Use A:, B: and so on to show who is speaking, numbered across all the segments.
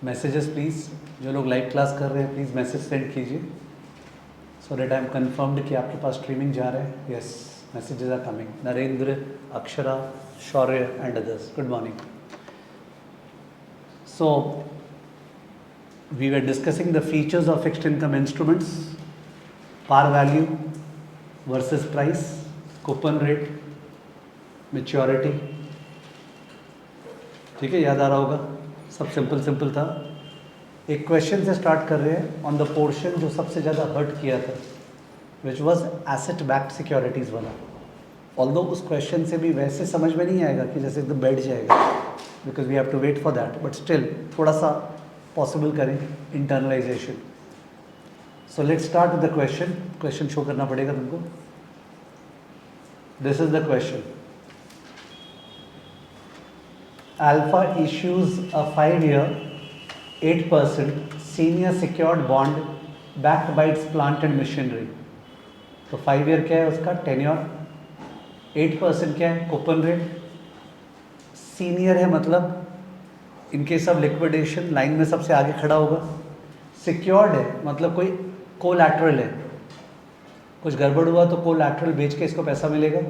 A: Messages please, जो लोग live class कर रहे हैं प्लीज़ मैसेज सेंड कीजिए so that I am confirmed कि आपके पास स्ट्रीमिंग जा रहा है. Yes, messages are coming. Narendra, Akshara, Shaurya and others, good morning. So we were discussing the features of fixed income instruments, par value versus price, coupon rate, maturity. ठीक है, याद आ रहा होगा, सब सिंपल था. एक क्वेश्चन से स्टार्ट कर रहे हैं ऑन द पोर्शन जो सबसे ज़्यादा हर्ट किया था, which was asset backed securities वाला. ऑल्दो उस क्वेश्चन से भी वैसे समझ में नहीं आएगा कि जैसे एकदम बैठ जाएगा, because we have to wait for that, but still थोड़ा सा पॉसिबल करें internalisation. So let's start with the question. Question show करना पड़ेगा तुमको. This is the question. Alpha issues a 5-year 8% senior secured bond backed by its plant and machinery. तो 5 year क्या है उसका टेन्योर, 8% क्या है कूपन रेट, सीनियर है मतलब इनके सब लिक्विडेशन लाइन में सबसे आगे खड़ा होगा, सिक्योर्ड है मतलब कोई कोलैटरल है, कुछ गड़बड़ हुआ तो कोलैटरल बेच के इसको पैसा मिलेगा.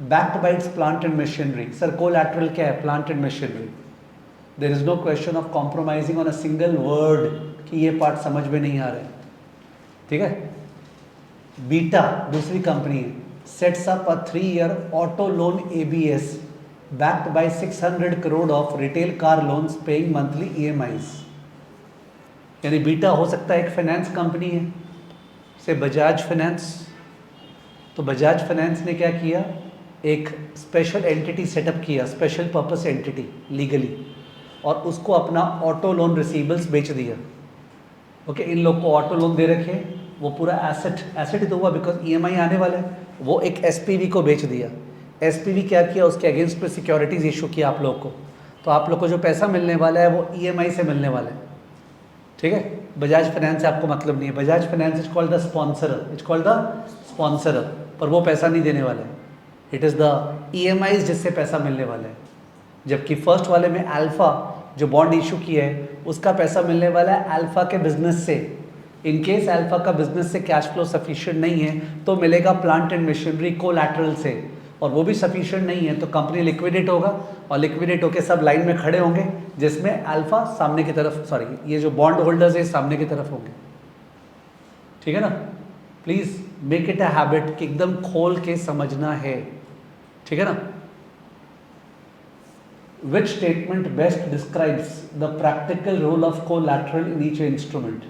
A: Backed by its plant and machinery. Sir collateral क्या है? Plant and machinery. There is no question of compromising on a single word कि ये पार्ट समझ में नहीं आ रहा है. ठीक है. बीटा दूसरी कंपनी है, sets up a 3-year auto loan ABS backed by 600 crore of retail car loans paying monthly EMIs. यानी बीटा हो सकता है एक फाइनेंस कंपनी है, से बजाज फाइनेंस. तो बजाज फाइनेंस ने क्या किया, एक स्पेशल एंटिटी सेटअप किया, स्पेशल पर्पस एंटिटी लीगली, और उसको अपना ऑटो लोन रिसीवेबल्स बेच दिया. ओके, इन लोग को ऑटो लोन दे रखे, वो पूरा एसेट ही तो हुआ बिकॉज EMI आने वाला है. वो एक SPV को बेच दिया. SPV क्या किया, उसके अगेंस्ट पे सिक्योरिटीज़ इशू किया आप लोग को. तो आप लोग को जो पैसा मिलने वाला है वो EMI से मिलने वाला है. ठीक है. बजाज फाइनेंस से आपको मतलब नहीं है. Bajaj finance is called the sponsorer, is called the sponsorer, पर वो पैसा नहीं देने वाला है. इट इज़ द EMIs जिससे पैसा मिलने वाला है. जबकि फर्स्ट वाले में अल्फा जो बॉन्ड इशू किया है उसका पैसा मिलने वाला है अल्फा के बिजनेस से. इन केस अल्फा का बिजनेस से कैश फ्लो सफिशिएंट नहीं है तो मिलेगा प्लांट एंड मशीनरी कोलैटरल से, और वो भी सफिशिएंट नहीं है तो कंपनी लिक्विडेट होगा, और लिक्विडेट होकर सब लाइन में खड़े होंगे जिसमें अल्फा सामने की तरफ, सॉरी ये जो बॉन्ड होल्डर्स है सामने की तरफ होंगे. ठीक है ना. Please make it a habit कि एकदम खोल के समझना है. ठीक है ना. Which statement best describes the practical role of collateral in each instrument?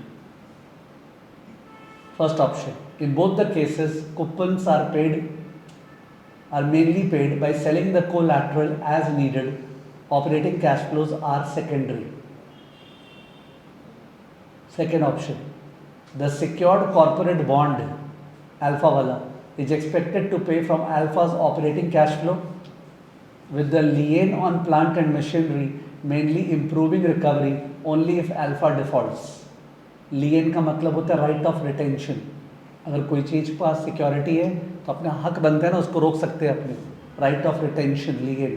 A: First option. In both the cases, coupons are mainly paid by selling the collateral as needed. Operating cash flows are secondary. Second option. The secured corporate bond, Alpha wala, is expected to pay from Alpha's operating cash flow, with the lien on plant and machinery mainly improving recovery only if Alpha defaults. Lien का मतलब होता है right of retention. अगर कोई चीज़ पास security है तो अपना हक बनता है ना, उसको रोक सकते हैं अपने. Right of retention, lien.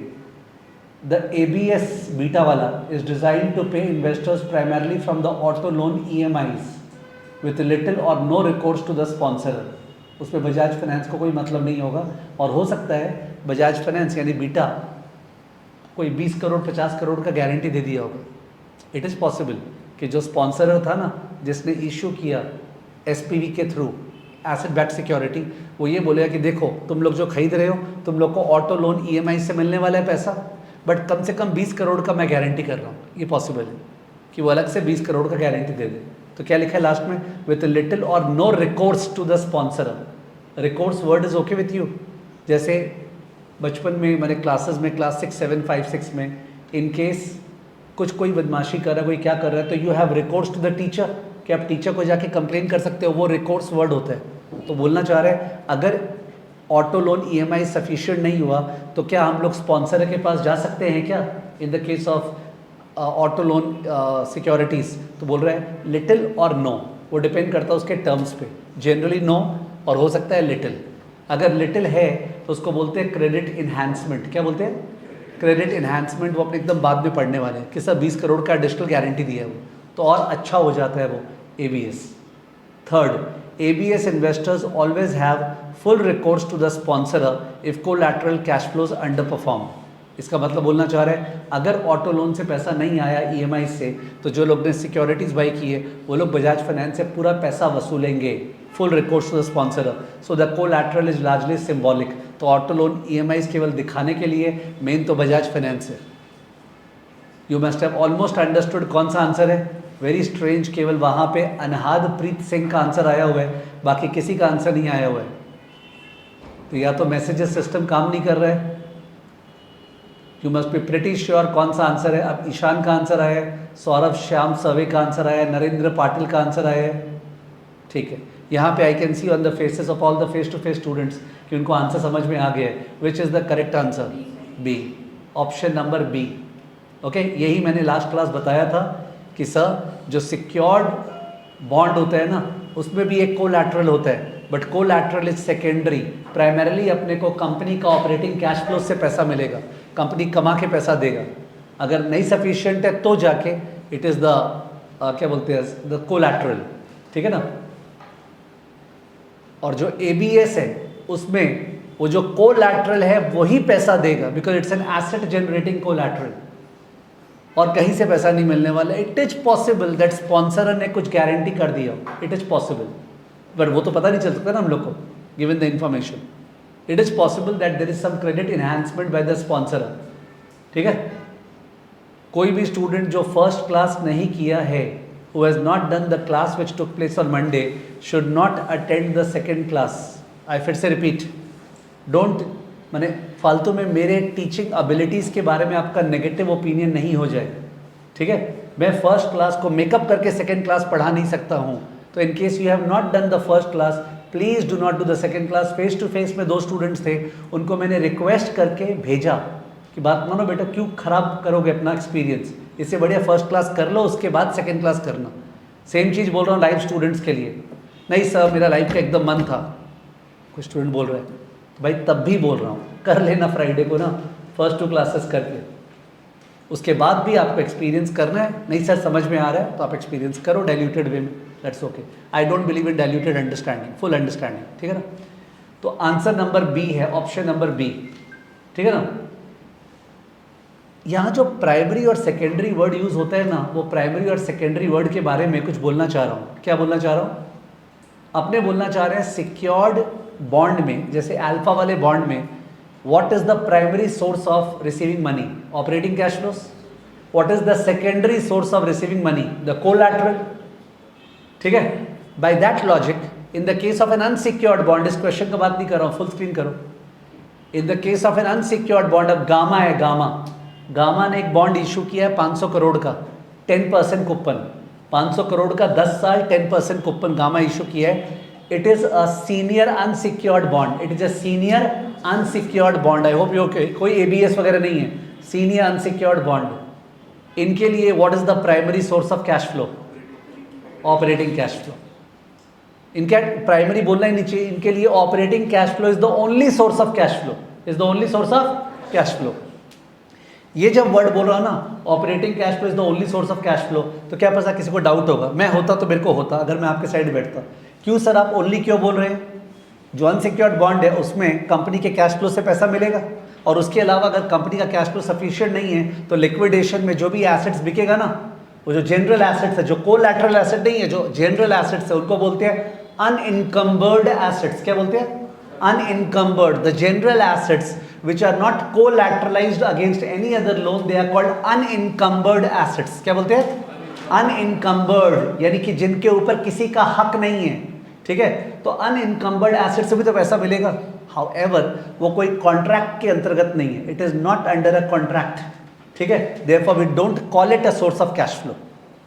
A: The ABS beta वाला is design to pay investors primarily from the auto loan EMIs with little और no recourse to the sponsorer. उसमें बजाज फाइनेंस को कोई मतलब नहीं होगा, और हो सकता है बजाज फाइनेंस यानी बीटा कोई 20 करोड़ 50 करोड़ का गारंटी दे दिया होगा. इट इज़ पॉसिबल कि जो स्पॉन्सरर था ना, जिसने इशू किया SPV के थ्रू एसेट बैक्ड सिक्योरिटी, वो ये बोलेगा कि देखो तुम लोग जो खरीद रहे हो, तुम लोग को ऑटो लोन EMI से मिलने वाला है पैसा, बट कम से कम 20 करोड़ का मैं गारंटी कर रहा हूँ. ये पॉसिबल है कि वो अलग से 20 करोड़ का गारंटी दे दे. तो क्या लिखा है लास्ट में, विथ लिटिल और no recourse to the sponsorer. Recourse word is okay with you. जैसे बचपन में मैंने क्लासेस में क्लास 6, 7, 5, 6 में इन केस कुछ कोई बदमाशी कर रहा है, कोई क्या कर रहा है, तो you have recourse to the teacher, कि आप टीचर को जाके कंप्लेन कर सकते हो. वो रिकोर्स वर्ड होता है. तो बोलना चाह रहे हैं अगर ऑटो लोन EMI सफिशिएंट नहीं हुआ तो क्या हम लोग स्पॉन्सर के पास जा सकते हैं क्या इन the case of auto loan securities. तो बोल रहे हैं लिटिल और नो, वो डिपेंड करता है उसके टर्म्स पे. जनरली नो, और हो सकता है लिटिल. अगर लिटिल है तो उसको बोलते हैं क्रेडिट इन्हांसमेंट. क्या बोलते हैं? क्रेडिट इन्हांसमेंट वो अपने एकदम बाद में पढ़ने वाले हैं कि सर 20 करोड़ का एडिशनल गारंटी दिया है वो, तो और अच्छा हो जाता है वो ABS। Third, ABS investors always have full recourse to the sponsorer if collateral cash flows underperform. इसका मतलब बोलना चाह रहे हैं अगर ऑटो लोन से पैसा नहीं आया EMI से, तो जो लोग ने सिक्योरिटीज़ बाई की है वो लोग बजाज फाइनेंस से पूरा पैसा वसूलेंगे, full recourse to the sponsorer. So the collateral is largely symbolic. तो ऑटो लोन EMIs केवल दिखाने के लिए, मेन तो बजाज फाइनेंस है। You must have almost understood कौन सा आंसर है। वेरी स्ट्रेंज, केवल वहाँ पे अनहाद प्रीत सिंह का आंसर आया हुआ है, बाकी किसी का आंसर नहीं आया हुआ है। तो या तो मैसेजेस सिस्टम काम नहीं कर रहा है, you must be pretty sure कौन सा आंसर है। अब ईशान का आंसर आया है, सौरभ श्याम सर्वे का आंसर आया है, नरेंद्र पाटिल का आंसर आया है। ठीक है, यहाँ पे I can see on the faces of all the face to face students कि उनको आंसर समझ में आ गया है। Which is the correct answer? B, option number B. Okay, यही मैंने लास्ट क्लास बताया था कि सर जो सिक्योर्ड बॉन्ड होता है ना, उसमें भी एक कोलैटरल होता है, but collateral is secondary. Primarily अपने को कंपनी का ऑपरेटिंग कैश फ्लो से पैसा मिलेगा, कंपनी कमा के पैसा देगा। अगर नहीं सफिशिएंट है तो जाके इट इज़ द क्या बोलते हैं, द कोलैटरल। ठीक है ना। और जो ABS है उसमें वो जो कोलैटरल है वही पैसा देगा, because it's an asset generating collateral, और कहीं से पैसा नहीं मिलने वाला। It is possible that sponsor ने कुछ गारंटी कर दिया, इट इज पॉसिबल, बट वो तो पता नहीं चल सकता ना हम लोग को, given the information. It is possible that there is some credit enhancement by the sponsor. ठीक है, कोई भी स्टूडेंट जो फर्स्ट क्लास नहीं किया है, who has not done the class which took place on Monday, should not attend the second class. I फिर से repeat, don't, मैंने फालतू में मेरे टीचिंग एबिलिटीज़ के बारे में आपका नेगेटिव ओपिनियन नहीं हो जाए। ठीक है, मैं फर्स्ट क्लास को मेकअप करके सेकेंड क्लास पढ़ा नहीं सकता हूँ। तो in case you have not done the first class, please do not do the second class. Face to face में 2 स्टूडेंट्स थे, उनको मैंने रिक्वेस्ट करके भेजा कि बात मानो बेटा, क्यों ख़राब करोगे अपना एक्सपीरियंस, इससे बढ़िया फर्स्ट क्लास कर लो, उसके बाद सेकंड क्लास करना। सेम चीज़ बोल रहा हूँ लाइव स्टूडेंट्स के लिए। नहीं सर मेरा लाइव का एकदम मन था, कुछ स्टूडेंट बोल रहे हैं, भाई तब भी बोल रहा हूँ कर लेना फ्राइडे को ना फर्स्ट 2 क्लासेस करके, उसके बाद भी आपको एक्सपीरियंस करना है। नहीं सर समझ में आ रहा है तो आप एक्सपीरियंस करो डाइल्यूटेड वे में, that's okay. I don't believe in diluted understanding, full understanding. ठीक है ना। तो आंसर नंबर बी है, ऑप्शन नंबर बी। ठीक है ना। यहाँ जो प्राइमरी और सेकेंडरी वर्ड यूज़ होता है ना, वो प्राइमरी और सेकेंडरी वर्ड के बारे में कुछ बोलना चाह रहा हूँ। क्या बोलना चाह रहा हूँ? अपने बोलना चाह रहे हैं सिक्योर्ड बॉन्ड में, जैसे अल्फा वाले बॉन्ड में, what is the primary source of receiving money? Operating cash flows. What is the secondary source of receiving money? The collateral. ठीक है, by that logic in the case of an unsecured bond, इस question का बात नहीं कर रहा हूँ, full screen करो। In the case of an unsecured bond, अब गामा है, गामा ने एक बॉन्ड इशू किया है 500 करोड़ का, 10% कूपन, 500 करोड़ का 10 साल 10% कूपन गामा इशू किया है। It is a senior unsecured bond, it is a senior unsecured bond. I hope you okay, कोई ABS वगैरह नहीं है, सीनियर अनसिक्योर्ड बॉन्ड। इनके लिए what is the primary source of cash flow? Operating cash flow. इनका primary बोलना ही नहीं चाहिए, इनके लिए operating cash flow is the only source of cash flow, is the only source of cash flow. ये जब वर्ड बोल रहा हूँ ना, operating cash flow is the only source of cash flow, तो क्या पता किसी को डाउट होगा, मैं होता तो मेरे को होता अगर मैं आपके साइड बैठता। क्यों सर आप ओनली क्यों बोल रहे हैं? जो अनसिक्योर्ड बॉन्ड है उसमें कंपनी के कैश फ्लो से पैसा मिलेगा, और उसके अलावा अगर कंपनी का कैश फ्लो सफिशिएंट नहीं है तो लिक्विडेशन में जो भी एसेट्स बिकेगा ना, वो जो जनरल एसेट्स है, जो कोलैटरल एसेट नहीं है, जो जनरल एसेट्स है, उनको बोलते हैं अनइनकम्बर्ड एसेट्स। क्या बोलते हैं? unencumbered. The general assets which are not collateralized against any other loan, they are called unencumbered assets. क्या बोलते हैं? unencumbered, यानी कि जिनके ऊपर किसी का हक नहीं है। ठीक है, तो unencumbered assets से भी तो पैसा मिलेगा। However, वो कोई कॉन्ट्रैक्ट के अंतर्गत नहीं है, it is not under a contract. ठीक है, therefore we don't call it a source of cash flow.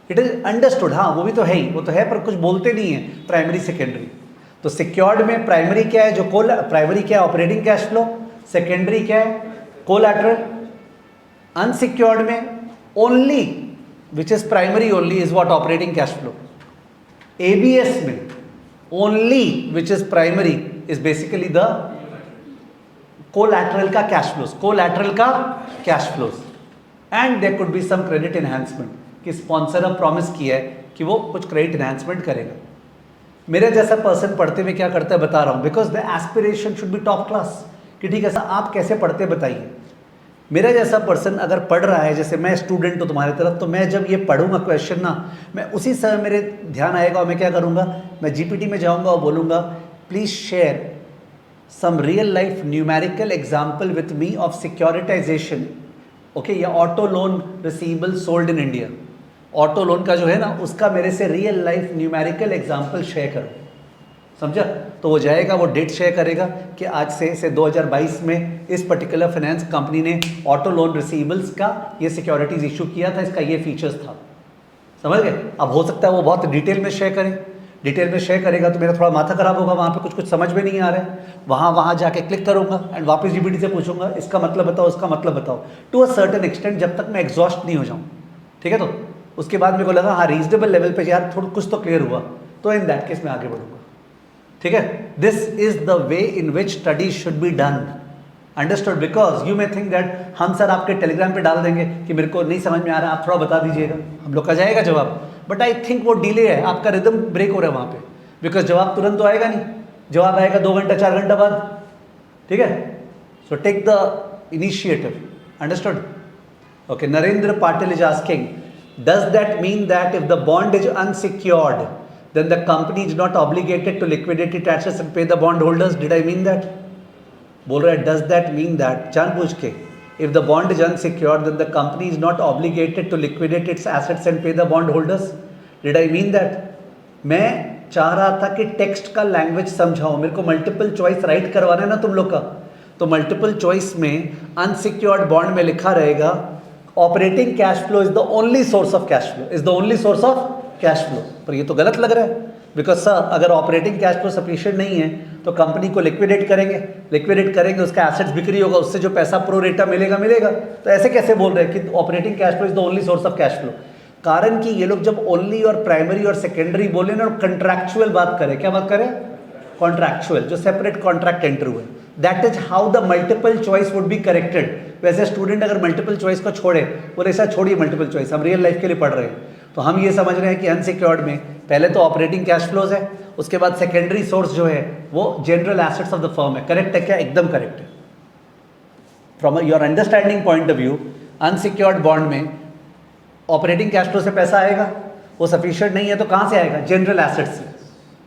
A: It is understood। हाँ वो भी तो है ही, वो तो है, पर कुछ बोलते नहीं है प्राइमरी सेकेंडरी। तो सिक्योर्ड में प्राइमरी क्या है? जो प्राइमरी क्या है? Operating cash flow. सेकेंडरी क्या है? कोलैटरल। अनसिक्योर्ड में only which is primary only is what? Operating cash flow. ABS में only which is primary is basically the collateral का कैश फ्लोज, कोलैटरल का cash flows, and there could be some credit enhancement कि sponsor अब promise किया है कि वो कुछ क्रेडिट एनहांसमेंट करेगा। मेरे जैसा पर्सन पढ़ते हुए क्या करता है बता रहा हूँ, because the aspiration should be top class, कि ठीक है सर आप कैसे पढ़ते बताइए। मेरा जैसा पर्सन अगर पढ़ रहा है, जैसे मैं स्टूडेंट हूँ तुम्हारी तरफ, तो मैं जब ये पढ़ूंगा क्वेश्चन ना, मैं उसी समय मेरे ध्यान आएगा और मैं क्या करूँगा, मैं जीपीटी में जाऊँगा और बोलूँगा please share some real life numerical example with me of securitization, okay, या auto loan receivable sold in India. Auto loan का जो है ना उसका मेरे से real life numerical example share करो, समझा। तो वो जाएगा, वो डेट शेयर करेगा कि आज से 2022 में इस पर्टिकुलर फाइनेंस कंपनी ने ऑटो लोन रिसीवेबल्स का ये सिक्योरिटीज इशू किया था, इसका ये फीचर्स था, समझ गए। अब हो सकता है वो बहुत डिटेल में शेयर करे, डिटेल में शेयर करेगा तो मेरा थोड़ा माथा खराब होगा, वहाँ पे कुछ समझ में नहीं आ रहा है, वहाँ जाके क्लिक करूँगा एंड वापस जीपीटी से पूछूंगा इसका मतलब बताओ, इसका मतलब बताओ, टू अ सर्टेन एक्सटेंट, जब तक मैं एग्जॉस्ट नहीं हो जाऊँ, ठीक है। तो उसके बाद मेरे को लगा हाँ रीजनेबल लेवल पे यार थोड़ा कुछ तो क्लियर हुआ, तो इन दैट केस मैं आगे बढ़ूंगा, ठीक है। This is the way in which study should be done, understood. Because you may think that हम सर आपके टेलीग्राम पे डाल देंगे कि मेरे को नहीं समझ में आ रहा है, आप थोड़ा बता दीजिएगा, हम लोग का जाएगा जवाब, बट आई थिंक वो डिले है, आपका रिदम ब्रेक हो रहा है वहाँ पे, बिकॉज जवाब तुरंत तो आएगा नहीं, जवाब आएगा 2 घंटा 4 घंटा बाद, ठीक है। So take the initiative, understood. Okay, Narendra Patil is asking, does that mean that if the bond is unsecured then the company is not obligated to liquidate its assets and pay the bond holders? Did I mean that? बोल रहा है does that mean that, जानबूझ के, if the bond is unsecured then the company is not obligated to liquidate its assets and pay the bond holders? Did I mean that? मैं चाह रहा था कि टेक्स्ट का लैंग्वेज समझाओ, मेरे को मल्टीपल चॉइस राइट करवाना है ना तुम लोग का, तो मल्टीपल चॉइस में अनसिक्योर्ड बॉन्ड में लिखा रहेगा operating cash flow is the only source of cash flow, is the only source of cash flow. पर ये तो गलत लग रहा है, बिकॉज सर अगर ऑपरेटिंग कैश फ्लो सफिशिएंट नहीं है तो कंपनी को लिक्विडेट करेंगे, उसका एसेट्स बिक्री होगा, उससे जो पैसा प्रो रेटा मिलेगा, तो ऐसे कैसे बोल रहे हैं कि operating cash flow is the only source of cash flow. कारण कि ये लोग जब ओनली और प्राइमरी और सेकेंडरी बोले ना, कंट्रैक्चुअल बात करें, क्या बात करें, कॉन्ट्रैक्चुअल, जो सेपरेट कॉन्ट्रैक्ट एंटर हुए, that is how the multiple choice would be corrected. वैसे स्टूडेंट अगर मल्टीपल चॉइस को छोड़े, बोले ऐसा छोड़िए मल्टीपल चॉइस, हम रियल लाइफ के लिए पढ़ रहे हैं, तो हम ये समझ रहे हैं कि अनसिक्योर्ड में पहले तो ऑपरेटिंग कैश फ्लोज है, उसके बाद सेकेंडरी सोर्स जो है वो general assets of the firm है। करेक्ट है क्या? एकदम करेक्ट है। From your understanding point of view, unsecured bond में ऑपरेटिंग कैश फ्लो से पैसा आएगा, वो सफिशिएंट नहीं है तो कहाँ से आएगा? जनरल एसेट्स से।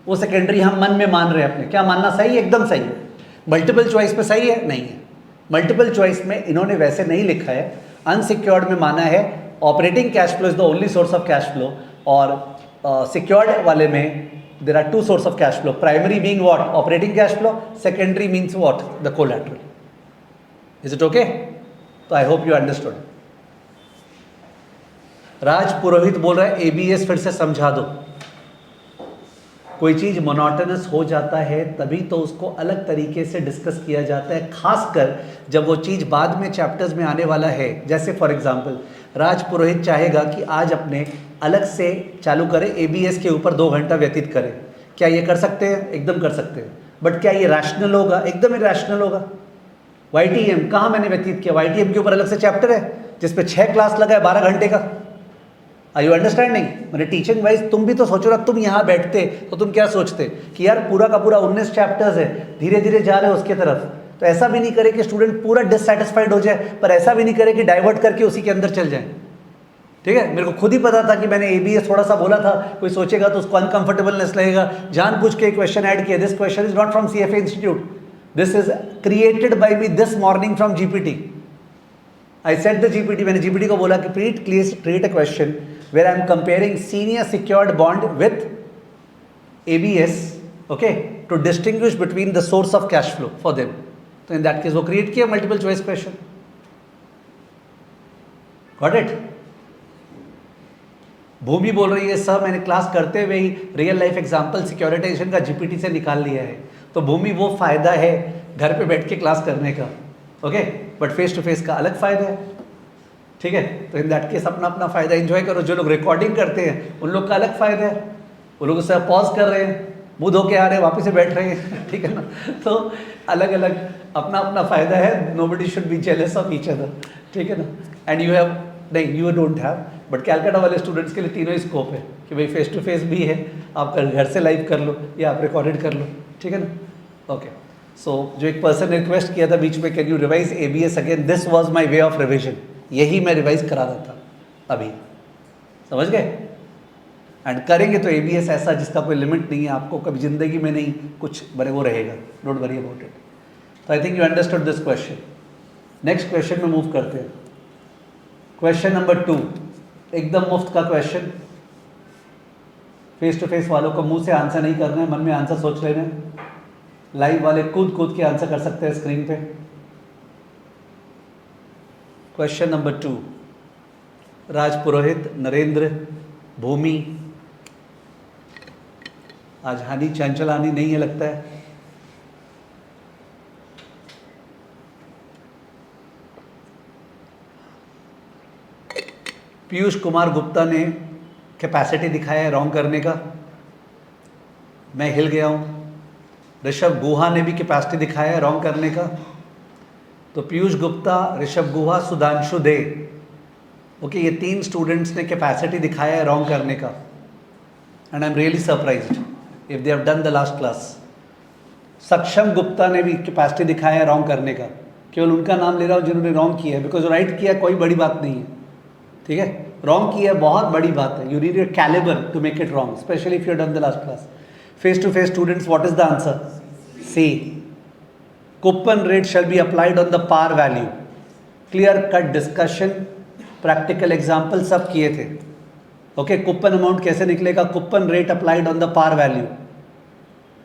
A: वो सेकेंडरी हम मन में मान रहे हैं अपने, क्या मानना सही है? एकदम सही है। मल्टीपल चॉइस पे सही है? नहीं है। मल्टीपल चॉइस में इन्होंने वैसे नहीं लिखा है, अनसिक्योर्ड में माना है operating cash flow is the only source of cash flow, और सिक्योर्ड वाले में there are two source of cash flow, primary being what? Operating cash flow, secondary means what? The collateral. Is it okay? तो I hope you understood. Raj Purohit बोल रहा है ABS फिर से समझा दो। कोई चीज़ मोनोटोनस हो जाता है तभी तो उसको अलग तरीके से डिस्कस किया जाता है, खासकर जब वो चीज़ बाद में चैप्टर्स में आने वाला है। जैसे फॉर एग्जांपल राज पुरोहित चाहेगा कि आज अपने अलग से चालू करें, एबीएस के ऊपर 2 घंटा व्यतीत करें। क्या ये कर सकते हैं? एकदम कर सकते हैं। बट क्या ये रैशनल होगा? एकदम इरैशनल होगा। वाईटीएम कहाँ मैंने व्यतीत किया? वाईटीएम के ऊपर अलग से चैप्टर है जिसपे 6 क्लास लगा है 12 घंटे का। Are you understanding? मैंने टीचिंग वाइज तुम भी तो सोचो ना, तुम यहाँ बैठते तो तुम क्या सोचते कि यार पूरा का पूरा 19 चैप्टर्स है, धीरे धीरे जा रहे हो उसके तरफ। तो ऐसा भी नहीं करे कि स्टूडेंट पूरा डिससेटिस्फाइड हो जाए, पर ऐसा भी नहीं करे कि डाइवर्ट करके उसी के अंदर चल जाए। ठीक है, मेरे को खुद ही पता था कि मैंने एबीएस थोड़ा सा बोला था, कोई सोचेगा तो उसको अनकंफर्टेबलनेस लगेगा, जानबूझ के क्वेश्चन ऐड किया। This question is not from CFA institute, this is created by me this morning from GPT. I said the GPT, मैंने जीपीटी को बोला कि please create a question where I am comparing senior secured bond with ABS, okay, to distinguish between the source of cash flow for them. तो in that case वो create किया multiple choice question. Got it? भूमि बोल रही है sir मैंने class करते हुए ही real life example securitisation का जीपीटी से निकाल लिया है। तो भूमि वो फायदा है घर पे बैठ के क्लास करने का, okay, but face to face का अलग फायदा है। ठीक है, तो इन दैट केस अपना अपना फ़ायदा एंजॉय करो। जो लोग रिकॉर्डिंग करते हैं उन लोग का अलग फ़ायदा है, वो लोग उससे पॉज कर रहे हैं, मुँह धो के आ रहे हैं, वापस से बैठ रहे हैं। ठीक है ना, तो अलग अलग अपना अपना फायदा है, nobody should be jealous of each other, ठीक है ना। एंड यू हैव, नहीं you don't have, but Calcutta वाले स्टूडेंट्स के लिए तीनों ही स्कोप है कि भाई फेस टू फेस भी है, आप घर से लाइव कर लो या आप रिकॉर्डेड कर लो, ठीक है ना। ओके, सो जो एक पर्सन ने रिक्वेस्ट किया था बीच में, can you revise ABS again, this was my way of revision, यही मैं रिवाइज करा रहा था अभी, समझ गए। एंड करेंगे तो ABS ऐसा जिसका कोई लिमिट नहीं है, आपको कभी ज़िंदगी में नहीं कुछ बड़े वो रहेगा, डोंट वरी अबाउट इट। तो I think you understood this question. Next question में मूव करते हैं। क्वेश्चन नंबर 2, एकदम मुफ्त का क्वेश्चन, फेस टू फेस वालों को मुंह से आंसर नहीं करना है, मन में आंसर सोच लेना है। लाइव वाले कूद कूद के आंसर कर सकते हैं स्क्रीन पे। क्वेश्चन नंबर 2, राज पुरोहित, नरेंद्र, भूमि, आज हानि चंचलानी नहीं है लगता है। पीयूष कुमार गुप्ता ने कैपेसिटी दिखाया है रॉन्ग करने का, मैं हिल गया हूँ। ऋषभ गुहा ने भी कैपेसिटी दिखाया है रॉन्ग करने का। तो पीयूष गुप्ता, ऋषभ गुहा, सुधांशु दे, ओके, ये 3 स्टूडेंट्स ने कैपेसिटी दिखाया है रॉन्ग करने का। And I am really surprised if they have done the last class. सक्षम गुप्ता ने भी कैपेसिटी दिखाया है रॉन्ग करने का, केवल उनका नाम ले रहा हूँ जिन्होंने रॉन्ग किया है, बिकॉज राइट किया कोई बड़ी बात नहीं है, ठीक है। रॉन्ग किया बहुत बड़ी बात है, you need your calibre to make it wrong, specially if you done the last class. Face to face students, what is the answer? See, coupon rate shall be applied on the par value. Clear cut discussion, practical example सब किए थे, okay. Coupon amount कैसे निकलेगा? Coupon rate applied on the par value,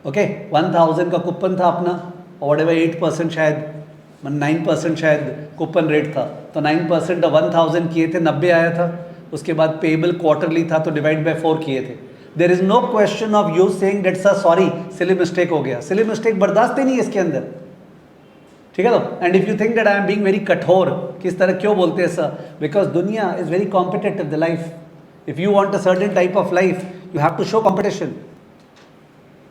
A: okay. 1000 का coupon था अपना, और 8% शायद 9% शायद कूपन रेट था, तो 9% ऑफ 1000 किए थे, 90 आया था। उसके बाद पेबल क्वार्टरली था तो डिवाइड बाय 4 किए थे। There is no question of you saying that sir sorry silly mistake हो गया, सिली मिस्टेक बर्दाश्त ही नहीं है इसके अंदर, ठीक है। तो and if you think that I am being very कठोर, किस तरह क्यों बोलते हैं सर? बिकॉज दुनिया is very competitive, the life, if you want a certain type of life you have to show competition.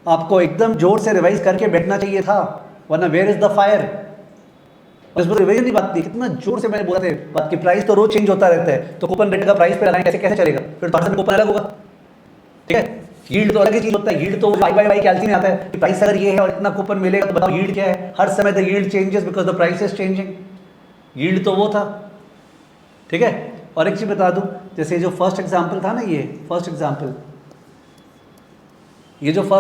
A: आपको एकदम जोर से रिवाइज करके बैठना चाहिए था, वरना where is the fire. Revision की बात नहीं, कितना जोर से मैंने बोला था बात की, प्राइस तो रोज चेंज होता रहता है, तो कूपन रेट का प्राइस पे लगाएं कैसे कैसे चलेगा? फिर पर्सन कूपन अलग होगा, ठीक है। यील्ड तो अलग ही चीज होता है, यील्ड तो y/y कैलसी में आता है कि प्राइस अगर ये है और इतना कूपन मिलेगा तो बताओ यील्ड क्या है? हर समय the yield changes because the price is changing. Yield तो वो था, ठीक है। और एक चीज बता दूं, जैसे जो फर्स्ट एग्जाम्पल था ना, ये फर्स्ट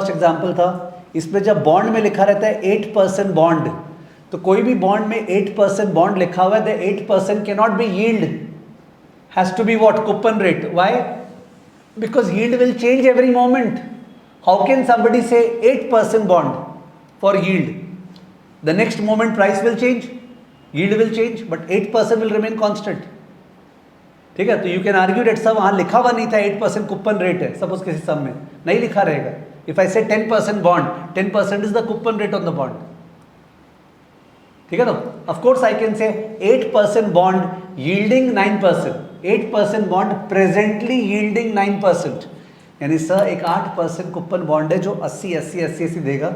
A: एग्जाम्पल था, इसमें जब बॉन्ड में लिखा रहता है 8% बॉन्ड, तो कोई भी बॉन्ड में 8% बॉन्ड लिखा हुआ है, the 8% can not be yield, has to be what? Coupon rate. Why? Because yield will change every moment. How can somebody say 8% bond for yield? The next moment price will change, yield will change, but 8% will remain constant, ठीक है। तो you can argue date सब वहां लिखा हुआ नहीं था 8% coupon rate है, सपोज किसी सम में नहीं लिखा रहेगा। इफ आई से 10% bond, 10% is the coupon rate on the bond, ठीक है। तो of course I can say 8% bond yielding 9%, 8% bond presently yielding 9%, यानी सर एक 8% कूपन बॉन्ड है जो 80 देगा,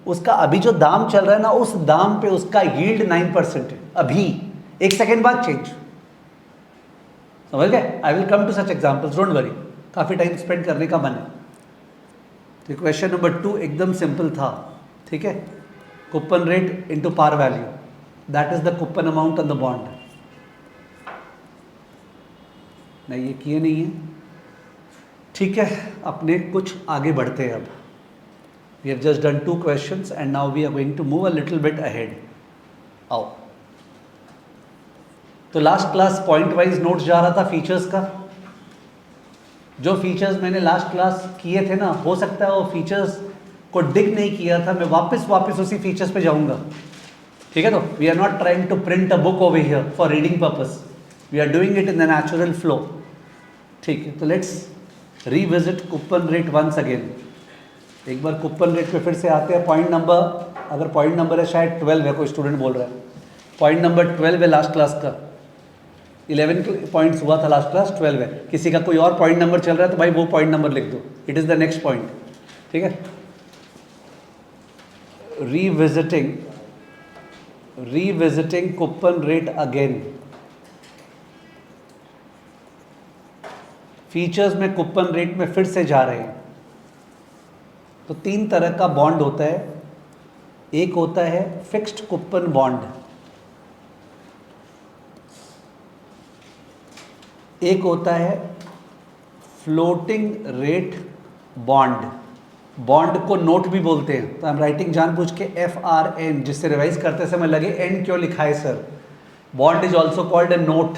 A: उसका अभी जो दाम चल रहा है ना, उस दाम पे उसका यील्ड 9% है अभी, 1 सेकेंड बाद चेंज, समझ गए? I will come to such examples, don't worry, काफ़ी टाइम स्पेंड करने का मन है। तो क्वेश्चन नंबर 2 एकदम सिंपल था, ठीक है। Coupon rate into par value, that is the coupon amount on the bond. नहीं ये किए नहीं है, ठीक है। अपने कुछ आगे बढ़ते हैं अब। We have just done 2 questions and now we are going to move a little bit ahead. आओ, तो last class point wise notes जा रहा था फीचर्स का। जो फीचर्स मैंने लास्ट क्लास किए थे ना, हो सकता है वो फीचर्स को डिग नहीं किया था, मैं वापस उसी फीचर्स पे जाऊंगा, ठीक है। तो we are not trying to print a book over here for reading purpose, we are doing it in the natural flow, ठीक है। तो let's revisit coupon rate once again. एक बार कूपन रेट पे फिर से आते हैं। पॉइंट नंबर, अगर पॉइंट नंबर है शायद 12 है, कोई स्टूडेंट बोल रहा है, पॉइंट नंबर 12 है लास्ट क्लास का। 11 पॉइंट्स हुआ था लास्ट क्लास, 12 है। किसी का कोई और पॉइंट नंबर चल रहा है तो भाई वो पॉइंट नंबर लिख दो, it is the next point, ठीक है। Revisiting revisiting coupon rate again. Features में कूपन रेट में फिर से जा रहे हैं। तो 3 तरह का बॉन्ड होता है। एक होता है फिक्स्ड कूपन बॉन्ड, एक होता है फ्लोटिंग रेट बॉन्ड। बॉन्ड को नोट भी बोलते हैं, तो हम राइटिंग जानबूझ के FRN, जिससे रिवाइज करते समय लगे एन क्यों लिखा है sir. Bond is also called a note.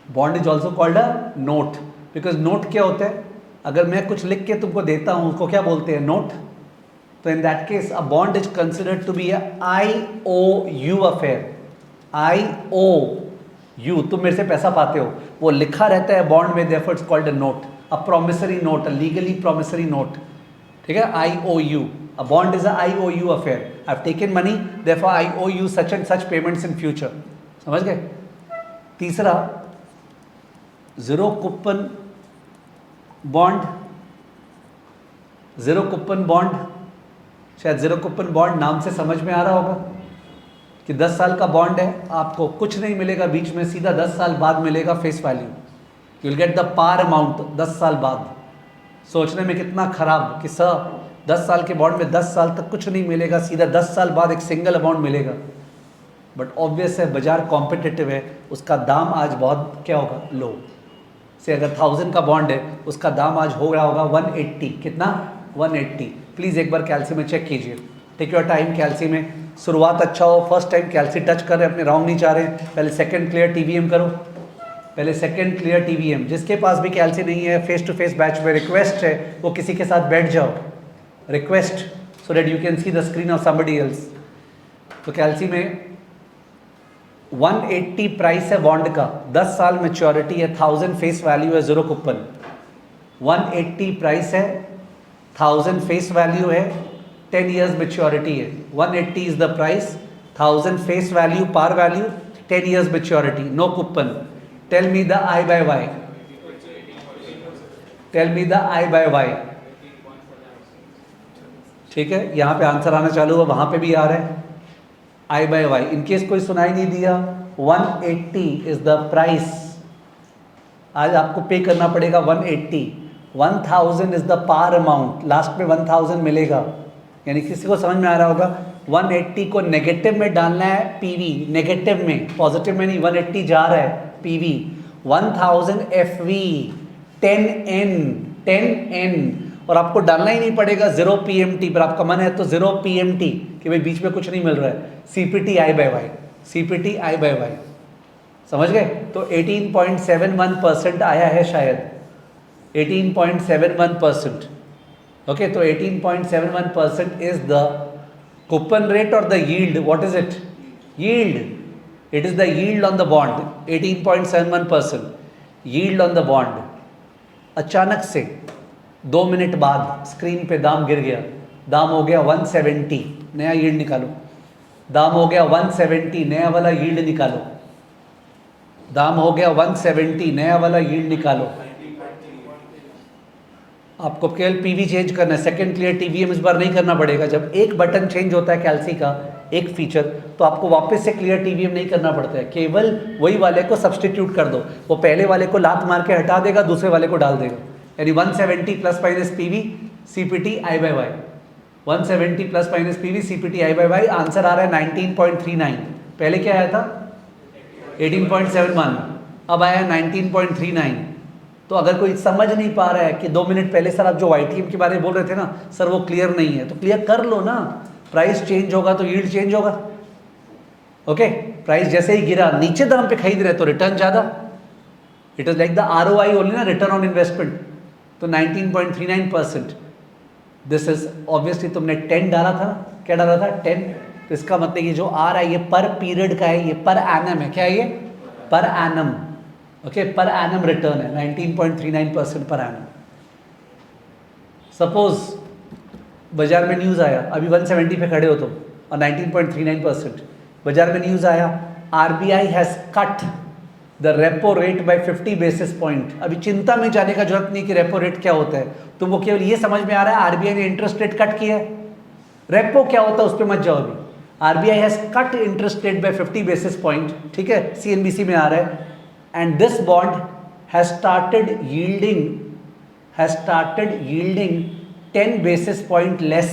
A: Bond is also called a note, because note क्या होता है, अगर मैं कुछ लिख के तुमको देता हूं उसको क्या बोलते हैं, नोट। तो in that case a bond is considered to be a IOU affair. IOU, तुम मेरे से पैसा पाते हो, वो लिखा रहता है बॉन्ड में, therefore it's called a note, a promissory note, a legally promissory note. ठीक है, IOU, a bond is a IOU affair. I have taken money, therefore I owe you such and such payments in future. समझ गए। तीसरा zero coupon bond. Zero coupon bond, शायद zero coupon bond नाम से समझ में आ रहा होगा कि 10 साल का बॉन्ड है, आपको कुछ नहीं मिलेगा बीच में, सीधा 10 साल बाद मिलेगा face value. You will get the par amount 10 साल बाद। सोचने में कितना खराब कि सर 10 साल के बॉन्ड में 10 साल तक कुछ नहीं मिलेगा, सीधा 10 साल बाद एक सिंगल अमाउंट मिलेगा। बट ऑब्वियस है, बाजार कॉम्पिटिटिव है, उसका दाम आज बहुत क्या होगा, लो से। अगर 1000 का बॉन्ड है, उसका दाम आज हो रहा होगा 180। कितना, 180। प्लीज़ एक बार कैल्सी में चेक कीजिए, टेक योर टाइम। कैल्सी में शुरुआत अच्छा हो, फर्स्ट टाइम कैल्सी टच कर रहे हैं, अपने रॉन्ग नहीं चाह रहे हैं, पहले सेकंड क्लियर TVM करो, पहले सेकंड क्लियर TVM। जिसके पास भी कैल्सी नहीं है, फेस टू फेस बैच में रिक्वेस्ट है वो किसी के साथ बैठ जाओ, request, so that you can see the screen of somebody else. तो कैल्सी में 180 प्राइस है बॉन्ड का, 10 साल मैच्योरिटी है, 1000 फेस वैल्यू है, जीरो कूपन। 180 प्राइस है, 1000 फेस वैल्यू है, 10 years मैच्योरिटी है। 180 is the price, 1000 face value, par value, 10 years maturity, no coupon. Tell me the I by Y, tell me the I by Y। ठीक है, यहाँ पे answer आना चालू है, वहाँ पे भी आ रहा है I by Y। इनकेस कोई सुनाई नहीं दिया, 180 इज द प्राइस, आज आपको पे करना पड़ेगा 180। 1000 is the par amount, last में 1000 मिलेगा। यानी किसी को समझ में आ रहा होगा, 180 को नेगेटिव में डालना है PV, नेगेटिव में, पॉजिटिव में नहीं। 180 जा रहा है PV, 1000 FV, 10N, और आपको डालना ही नहीं पड़ेगा 0 PMT पर। आपका मन है तो 0 PMT कि भाई बीच में कुछ नहीं मिल रहा है, CPT I by Y, CPT I by Y। समझ गए। तो 18.71% आया है शायद, 18.71%। ओके, तो 18.71% इज द कूपन रेट और the yield. What is it, yield, it is the yield on the bond. 18.71% yield on the bond. अचानक से 2 मिनट बाद स्क्रीन पे दाम गिर गया, दाम हो गया 170, नया यील्ड निकालो। दाम हो गया 170, नया वाला यील्ड निकालो। दाम हो गया 170, नया वाला यील्ड निकालो। आपको केवल PV चेंज करना है, सेकंड क्लियर TVM इस बार नहीं करना पड़ेगा। जब एक बटन चेंज होता है कैल्सी का, एक फीचर, तो आपको वापस से क्लियर TVM नहीं करना पड़ता है, केवल वही वाले को सब्सटीट्यूट कर दो, वो पहले वाले को लात मार के हटा देगा, दूसरे वाले को डाल देगा। यानी 170 plus minus PV CPT I by Y, 170 plus minus PV CPT I by Y। Answer आ रहा है 19.39। पहले क्या आया था 18.71, अब आया 19.39। तो अगर कोई समझ नहीं पा रहा है कि 2 मिनट पहले सर आप जो YTM के बारे में बोल रहे थे ना सर, वो क्लियर नहीं है, तो क्लियर कर लो ना। प्राइस चेंज होगा तो यील्ड चेंज होगा। ओके, प्राइस जैसे ही गिरा, नीचे दाम पे खरीद रहे तो रिटर्न ज़्यादा। It is like the ROI only ना, रिटर्न ऑन इन्वेस्टमेंट। तो 19.39%। दिस इज ऑब्वियसली, तुमने 10 डाला था ना, क्या डाला था 10, तो इसका मतलब ये जो आ रहा है ये पर पीरियड का है, ये पर एनम है। क्या है ये, per annum. Okay, per annum return है 19.39% पर एनम। सपोज बाजार में न्यूज़ आया, अभी 170 पे खड़े हो तुम और 19.39%, बाजार में न्यूज़ आया RBI has cut the repo rate by 50 basis point. अभी चिंता में जाने का जरूरत नहीं कि रेपो रेट क्या होता है, तुमको केवल ये समझ में आ रहा है RBI ने इंटरेस्ट रेट कट किया है। रेपो क्या होता है उस पर मत जाओ अभी, RBI has cut interest rate by 50 basis point, ठीक है, सीएनबीसी में आ रहा है, and this bond has started yielding 10 basis point less.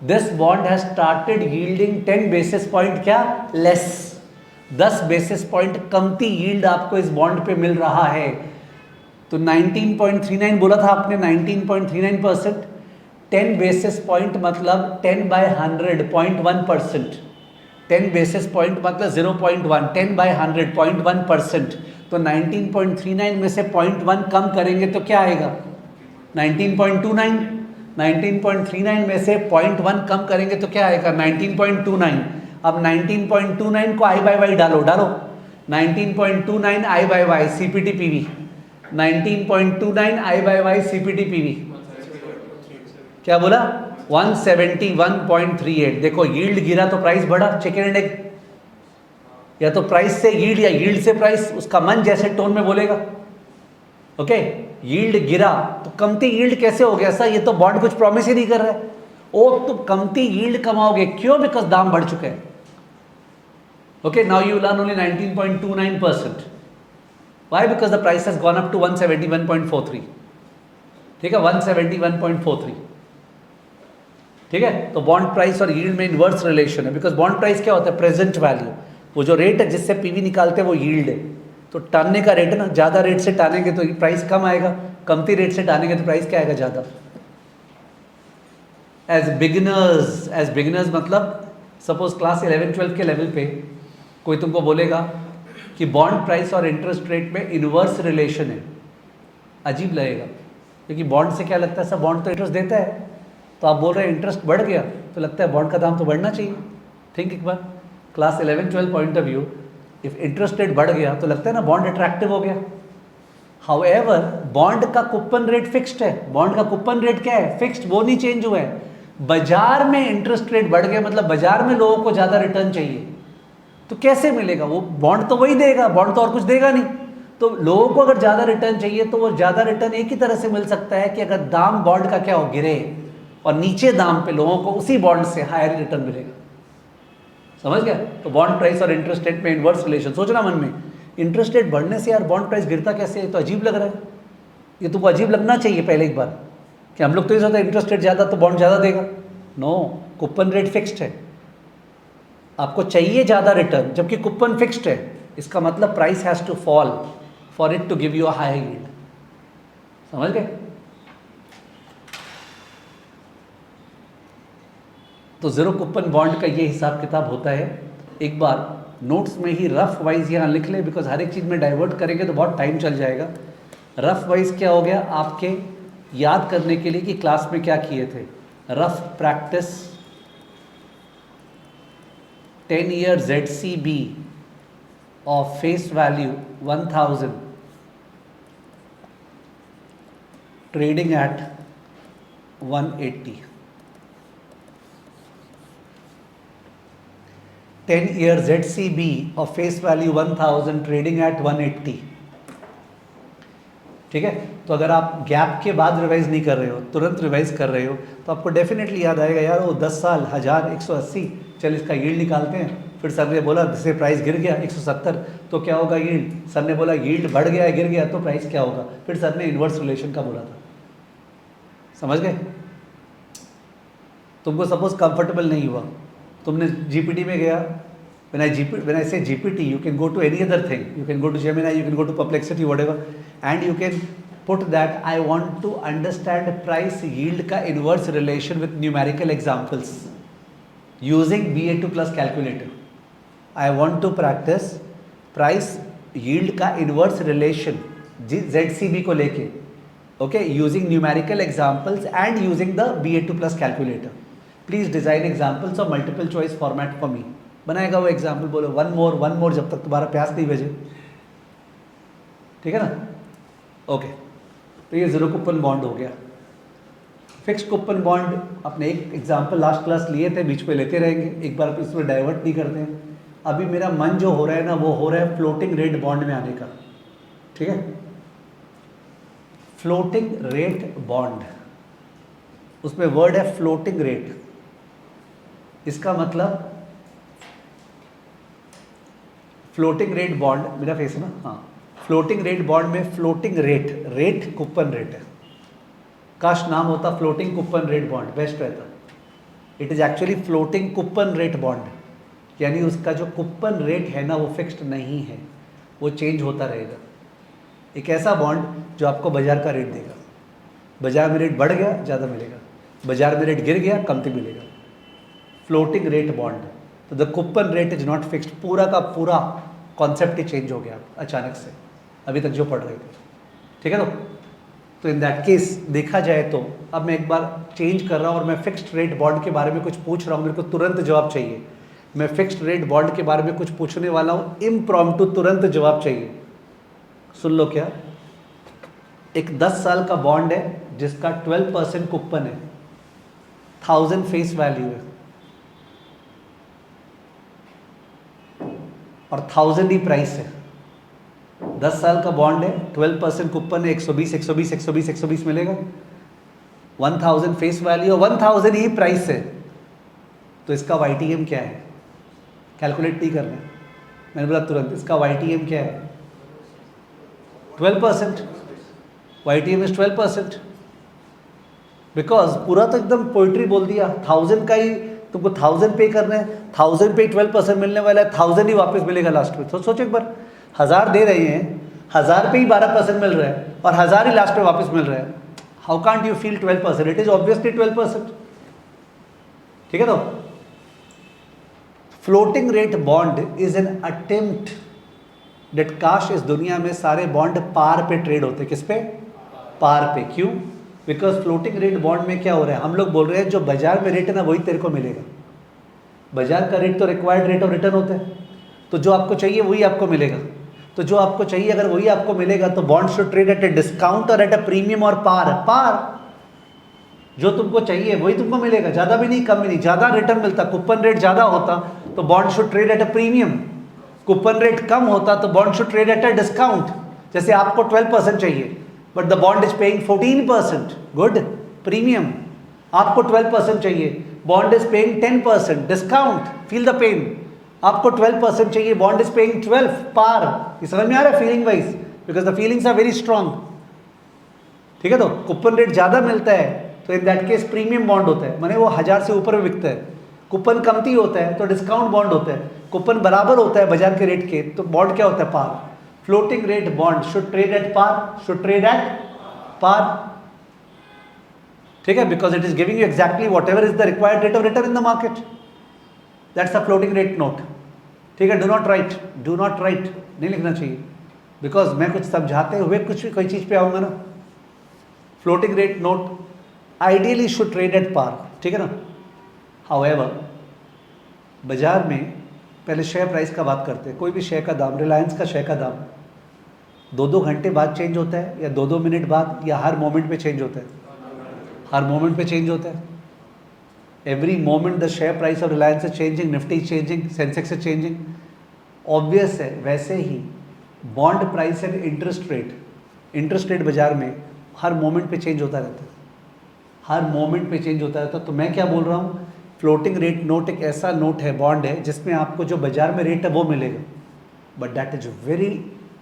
A: This bond has started yielding 10 basis point क्या less, 10 बेसिस पॉइंट कमती यील्ड आपको इस बॉन्ड पे मिल रहा है। तो 19.39 बोला था आपने, 19.39%, 10 बेसिस पॉइंट मतलब 10 बाय 100 0.1%, 10 बेसिस पॉइंट मतलब 0.1, 10 बाय 100 0.1%। तो 19.39 में से 0.1 कम करेंगे तो क्या आएगा 19.29, 19.39 में से 0.1 कम करेंगे तो क्या आएगा 19.29। अब 19.29 को आई बाय वाई डालो 19.29 आई by Y CPT PV, 19.29 I by Y CPT PV क्या बोला 171.38। देखो यील्ड गिरा तो प्राइस बढ़ा, चिकन एंड एग, या तो प्राइस से यील्ड या यील्ड से प्राइस, उसका मन जैसे टोन में बोलेगा। ओके, यील्ड गिरा तो कमती यील्ड कैसे हो गया सर, ये तो बॉन्ड कुछ प्रॉमिस ही नहीं कर रहा है। ओ तो कमती यील्ड कमाओगे क्यों, बिकॉज दाम बढ़ चुके हैं। Okay, now you learn only 19.29%, why, because the price has gone up to 171.43, ठीक है, 171.43, ठीक है। तो बॉन्ड प्राइस और यील्ड में इनवर्स रिलेशन है, बिकॉज बॉन्ड प्राइस क्या होता है प्रेजेंट वैल्यू, वो जो रेट है जिससे पीवी निकालते हैं वो यील्ड है, तो टानने का रेट है ना, ज़्यादा रेट से टानेंगे तो प्राइस कम आएगा, कमती रेट से टानेंगे तो प्राइस क्या आएगा ज़्यादा। एज बिगिनर्स मतलब सपोज क्लास 11-12 के लेवल पे कोई तुमको बोलेगा कि बॉन्ड प्राइस और इंटरेस्ट रेट में इनवर्स रिलेशन है, अजीब लगेगा, क्योंकि बॉन्ड से क्या लगता है सर, बॉन्ड तो इंटरेस्ट देता है, तो आप बोल रहे हैं इंटरेस्ट बढ़ गया तो लगता है बॉन्ड का दाम तो बढ़ना चाहिए। थिंक एक बार, class 11-12 point of view, if interest rate बढ़ गया तो लगता है ना बॉन्ड अट्रैक्टिव हो गया। हाउएवर बॉन्ड का कूपन रेट फिक्स्ड है, बॉन्ड का कूपन रेट क्या है फिक्स्ड, वो नहीं चेंज हुआ है। बाजार में इंटरेस्ट रेट बढ़ गया मतलब बाजार में लोगों को ज़्यादा रिटर्न चाहिए, तो कैसे मिलेगा, वो बॉन्ड तो वही देगा, बॉन्ड तो और कुछ देगा नहीं। तो लोगों को अगर ज़्यादा रिटर्न चाहिए तो वो ज़्यादा रिटर्न एक ही तरह से मिल सकता है कि अगर दाम बॉन्ड का क्या हो गिरे और नीचे दाम पे लोगों को उसी बॉन्ड से हायर रिटर्न मिलेगा। समझ गया। तो बॉन्ड प्राइस और इंटरेस्ट रेट में इनवर्स रिलेशन। सोचना मन में, इंटरेस्ट रेट बढ़ने से यार बॉन्ड प्राइस गिरता कैसे है, तो अजीब लग रहा है, ये तुमको अजीब लगना चाहिए पहले एक बार कि हम लोग तो ये सोचते हैं इंटरेस्ट रेट ज़्यादा तो बॉन्ड ज़्यादा देगा। नो, कूपन रेट फिक्स्ड है, आपको चाहिए ज़्यादा रिटर्न जबकि कूपन फिक्स्ड है, इसका मतलब price has to fall for it to give you a high yield. समझ गए। तो जीरो कूपन बॉन्ड का ये हिसाब किताब होता है। एक बार नोट्स में ही रफ वाइज यहाँ लिख ले, बिकॉज हर एक चीज़ में डाइवर्ट करेंगे तो बहुत टाइम चल जाएगा। रफ वाइज क्या हो गया आपके याद करने के लिए कि क्लास में क्या किए थे। Rough practice 10 year ZCB of face value 1000 trading at 180, 10 year ZCB of face value 1000 trading at 180। ठीक है। तो अगर आप गैप के बाद रिवाइज नहीं कर रहे हो, तुरंत रिवाइज कर रहे हो, तो आपको डेफिनेटली याद आएगा यार वो 10 साल 1000 180, चल इसका यील्ड निकालते हैं। फिर सर ने बोला जैसे प्राइस गिर गया 170 तो क्या होगा यील्ड, सर ने बोला यील्ड बढ़ गया गिर गया तो प्राइस क्या होगा, फिर सर ने इन्वर्स रिलेशन का बोला था। समझ गए। तुमको सपोज कंफर्टेबल नहीं हुआ, तुमने जीपीटी में गया, when I say GPT, you can go to any other thing, you can go to Gemini, you can go to Perplexity, whatever, and you can put that I want to understand price yield का inverse relation with numerical examples using BA2 plus calculator. I want to practice price yield का inverse relation ZCB को लेके, okay, using numerical examples and using the BA2 plus calculator. Please design examples of multiple choice format for me. बनाएगा वो example, बोलो one more जब तक तुम्हारा प्यास नहीं भेजे। ठीक है ना। ओके, तो ये जीरो कूपन बॉन्ड हो गया। फिक्स्ड कूपन बॉन्ड अपने एक एग्जाम्पल लास्ट क्लास लिए थे, बीच पे लेते रहेंगे, एक बार इसमें डाइवर्ट नहीं करते हैं। अभी मेरा मन जो हो रहा है ना वो हो रहा है फ्लोटिंग रेट बॉन्ड में आने का। ठीक है, फ्लोटिंग रेट बॉन्ड, उसमें वर्ड है फ्लोटिंग रेट। इसका मतलब फ्लोटिंग रेट बॉन्ड, मेरा फेस है ना, हाँ, फ्लोटिंग रेट बॉन्ड में फ्लोटिंग रेट कूपन रेट है, काश नाम होता floating coupon rate bond, best रहता। It is actually floating coupon rate bond, यानी उसका जो कूपन रेट है ना वो फिक्स्ड नहीं है, वो चेंज होता रहेगा। एक ऐसा बॉन्ड जो आपको बाजार का रेट देगा, बाजार में रेट बढ़ गया ज़्यादा मिलेगा, बाजार में रेट गिर गया कमती मिलेगा, फ्लोटिंग रेट बॉन्ड। तो the coupon rate is not fixed, पूरा का पूरा कॉन्सेप्ट ही चेंज हो गया अचानक से, अभी तक जो पढ़ रहे थे, ठीक है। तो इन दैट केस देखा जाए तो अब मैं एक बार चेंज कर रहा हूँ और मैं फिक्स्ड रेट बॉन्ड के बारे में कुछ पूछ रहा हूँ, मेरे को तुरंत जवाब चाहिए। मैं फिक्स्ड रेट बॉन्ड के बारे में कुछ पूछने वाला हूँ, इम्प्रॉम्प्टू तुरंत जवाब चाहिए। सुन लो क्या, एक 10 साल का बॉन्ड है जिसका 12% कूपन है, 1000 फेस वैल्यू है और 1000 ही प्राइस है। 10 साल का बॉन्ड है, 12% कूपन है, 120 120 120 120 मिलेगा, 1000 फेस वैल्यू और 1000 ही प्राइस है। तो इसका YTM क्या है, कैलकुलेट नहीं करना है, मैंने बोला तुरंत, इसका YTM क्या है, 12%। YTM इज 12%, बिकॉज पूरा तो एकदम पोइट्री बोल दिया, 1000 का ही तुमको 1000 पे करना है, 1000 पे 12% मिलने वाला है, 1000 ही वापस मिलेगा लास्ट में। तो सोचो एक बार, 1000 दे रहे हैं, 1000 पे ही 12% मिल रहा है और 1000 ही लास्ट पे वापस मिल रहा है, how can't you feel 12%? It is obviously 12%, ठीक है। तो floating rate bond is an attempt that काश इस दुनिया में सारे बॉन्ड पार पे ट्रेड होते, किस पे, पार पे। क्यों? बिकॉज फ्लोटिंग रेट बॉन्ड में क्या हो रहा है, हम लोग बोल रहे हैं जो बाजार में रेट है ना वही तेरे को मिलेगा। बाजार का रेट तो रिक्वायर्ड रेट ऑफ रिटर्न होता है, तो जो आपको चाहिए वही आपको मिलेगा। तो जो आपको चाहिए अगर वही आपको मिलेगा तो bond should trade at a discount और एट ए प्रीमियम और पार। जो तुमको चाहिए वही तुमको मिलेगा, ज़्यादा भी नहीं कम भी नहीं। ज़्यादा रिटर्न मिलता, कूपन रेट ज़्यादा होता तो bond should trade at a premium, coupon rate कम होता तो bond should trade at a discount. जैसे आपको 12% चाहिए but the bond is paying 14%, good, premium. आपको 12% चाहिए, bond is paying 10%, discount, feel the pain. आपको 12% चाहिए, बॉन्ड इज पेइंग 12, पार। ये समझ में आ रहा है feeling wise, because the feelings are very strong, ठीक है। तो कूपन रेट ज़्यादा मिलता है तो in that case premium bond होता है, माने वो 1000 से ऊपर में बिकता है। कूपन कमती होता है तो डिस्काउंट बॉन्ड होता है। कूपन बराबर होता है बाजार के रेट के तो बॉन्ड क्या होता है, par. Floating rate bond should trade at par, should trade at par, ठीक है, because it is giving you exactly whatever is the required rate of return in the market, that's a floating rate note, ठीक है। Do not right, नहीं लिखना चाहिए, because मैं कुछ समझाते हुए कुछ भी कोई चीज़ पे आऊँगा ना। Floating rate note ideally should trade at par, ठीक है ना। हाउएवर बाजार में पहले शेयर प्राइस का बात करते हैं। कोई भी शेयर का दाम, रिलायंस का शेयर का दाम 2-2 घंटे बाद चेंज होता है या 2-2 मिनट बाद, या हर मोमेंट पे चेंज होता है, हर मोमेंट पे चेंज होता है। Every moment the share price of Reliance is changing, Nifty is changing, Sensex is changing, obvious है। वैसे ही bond price and interest rate बाजार में हर मोमेंट पे चेंज होता रहता है, हर मोमेंट पे चेंज होता रहता है। तो मैं क्या बोल रहा हूँ, फ्लोटिंग रेट नोट एक ऐसा नोट है, बॉन्ड है, जिसमें आपको जो बाजार में रेट है वो मिलेगा, but that is very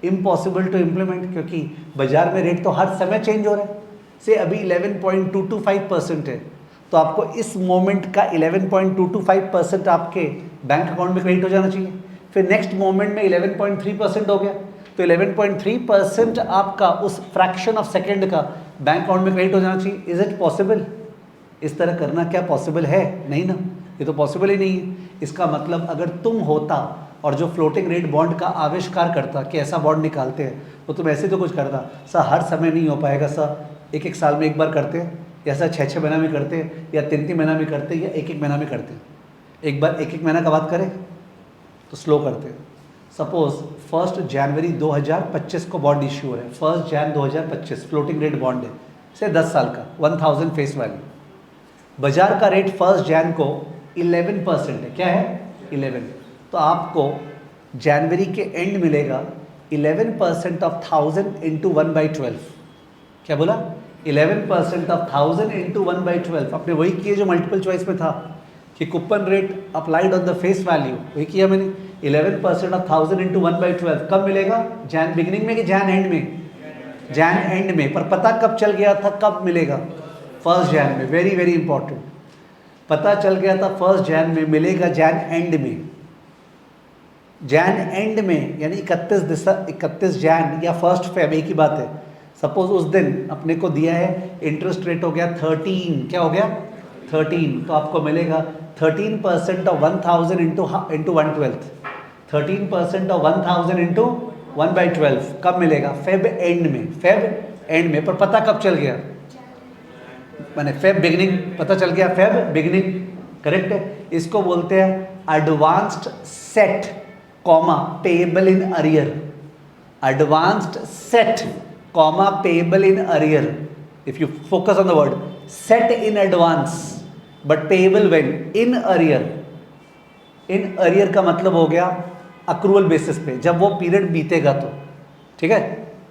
A: impossible to implement, क्योंकि बाजार में रेट तो हर समय चेंज हो रहा है। से अभी 11.225% है, तो आपको इस मोमेंट का 11.225% आपके बैंक अकाउंट में क्रेडिट हो जाना चाहिए। फिर नेक्स्ट मोमेंट में 11.3% हो गया, तो 11.3% आपका उस फ्रैक्शन ऑफ सेकेंड का बैंक अकाउंट में क्रेडिट हो जाना चाहिए। Is it possible? इस तरह करना क्या पॉसिबल है? नहीं ना, ये तो पॉसिबल ही नहीं है। इसका मतलब अगर तुम होता और जो फ्लोटिंग रेट बॉन्ड का आविष्कार करता कि ऐसा बॉन्ड निकालते हैं, तो तुम ऐसे तो कुछ करता। सर हर समय नहीं हो पाएगा सर, एक साल में एक बार करते हैं, या सर 6 महीना में करते हैं, या 3 महीना में करते हैं, या एक महीना में करते हैं। एक बार एक महीना का बात करें तो स्लो करते हैं। सपोज 1 जनवरी 2025 को बॉन्ड इश्यू है, 1 जनवरी 2025 फ्लोटिंग रेट बॉन्ड है, से 10 साल का, 1000 फेस वैल्यू। बाजार का रेट 1 जनवरी को 11% है, क्या है 11, तो आपको जनवरी के एंड मिलेगा 11% ऑफ 1000 इंटू 1/12। क्या बोला? 11% ऑफ 1000 इंटू 1/12। आपने वही किए जो मल्टीपल चॉइस में था, कि coupon rate applied on the face value, वही किया मैंने, 11% ऑफ 1000 इंटू 1/12 कब मिलेगा? जैन बिगिनिंग में कि जैन एंड में? जैन एंड में। पर पता कब चल गया था कब मिलेगा? 1 जैन में। वेरी वेरी इंपॉर्टेंट, पता चल गया था 1 जैन में, मिलेगा जैन एंड में। जैन एंड में यानी 31 जैन या 1 फेब, एक ही बात है। सपोज उस दिन अपने को दिया है इंटरेस्ट रेट हो गया 13, क्या हो गया 13, तो आपको मिलेगा 13% ऑफ 1000 इंटू 1/12, 13% ऑफ 1000 इंटू 1/12 कब मिलेगा? फेब एंड में, फेब एंड में। पर पता कब चल गया? मैंने फेब बिगिनिंग, पता चल गया फेब बिगिनिंग, करेक्ट है। इसको बोलते हैं advanced set comma payable in arrear, advanced set comma payable in arrear. If you focus on the word set in advance but payable when? In arrear. In arrear का मतलब हो गया accrual basis पे, जब वो पीरियड बीतेगा तो, ठीक है।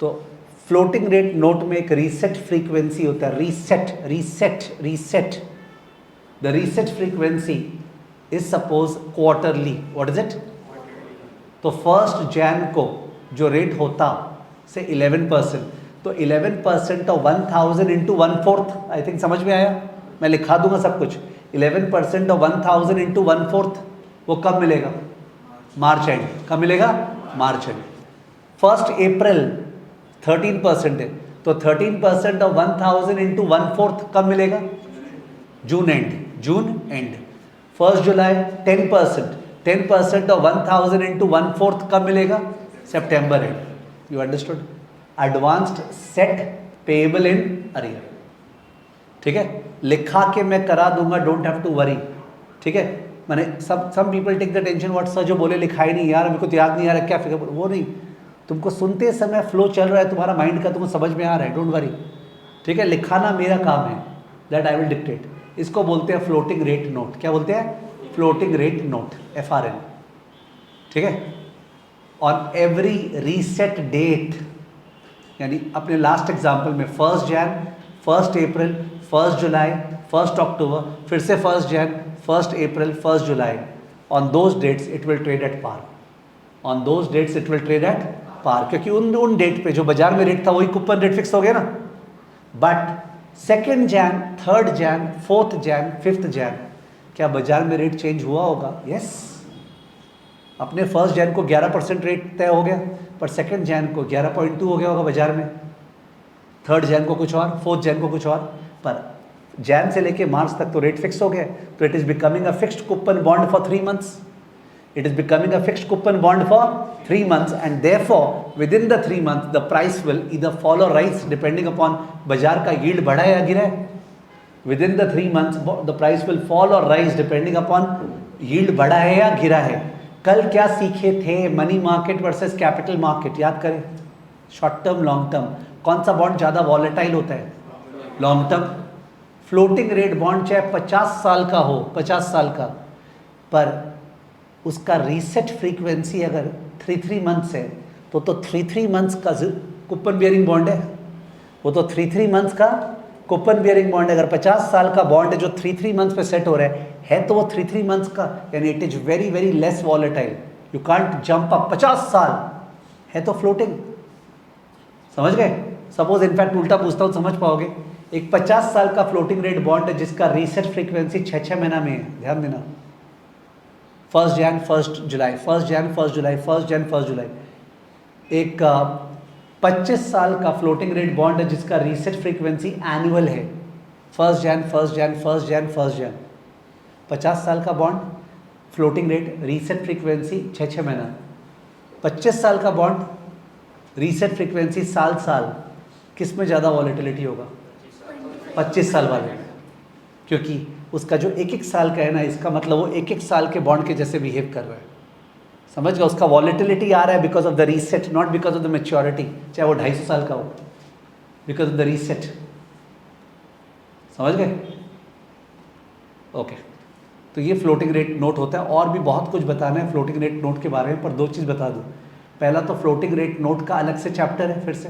A: तो फ्लोटिंग रेट नोट में एक रीसेट फ्रीक्वेंसी होता है, reset reset reset. The reset frequency is suppose quarterly, what is it? तो 1 जैन को जो रेट होता से 11%, तो 11% ऑफ 1000 इंटू 1/4, आई थिंक समझ में आया, मैं लिखा दूंगा सब कुछ। 11% ऑफ 1000 इंटू 1/4 वो कब मिलेगा? मार्च एंड। कब मिलेगा? मार्च एंड। 1 अप्रैल 13% है, तो 13% ऑफ 1000 इंटू 1/4 कब मिलेगा? June end, June end. 1 जुलाई 10%, 10% ऑफ 1000 इंटू 1/4 कब मिलेगा? सितंबर end. You understood? Advanced set payable in arrear, ठीक है। लिखा के मैं करा दूंगा, डोंट हैव टू वरी, ठीक है। मैंने some people take the tension, what sir जो बोले लिखा ही नहीं यार, मेरे को तो याद नहीं आ रहा क्या फिगर, वो नहीं, तुमको सुनते समय फ्लो चल रहा है तुम्हारा माइंड का, तुमको समझ में आ रहा है, डोंट वरी, ठीक है। लिखाना मेरा काम है, दैट आई विल डिक्टेट। इसको बोलते हैं फ्लोटिंग रेट नोट। क्या बोलते हैं? फ्लोटिंग रेट नोट, FRN, ठीक है। ऑन एवरी रीसेट डेट, यानी अपने लास्ट एग्जाम्पल में 1 जैन, 1 अप्रैल, 1 जुलाई, 1 अक्टूबर, फिर से 1 Jan, 1 April, 1 July, on those dates it will trade at par, on those dates it will trade at par, क्योंकि उन date पे जो बाजार में रेट था वही कूपन रेट फिक्स हो गया ना। बट 2 जैन, 3 जैन, 4 जैन, 5 जैन, क्या बाजार में रेट चेंज हुआ होगा? यस। अपने 1 जैन को 11% रेट तय हो गया, पर 2 जैन को 11.2 हो गया होगा बाजार में, 3 जैन को कुछ और, 4 जैन को कुछ और, पर जैन से लेके मार्च तक तो रेट फिक्स हो गया। तो it is becoming a fixed coupon bond for 3 months, it is becoming a fixed coupon bond for 3 months, and therefore within the 3 months the price will either fall or rise depending upon बाजार का yield बढ़ा है या गिरा है। within the 3 months the price will fall or rise depending upon yield बढ़ा है या गिरा है। कल क्या सीखे थे? Money market versus capital market, याद करें। शॉर्ट टर्म, लॉन्ग टर्म, कौन सा बॉन्ड ज़्यादा वॉलेटाइल होता है? Long term. Floating rate bond चाहे 50 साल का हो, 50 साल का, पर उसका रीसेट फ्रीक्वेंसी अगर 3 मंथ्स है तो 3 मंथ्स का कूपन बियरिंग बॉन्ड है, वो तो 3 मंथ्स का कूपन बियरिंग बॉन्ड है। अगर 50 साल का बॉन्ड है जो 3 मंथ्स पे सेट हो रहा है तो वो 3 मंथ्स का, यानी it is very very less volatile, you can't jump up. 50 साल है तो फ्लोटिंग, समझ गए। सपोज इनफैक्ट उल्टा पूछता हूँ, समझ पाओगे। एक 50 साल का फ्लोटिंग रेट बॉन्ड है जिसका रीसेट फ्रीक्वेंसी 6 महीना में है, ध्यान देना। 1 जैन 1 जुलाई, 1 जैन 1 जुलाई, 1 जैन 1 जुलाई। एक 25 साल का फ्लोटिंग रेट बॉन्ड है जिसका रीसेट फ्रीक्वेंसी एनुअल है, 1 जैन 1 जैन 1 जैन 1 जैन। 50 साल का bond, floating rate, reset frequency 6 महीना। 25 साल का बॉन्ड, रीसेट फ्रीक्वेंसी साल साल। किस में ज़्यादा वॉलेटिलिटी होगा? 25 साल वाले, क्योंकि उसका जो 1-1 साल का है ना, इसका मतलब वो 1-1 साल के बॉन्ड के जैसे बिहेव कर रहा है, समझ गया। उसका वॉलेटिलिटी आ रहा है because of the reset, not because of the maturity, चाहे वो 250 साल का हो, बिकॉज ऑफ द रीसेट, समझ गए। ओके, तो ये फ्लोटिंग रेट नोट होता है। और भी बहुत कुछ बताना है फ्लोटिंग रेट नोट के बारे में, पर 2 चीज़ बता दूँ। पहला तो फ्लोटिंग रेट नोट का अलग से चैप्टर है, फिर से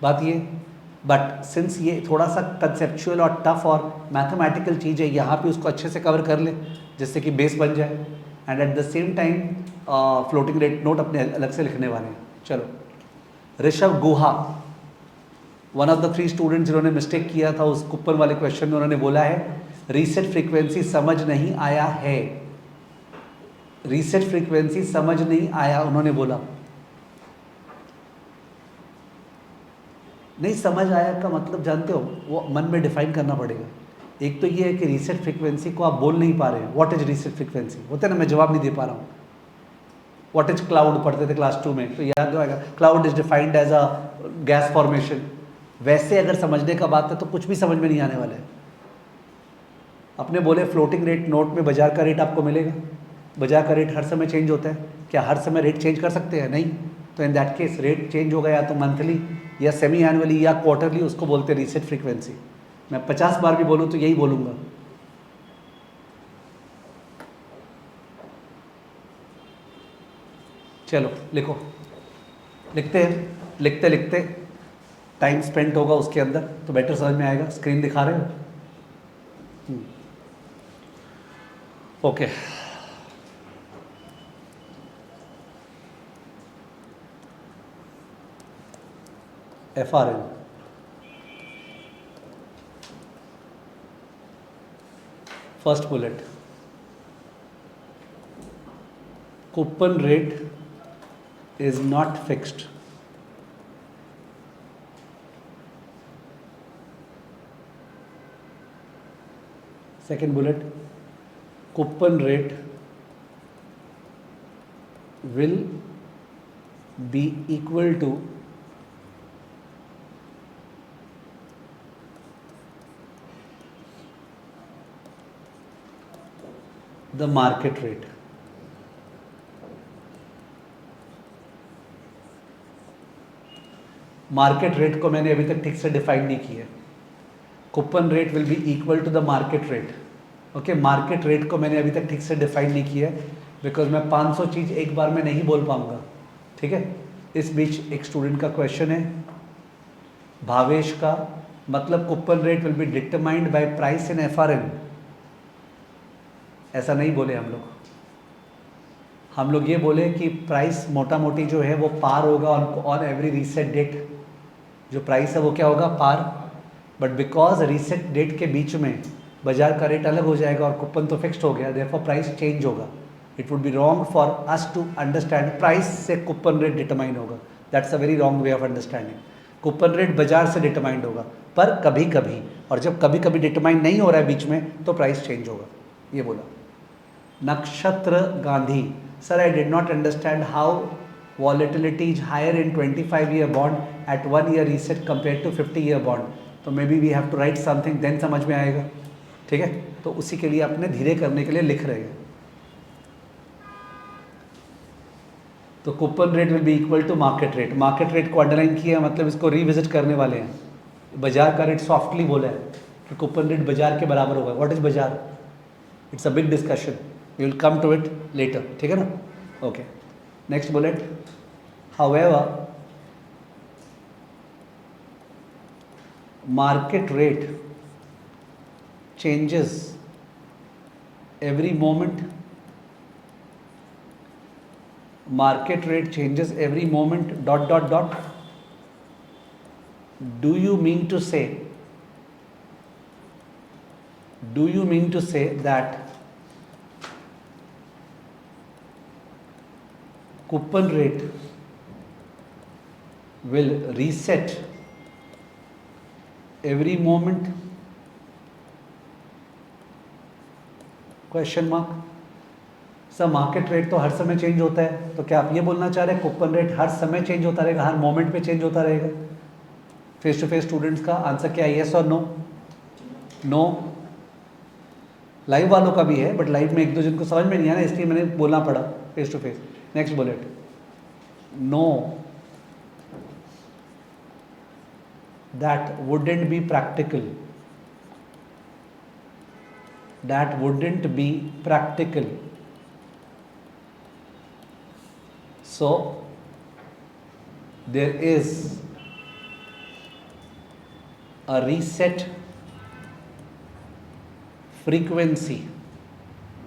A: बात ये बट सिंस ये थोड़ा सा कंसेप्चुअल और टफ और मैथमेटिकल चीज़ है, यहाँ पे उसको अच्छे से कवर कर ले जिससे कि बेस बन जाए, and at the same time floating rate note अपने अलग से लिखने वाले हैं। चलो, ऋषभ गुहा, वन ऑफ द 3 स्टूडेंट्स जिन्होंने मिस्टेक किया था उस कूपन वाले क्वेश्चन में, उन्होंने बोला है रीसेट फ्रीक्वेंसी समझ नहीं आया है। रीसेट फ्रीक्वेंसी समझ नहीं आया उन्होंने बोला। नहीं समझ आया का मतलब जानते हो, वो मन में डिफाइन करना पड़ेगा। एक तो ये है कि रीसेट फ्रीक्वेंसी को आप बोल नहीं पा रहे हैं, व्हाट इज रीसेट फ्रीक्वेंसी, होता है ना, मैं जवाब नहीं दे पा रहा हूँ। व्हाट इज क्लाउड पढ़ते थे क्लास 2 में, तो याद आएगा, cloud is defined as a gas formation. वैसे अगर समझने का बात है तो कुछ भी समझ में नहीं आने वाला है। अपने बोले फ्लोटिंग रेट नोट में बाजार का रेट आपको मिलेगा, बाजार का रेट हर समय चेंज होता है, क्या हर समय रेट चेंज कर सकते हैं? नहीं। तो in that case rate change होगा या तो मंथली या सेमी एनुअली या क्वार्टरली, उसको बोलते हैं रीसेट फ्रीक्वेंसी। मैं 50 बार भी बोलूँ तो यही बोलूँगा। चलो लिखो, लिखते हैं, लिखते लिखते टाइम स्पेंड होगा उसके अंदर तो बेटर समझ में आएगा। स्क्रीन दिखा रहे हो? Okay. FRN, first bullet, coupon rate is not fixed. Second bullet, coupon rate will be equal to the market rate। Market rate को मैंने अभी तक ठीक से डिफाइन नहीं किया। Coupon rate will be equal to the market rate. Okay, market rate को मैंने अभी तक ठीक से डिफाइन नहीं किया है, बिकॉज मैं 500 चीज़ एक बार में नहीं बोल पाऊंगा। ठीक है, इस बीच एक स्टूडेंट का क्वेश्चन है, भावेश का, मतलब coupon rate will be determined by price in FRN। ऐसा नहीं बोले हम लोग ये बोले कि प्राइस मोटा मोटी जो है वो पार होगा ऑन एवरी रीसेट डेट। जो प्राइस है वो क्या होगा, पार। बट बिकॉज रीसेट डेट के बीच में बाजार का रेट अलग हो जाएगा और कूपन तो फिक्स्ड हो गया, देयरफॉर प्राइस चेंज होगा। It would be wrong for us to understand price से कूपन रेट डिटरमाइन होगा। That's a very wrong way of understanding. Coupon rate बाजार से डिटरमाइंड होगा, पर कभी कभी, और जब कभी कभी डिटरमाइन नहीं हो रहा है बीच में, तो प्राइस चेंज होगा, ये बोला। नक्षत्र Gandhi, sir I did not understand how volatility is higher in 25-year bond at 1 year reset compared to 50-year bond। तो maybe we have to write something, then समझ में आएगा। ठीक है, तो उसी के लिए अपने धीरे करने के लिए लिख रहे हैं। तो coupon rate will be equal to market rate. Market rate को अंडरलाइन किया, मतलब इसको रिविजिट करने वाले हैं। बाजार का रेट सॉफ्टली बोला है कि कूपन रेट बाजार के बराबर होगा। व्हाट इज बाजार? It's a big discussion, we will come to it later. ठीक है ना? Okay, next bullet, however market rate changes every moment, market rate changes every moment dot dot dot। do you mean to say that coupon rate will reset every moment? Question mark. Sir market rate तो हर समय change होता है, तो क्या आप ये बोलना चाह रहे हैं कूपन रेट हर समय चेंज होता रहेगा, हर मोमेंट पे चेंज होता रहेगा? फेस टू फेस स्टूडेंट्स का आंसर क्या है, येस और नो? नो। लाइव वालों का भी है, बट लाइव में एक दो जिनको समझ में नहीं आया ना, इसलिए मैंने बोलना पड़ा face to face. Next bullet, no, that wouldn't be practical, that wouldn't be practical। so there is a reset frequency.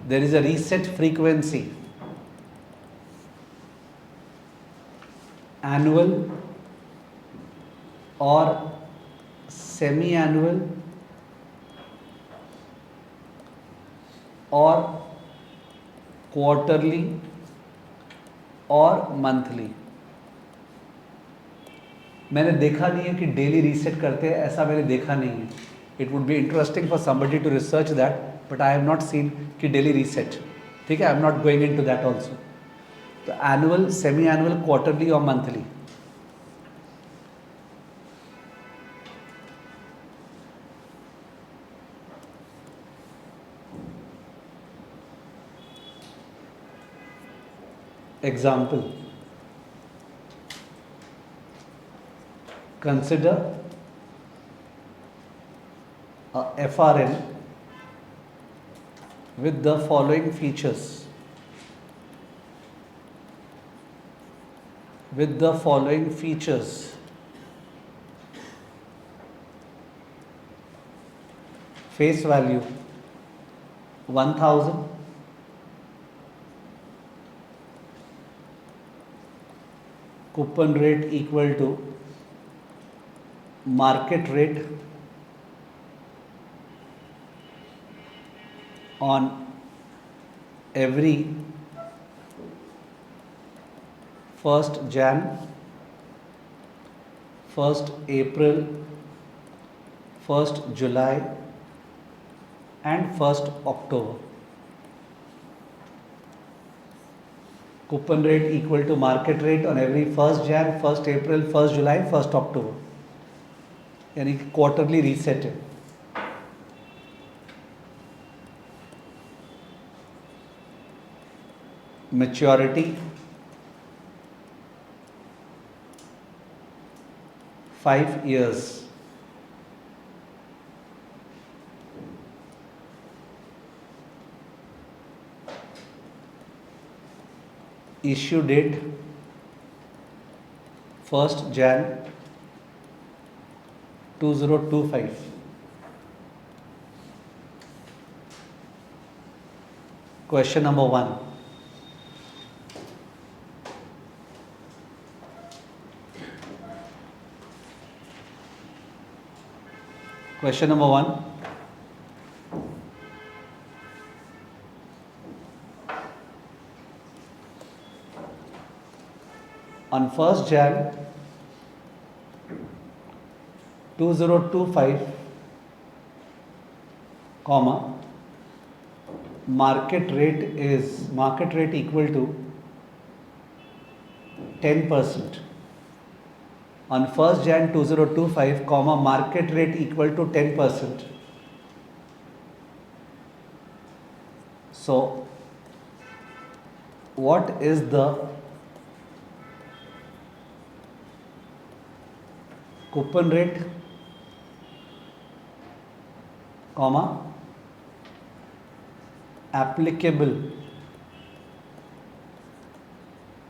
A: There is a reset frequency, annual or semi-annual or quarterly और मंथली. मैंने देखा नहीं है कि daily reset करते हैं, ऐसा मैंने देखा नहीं है. It would be interesting for somebody to research that, but I have not seen कि डेली रीसेट. ठीक है, I am not going into that also. तो एनुअल, सेमी एनुअल, क्वार्टरली और monthly. Example, consider a FRN with the following features. With the following features. Face value 1000, coupon rate equal to market rate on every 1st Jan, 1st April, 1st July and 1st October. Coupon rate equal to market rate on every 1st Jan, 1st April, 1st July, 1st October. यानी कि quarterly reset है. Maturity 5 years. Issue date 1st Jan 2025. Question number 1. Question number 1. On 1st Jan 2025, comma, market rate equal to 10%. On 1st Jan 2025, comma, market rate equal to 10%. So, what is the coupon rate, comma, applicable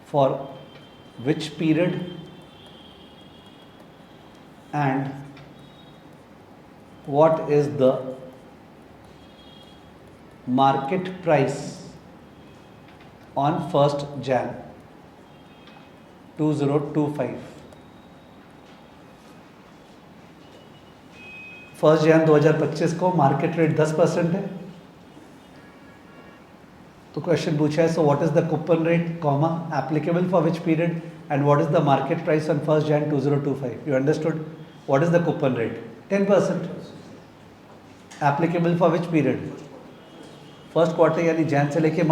A: for which period and what is the market price on 1st Jan 2025. 1st Jan 2025 को market rate 10% है. तो question पूछा है, so what is the coupon rate, comma, applicable for which period and what is the market price on 1st Jan 2025. You understood what is the coupon rate? 10%. Applicable for which period? First quarter यानी Jan से लेके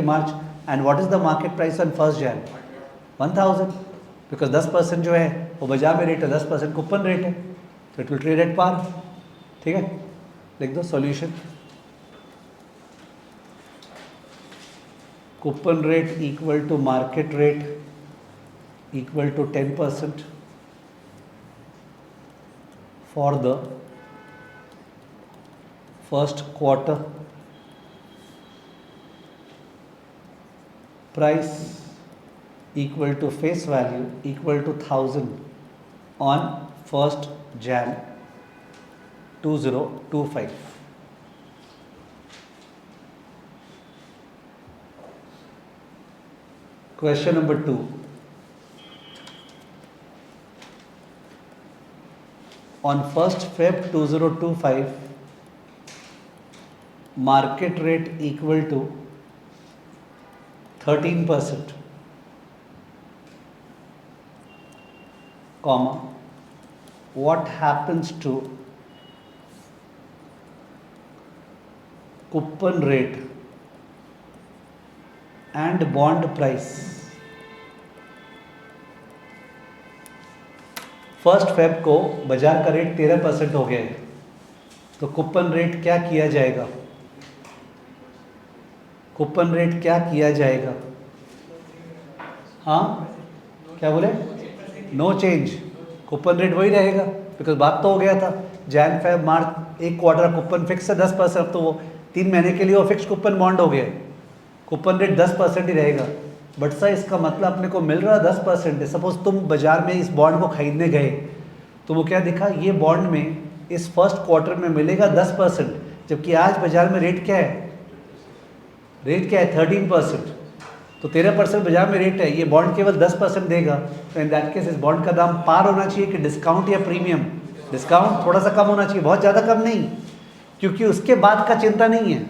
A: March, and what is the market price on 1st Jan? 1000. Because 10% जो है वो बाजार में rate है, 10% coupon rate है, तो it will trade at par. ठीक है, लिख दो solution. Coupon rate equal to market rate equal to 10% for the first quarter. Price equal to face value equal to 1000 on 1st Jan 2025. Question number 2. On 1st Feb 2025, market rate equal to 13%, comma, what happens to coupon rate and bond price? 1st Feb को बाजार का rate 13% हो गया है, तो coupon rate क्या किया जाएगा? कूपन रेट क्या किया जाएगा? हाँ, क्या बोले? नो चेंज, कूपन रेट वही रहेगा, बिकॉज बात तो हो गया था जैन फेब मार्च एक क्वार्टर कूपन फिक्स है 10%, अब तो वो 3 महीने के लिए वो फिक्स कूपन बॉन्ड हो गया, कूपन रेट 10% ही रहेगा। बट सर इसका मतलब अपने को मिल रहा 10% है। सपोज तुम बाजार में इस बॉन्ड को खरीदने गए तो वो क्या दिखा, ये बॉन्ड में इस फर्स्ट क्वार्टर में मिलेगा 10%, जबकि आज बाजार में रेट क्या है? रेट क्या है? 13%। तो 13% बाजार में रेट है, ये बॉन्ड केवल 10% देगा, तो इन दैट केस इस बॉन्ड का दाम पार होना चाहिए कि डिस्काउंट या प्रीमियम? डिस्काउंट, थोड़ा सा कम होना चाहिए, बहुत ज़्यादा कम नहीं, क्योंकि उसके बाद का चिंता नहीं है।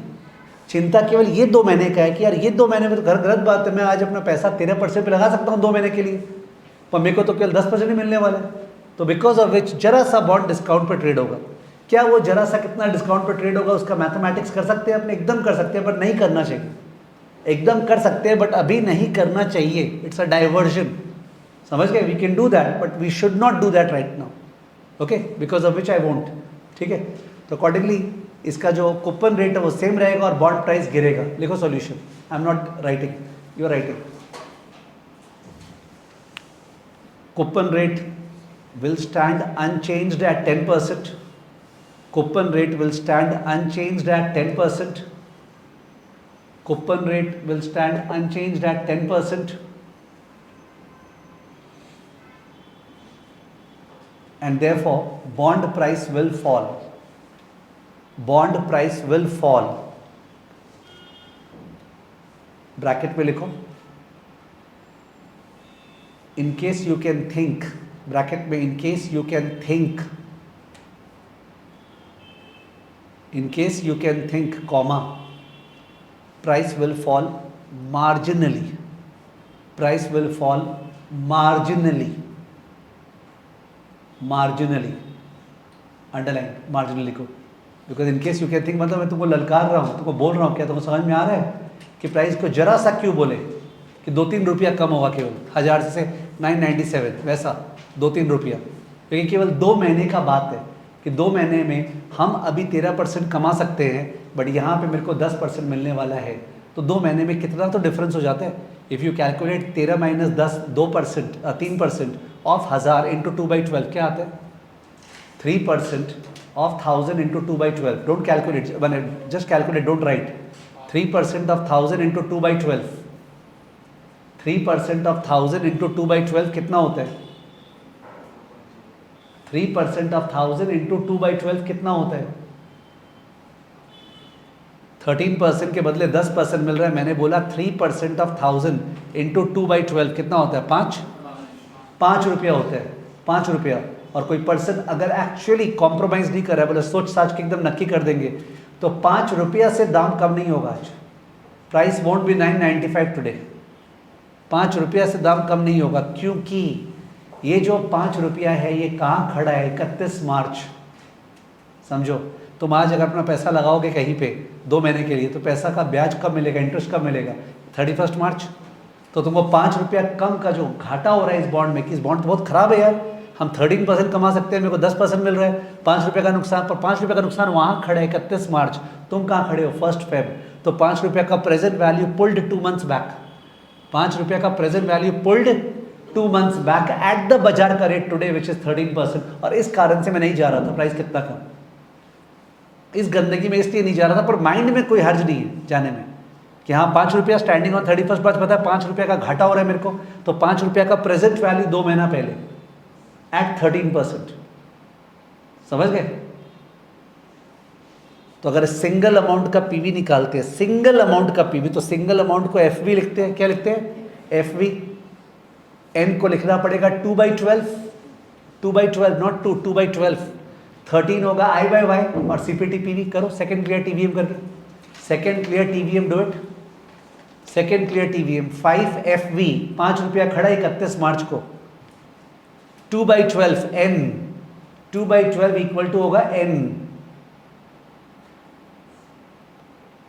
A: चिंता केवल ये 2 महीने का है कि यार ये 2 महीने में तो गलत बात है, मैं आज अपना पैसा 13% पे लगा सकता हूँ 2 महीने के लिए, पर मेरे को तो केवल 10% ही मिलने वाला है। तो बिकॉज ऑफ विच जरा सा बॉन्ड डिस्काउंट पर ट्रेड होगा। क्या वो जरा सा कितना डिस्काउंट पर ट्रेड होगा उसका मैथमेटिक्स कर सकते हैं अपने? एकदम कर सकते हैं, बट नहीं करना चाहिए। एकदम कर सकते हैं बट अभी नहीं करना चाहिए, इट्स अ डाइवर्जन, समझ गए? We can do that but we should not do that right now, okay, because of which I won't, ठीक है? तो अकॉर्डिंगली इसका जो कूपन रेट है वो सेम रहेगा और बॉन्ड प्राइस गिरेगा। लिखो solution, I am not writing, you are writing. Coupon rate will stand unchanged at 10%. Coupon rate will stand unchanged at 10%. Coupon rate will stand unchanged at 10%. And therefore bond price will fall. Bond price will fall. Bracket में लिखो. In case you can think, bracket में in case you can think, in case you can think, comma, price will fall marginally, price will fall marginally, marginally, underline marginally को, because in case you can think मतलब मैं तुमको ललकार रहा हूँ, तुमको बोल रहा हूँ, क्या तुमको समझ में आ रहा है कि प्राइस को जरा सा क्यों बोले कि 2-3 रुपया कम होगा, केवल 1000 से 997, वैसा 2-3 रुपया, क्योंकि केवल 2 महीने का बात है कि 2 महीने में हम अभी 13% कमा सकते हैं, बट यहाँ पे मेरे को 10% मिलने वाला है, तो 2 महीने में कितना तो डिफरेंस हो जाता है। If you calculate 13 minus 10 2% 3% of 1000 into 2/12 क्या आता है? 3% of 1000 into 2/12, don't calculate, just calculate, don't write. 3% of 1000 into 2/12, 3% of 1000 into 2/12 कितना होता है? 3% ऑफ 1000 इंटू 2/12 कितना होता है? 13% के बदले 10% मिल रहा है, मैंने बोला 3% ऑफ 1000 इंटू 2/12 कितना होता है? 5 रुपया होता है, 5 रुपया। और कोई पर्सन अगर एक्चुअली कॉम्प्रोमाइज़ नहीं कर रहा है, बोले सोच साच के एकदम नक्की कर देंगे, तो 5 रुपया से दाम कम नहीं होगा आज। प्राइस वोंट बी 995 टुडे, 5 रुपया से दाम कम नहीं होगा, क्योंकि ये जो 5 रुपया है ये कहाँ खड़ा है? 31 मार्च, समझो। तुम आज अगर अपना पैसा लगाओगे कहीं पे 2 महीने के लिए, तो पैसा का ब्याज कब मिलेगा, इंटरेस्ट कब मिलेगा? 31 मार्च। तो तुमको 5 रुपया कम का जो घाटा हो रहा है इस बॉन्ड में, कि इस बॉन्ड तो बहुत ख़राब है यार, हम 13% कमा सकते हैं, मेरे को 10% मिल रहा है, 5 रुपये का नुकसान, पर 5 रुपये का नुकसान वहाँ खड़े है 31 मार्च, तुम कहाँ खड़े हो? 1st Feb. तो 5 रुपये का present value pulled 2 months back, 5 रुपये का present value pulled 2 months back at the बाजार का रेट टुडे विच इज 13%। और इस कारण से मैं नहीं जा रहा था प्राइस कितना कम, इस गंदगी में इसलिए नहीं जा रहा था, पर माइंड में कोई हर्ज नहीं है जाने में कि हाँ 5 रुपया स्टैंडिंग और 31 मार्च पता है 5 रुपये का घाटा हो रहा है मेरे को, तो 5 रुपया का प्रेजेंट वैल्यू 2 महीना पहले एट 13%। समझ गए? तो अगर सिंगल अमाउंट का पीवी निकालते हैं, सिंगल अमाउंट का पीवी, तो सिंगल अमाउंट को एफवी लिखते हैं। क्या लिखते हैं? एफवी। एन को लिखना पड़ेगा 2/12, 2/12 नॉट 2, 2/12। 13 होगा आई बाय वाई, और सीपीटी पीवी करो सेकेंड क्लियर टीवीएम करके। Second clear TVM do it. Second clear TVM 5 FV, 5 रुपया खड़ा 31 मार्च को। 2/12 एन, 2/12 इक्वल टू होगा एन,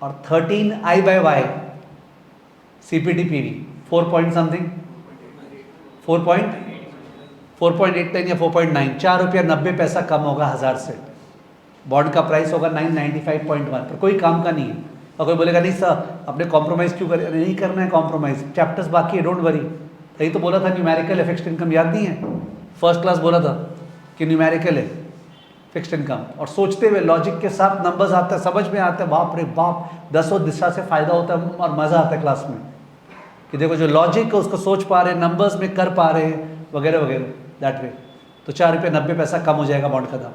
A: और 13 I by Y CPT PV 4 point something, 4.89 या 4.9, 4 रुपया 90 पैसा कम होगा 1000 से। बॉन्ड का प्राइस होगा 995.1, पर कोई काम का नहीं है। और कोई बोलेगा नहीं सर आपने कॉम्प्रोमाइज़ क्यों कर, नहीं करना है कॉम्प्रोमाइज़, चैप्टर्स बाकी है, डोंट वरी। यही तो बोला था न्यूमेरिकल फिक्स्ड इनकम, याद नहीं है? फर्स्ट क्लास बोला था कि न्यूमेरिकल है फिक्स्ड इनकम, और सोचते हुए लॉजिक के साथ नंबर्स आते हैं, समझ में आते हैं, बाप रे बाप, दसों दिशा से फ़ायदा होता है और मज़ा आता है क्लास में कि देखो जो लॉजिक है उसको सोच पा रहे हैं, नंबर्स में कर पा रहे हैं, वगैरह वगैरह, दैट वे। तो 4 रुपये 90 पैसा कम हो जाएगा बॉन्ड का दाम।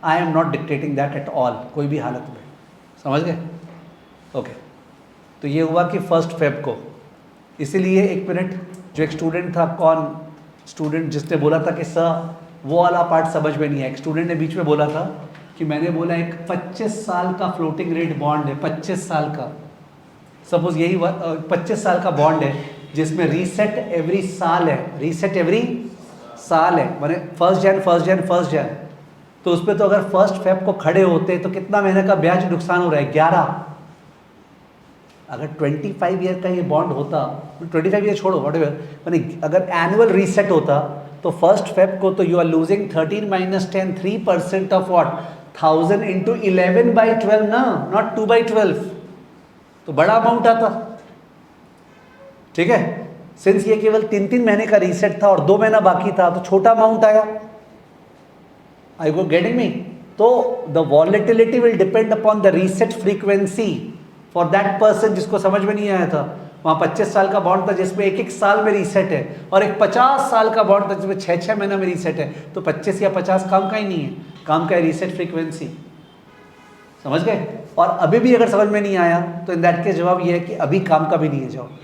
A: आई am not dictating that at all, कोई भी हालत में, समझ गए? ओके, तो ये हुआ कि 1 फेब को। इसीलिए एक मिनट, जो एक स्टूडेंट था, कौन स्टूडेंट जिसने बोला था कि सर वो वाला पार्ट समझ में नहीं है, एक स्टूडेंट ने बीच में बोला था कि मैंने बोला एक 25 साल का फ्लोटिंग रेट बॉन्ड है, 25 साल का, सपोज यही 25 साल का बॉन्ड है जिसमें रीसेट एवरी साल है, रीसेट एवरी साल है, माने 1 जन, तो उस पर तो अगर 1 फेब को खड़े होते तो कितना महीने का ब्याज नुकसान हो रहा है? 11। अगर 25 ईयर का ये बॉन्ड होता, 25 ईयर छोड़ो व्हाटएवर, माने अगर एनुअल रीसेट होता तो 1 फेब को तो you are losing 13 - 10, 3% of what, 1000 into 11/12 ना, नॉट 2/12, तो बड़ा अमाउंट आता। ठीक है, सिंस ये केवल 3 महीने का रीसेट था और 2 महीना बाकी था तो छोटा अमाउंट आया। आई गो गेटिंग मी? तो the volatility will depend upon the reset frequency for that person जिसको समझ में नहीं आया था। वहाँ 25 साल का बॉन्ड था जिसमें 1-1 साल में रीसेट है, और एक 50 साल का बॉन्ड था जिसमें 6-6 महीना में रीसेट है। तो 25 या 50 काम का ही नहीं है, काम का है रीसेट फ्रीक्वेंसी। समझ गए? और अभी भी अगर समझ में नहीं आया तो इन दैट केस जवाब ये है कि अभी काम का भी नहीं है जवाब।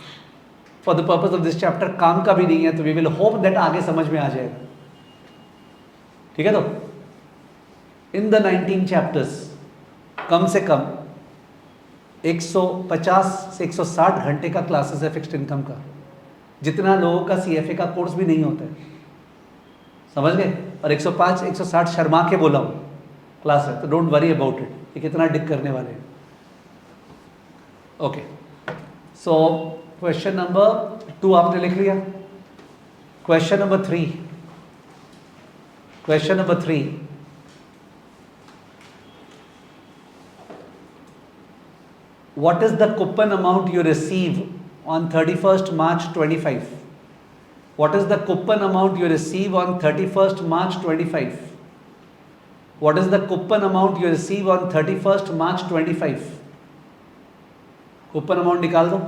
A: For the purpose of this chapter काम का भी नहीं है, तो वी विल होप दैट आगे समझ में आ जाएगा। ठीक है, तो इन द 19 चैप्टर्स कम से कम 150 से 160 घंटे का क्लासेस है फिक्स्ड इनकम का, जितना लोगों का सीएफए का कोर्स भी नहीं होता है। समझ गए? और 105-160 शर्मा के बोला हूँ क्लास है, तो डोंट वरी अबाउट इट, ये कितना डिक करने वाले हैं। ओके, सो क्वेश्चन नंबर 2 आपने लिख लिया। Question number 3, question number 3, what is the coupon amount you receive on 31st March 25? What is the coupon amount you receive on 31st March 25? What is the coupon amount you receive on 31st March 25? Coupon amount निकाल दो।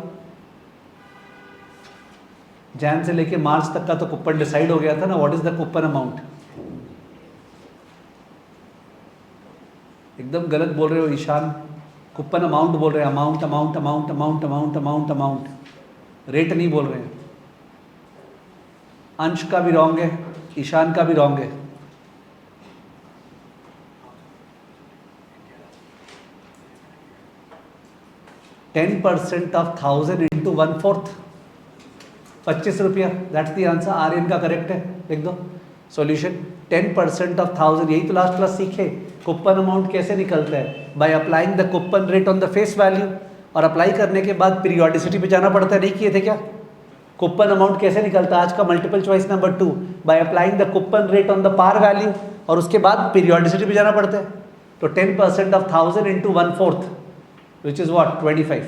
A: जैन से लेके मार्च तक का तो coupon decide हो गया था ना। What is the coupon amount? एकदम गलत बोल रहे हो ईशान, कूपन अमाउंट बोल रहे हैं, amount amount amount amount amount amount amount, rate नहीं बोल रहे हैं। अंश का भी रॉन्ग है, ईशान का भी रॉन्ग है। %10 ऑफ 1000 इंटू 1/4, 25 रुपया, दैट्स द आंसर। आर्यन का करेक्ट है, लिख दो सॉल्यूशन। 10% ऑफ 1000, यही तो लास्ट क्लास सीखे। कूपन अमाउंट कैसे निकलता है? Bye applying the coupon rate on the face value, और अप्लाई करने के बाद पीरियोडिसिटी पे जाना पड़ता है। नहीं किए थे क्या? कूपन अमाउंट कैसे निकलता है? आज का multiple choice number 2, by applying the coupon rate on the par value, और उसके बाद पीरियोडिसिटी पे जाना पड़ता है। तो 10% of 1000 into 1/4, which is what? 25.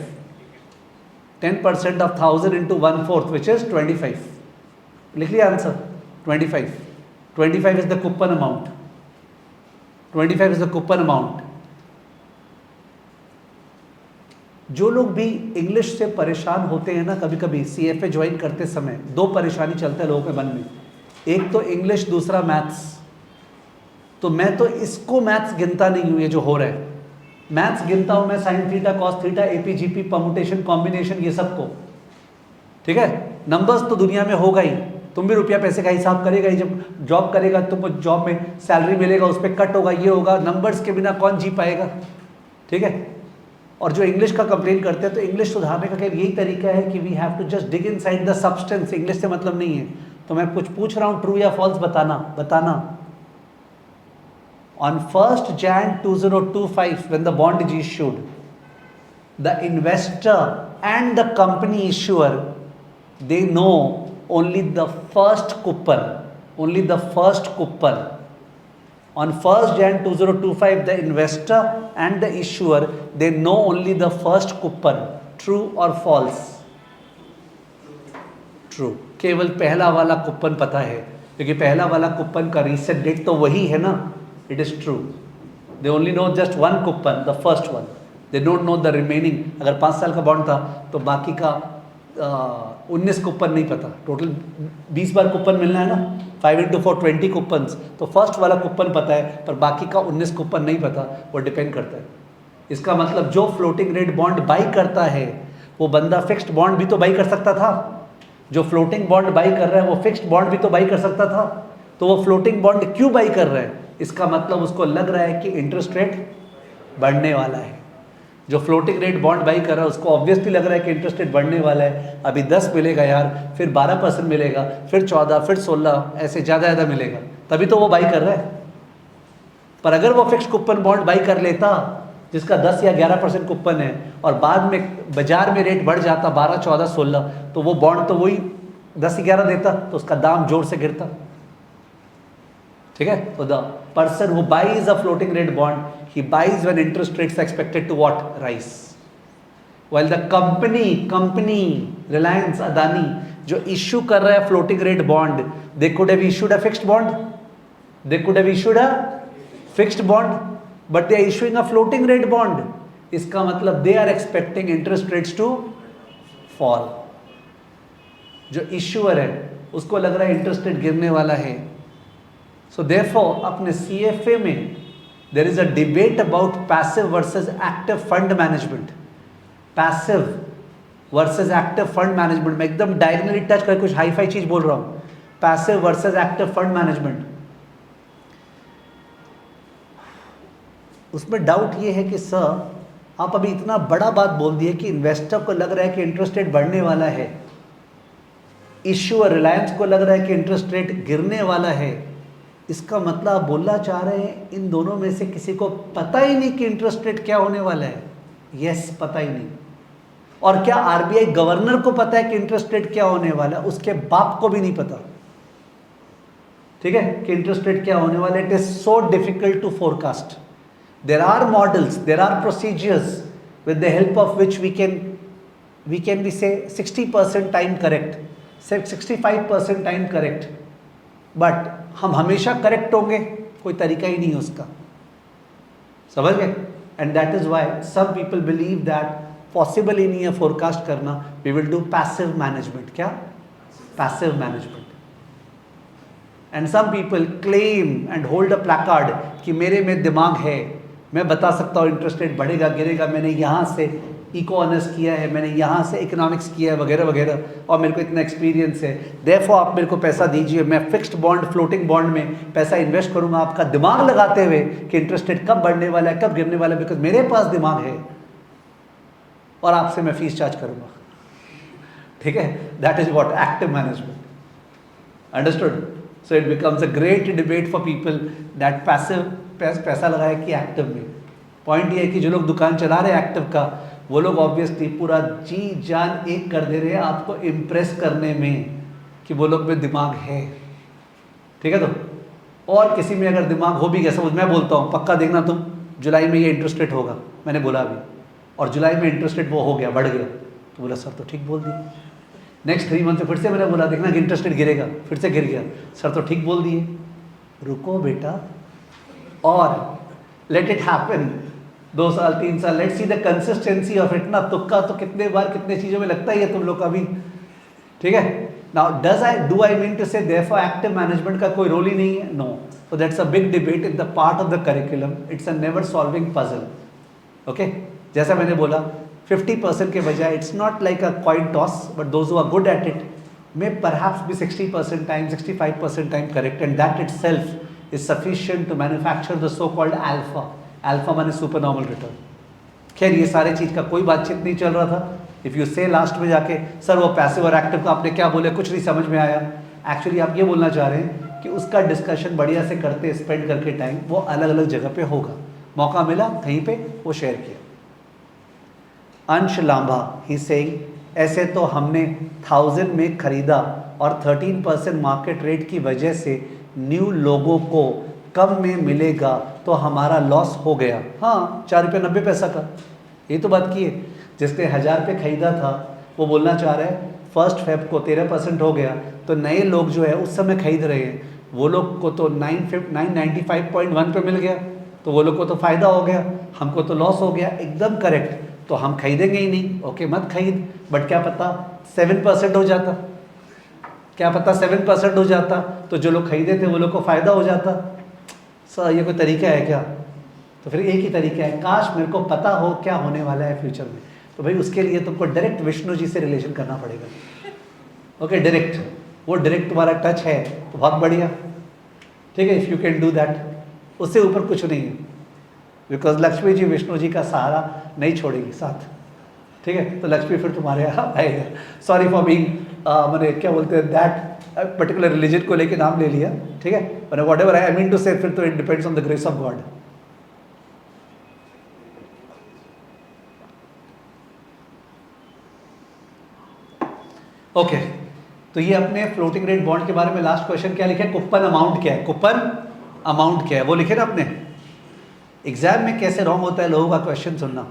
A: 10% of 1000 into 1/4, which is 25. लिख लिया answer 25. 25 is the coupon amount. 25 is the coupon amount. जो लोग भी इंग्लिश से परेशान होते हैं ना, कभी कभी सीएफए ज्वाइन करते समय 2 परेशानी चलता है लोगों के मन में। एक तो इंग्लिश, दूसरा मैथ्स। तो मैं तो इसको मैथ्स गिनता नहीं हूँ, ये जो हो रहा है मैथ्स गिनता हूँ मैं sine theta cos theta AP GP permutation combination ये सबको, ठीक है। नंबर्स तो दुनिया में होगा ही, तुम भी रुपया पैसे का हिसाब करेगा ही, जब जॉब करेगा तुमको जॉब में सैलरी मिलेगा उस पर कट होगा, ये होगा, नंबर्स के बिना कौन जी पाएगा, ठीक है। और जो इंग्लिश का कंप्लेन करते हैं तो इंग्लिश सुधारने का क्या यही तरीका है कि we have to just dig inside the substance, English से मतलब नहीं है। तो मैं कुछ पूछ रहा हूँ ट्रू या फॉल्स बताना। On 1st Jan 2025, when the bond is issued, the investor and the company issuer, they know only the first coupon, only the first coupon. On 1st Jan 2025, the investor and the issuer, they know only the first coupon. True or false? True. केवल पहला वाला coupon पता है, क्योंकि पहला वाला coupon का reset date तो वही है ना। It is true. They only know just one coupon, the first one. They don't know the remaining. अगर 5 साल का बॉन्ड था तो बाकी का 19 कूपन नहीं पता। टोटल 20 बार कूपन मिलना है ना, 5 into 4 20 कूपन्स, तो फर्स्ट वाला कूपन पता है पर बाकी का 19 कूपन नहीं पता, वो डिपेंड करता है। इसका मतलब जो फ्लोटिंग रेट बॉन्ड बाई करता है वो बंदा फिक्स्ड बॉन्ड भी तो बाई कर सकता था। जो फ्लोटिंग बॉन्ड बाई कर रहा है वो फिक्स्ड बॉन्ड भी तो बाई कर सकता था। तो वो फ्लोटिंग बॉन्ड क्यों बाई कर रहा है? इसका मतलब उसको लग रहा है कि इंटरेस्ट रेट बढ़ने वाला है। जो फ्लोटिंग रेट बॉन्ड बाई कर रहा है उसको ऑब्वियसली लग रहा है कि इंटरेस्ट रेट बढ़ने वाला है, अभी 10 मिलेगा यार, फिर 12% मिलेगा, फिर 14, फिर 16, ऐसे ज़्यादा मिलेगा, तभी तो वो बाई कर रहा है। पर अगर वो फिक्स्ड कूपन बॉन्ड बाई कर लेता जिसका 10 या 11% कूपन है और बाद में बाजार में रेट बढ़ जाता 12, 14, 16, तो वो बॉन्ड तो वही 10, 11 देता, तो उसका दाम जोर से गिरता, ठीक है। तो the person who buys a floating rate bond, he buys when interest rates are expected to what? Rise. While the company Reliance Adani जो इश्यू कर रहा है floating rate bond, they could have issued a fixed bond, they could have issued a fixed bond, but they are issuing a floating rate bond. इसका मतलब they are expecting interest rates to fall. जो issuer है उसको लग रहा है interest rate गिरने वाला है। So therefore अपने CFA में there is a debate about passive versus active fund management. Passive versus active fund management, मैं एकदम डायगनली टच कर कुछ हाई फाई चीज बोल रहा हूँ। Passive versus active fund management, उसमें डाउट ये है कि सर आप अभी इतना बड़ा बात बोल दिए कि इन्वेस्टर को लग रहा है कि इंटरेस्ट रेट बढ़ने वाला है, इश्यूअर रिलायंस को लग रहा है कि इंटरेस्ट रेट गिरने वाला है। इसका मतलब आप बोलना चाह रहे हैं इन दोनों में से किसी को पता ही नहीं कि इंटरेस्ट रेट क्या होने वाला है? यस, पता ही नहीं। और क्या आरबीआई गवर्नर को पता है कि इंटरेस्ट रेट क्या होने वाला है? उसके बाप को भी नहीं पता, ठीक है, कि इंटरेस्ट रेट क्या होने वाला है। It is so difficult to forecast. There are models, there are procedures with the help of which we can be say 60% time correct, 65% time correct, but हम हमेशा करेक्ट होंगे? कोई तरीका ही नहीं है उसका, समझ गए? And that is why some people believe that possible ही नहीं है फोरकास्ट करना। We will do passive management. क्या? Passive management. And some people claim and hold a placard कि मेरे में दिमाग है, मैं बता सकता हूँ इंटरेस्ट रेट बढ़ेगा गिरेगा, मैंने यहाँ से इको ऑनर्स किया है, मैंने यहाँ से इकोनॉमिक्स किया है वगैरह वगैरह, और मेरे को इतना एक्सपीरियंस है, देयरफॉर आप मेरे को पैसा दीजिए, मैं फिक्स्ड बॉन्ड फ्लोटिंग बॉन्ड में पैसा इन्वेस्ट करूँगा आपका दिमाग लगाते हुए कि इंटरेस्ट रेट कब बढ़ने वाला है कब गिरने वाला है, बिकॉज मेरे पास दिमाग है और आपसे मैं फीस चार्ज करूँगा, ठीक है। That is what active management, understood? So it becomes a great debate for people that passive पैसा लगाए कि एक्टिव में। पॉइंट ये है कि जो लोग दुकान चला रहे हैं एक्टिव का, वो लोग ऑब्वियसली पूरा जी जान एक कर दे रहे हैं आपको इम्प्रेस करने में कि वो लोग में दिमाग है, ठीक है। तो और किसी में अगर दिमाग हो भी गया, समझ मैं बोलता हूँ पक्का देखना तुम जुलाई में ये इंटरेस्ट रेट होगा, मैंने बोला अभी, और जुलाई में इंटरेस्ट रेट वो हो गया, बढ़ गया, तो बोला सर तो ठीक बोल दिए। नेक्स्ट 3 मंथ से फिर से मैंने बोला देखना कि इंटरेस्ट रेट गिरेगा, फिर से गिर गया, सर तो ठीक बोल दिए। रुको बेटा और लेट इट हैपन, 2 साल 3 साल, let's see the consistency of it. ना तुक्का तो कितने बार कितने चीज़ों में लगता ही है तुम लोग का भी, ठीक है। Now do I mean to say therefore active management का कोई रोल ही नहीं है? No. So that's a big debate in the part of the curriculum. It's a never solving puzzle. Okay? जैसा मैंने बोला 50% के बजाय it's not like a coin toss, but those who are good at it may perhaps be 60% time, 65% time correct, and that itself is sufficient to manufacture the so-called alpha. Alpha माने supernormal return. खैर ये सारे चीज़ का कोई बातचीत नहीं चल रहा था. इफ़ यू से लास्ट में जाके सर वो पैसिव और एक्टिव का आपने क्या बोले, कुछ नहीं समझ में आया, एक्चुअली आप ये बोलना चाह रहे हैं कि उसका डिस्कशन बढ़िया से करते स्पेंड करके टाइम वो अलग अलग जगह पे होगा. मौका मिला कहीं पे वो शेयर किया. अंश लांबा ही सेइंग ऐसे तो हमने 1000 में खरीदा और 13% मार्केट रेट की वजह से न्यू लोगों को कम में मिलेगा तो हमारा लॉस हो गया. हाँ, 4 रुपये 90 पैसा का, ये तो बात की है. जिसने 1000 पे खरीदा था वो बोलना चाह रहा है 1 फेब को 13% हो गया, तो नए लोग जो है उस समय खरीद रहे हैं, वो लोग को तो 995.1 पे मिल गया, तो वो लोग को तो फ़ायदा हो गया, हमको तो लॉस हो गया. एकदम करेक्ट. तो हम खरीदेंगे ही नहीं. ओके, मत खरीद. बट क्या पता 7% हो जाता, क्या पता 7% हो जाता, तो जो लोग खरीदे थे वो लोग को फ़ायदा हो जाता. सर ये कोई तरीका है क्या? तो फिर एक ही तरीका है, काश मेरे को पता हो क्या होने वाला है फ्यूचर में. तो भाई उसके लिए तुमको डायरेक्ट विष्णु जी से रिलेशन करना पड़ेगा. Okay, direct. वो डायरेक्ट तुम्हारा टच है तो बहुत बढ़िया. ठीक है, if you can do that. उससे ऊपर कुछ नहीं है, बिकॉज लक्ष्मी जी विष्णु जी का सहारा नहीं छोड़ेगी साथ. ठीक है, तो लक्ष्मी फिर तुम्हारे यहाँ आएगा. सॉरी फॉर बीइंग मैंने क्या बोलते हैं दैट पर्टिकुलर रिलीजन को लेके नाम ले लिया. ठीक है, मैंने whatever I mean to say, फिर तो it depends on the grace of God. Okay, तो ये अपने फ्लोटिंग रेट बॉन्ड के बारे में लास्ट क्वेश्चन क्या लिखे, कूपन अमाउंट क्या है, कूपन अमाउंट क्या है वो लिखे ना अपने. एग्जाम में कैसे रॉन्ग होता है लोगों का क्वेश्चन सुनना.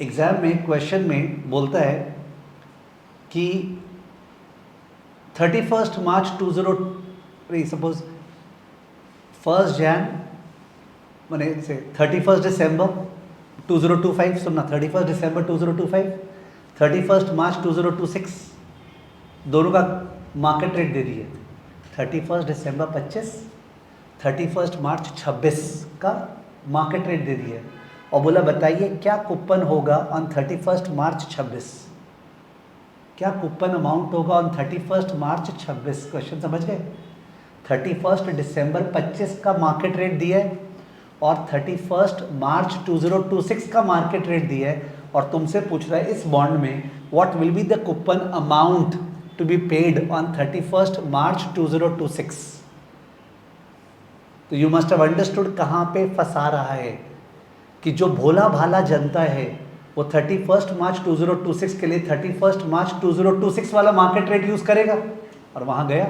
A: एग्जाम में क्वेश्चन में बोलता है कि 31 मार्च 20 सपोज 1 जैन मैंने से 31 दिसंबर 2025 सुनना, 31 दिसंबर 2025, 31 मार्च 2026 दोनों का मार्केट रेट दे दिए. 31 दिसंबर 25, 31 मार्च 26 का मार्केट रेट दे दिया और बोला बताइए क्या कूपन होगा ऑन 31 मार्च 26, क्या कूपन अमाउंट होगा ऑन 31 मार्च 26. क्वेश्चन समझ गए. 31 दिसंबर 25 का मार्केट रेट दिया है और 31 मार्च 2026 का मार्केट रेट दिया है और तुमसे पूछ रहा है इस बॉन्ड में what will be the coupon amount to be paid on 31 March 2026. तो यू मस्ट हैव अंडरस्टूड कहाँ पे फंसा रहा है कि जो भोला भाला जनता है वो 31 मार्च 2026 के लिए 31 मार्च 2026 वाला मार्केट रेट यूज़ करेगा और वहाँ गया.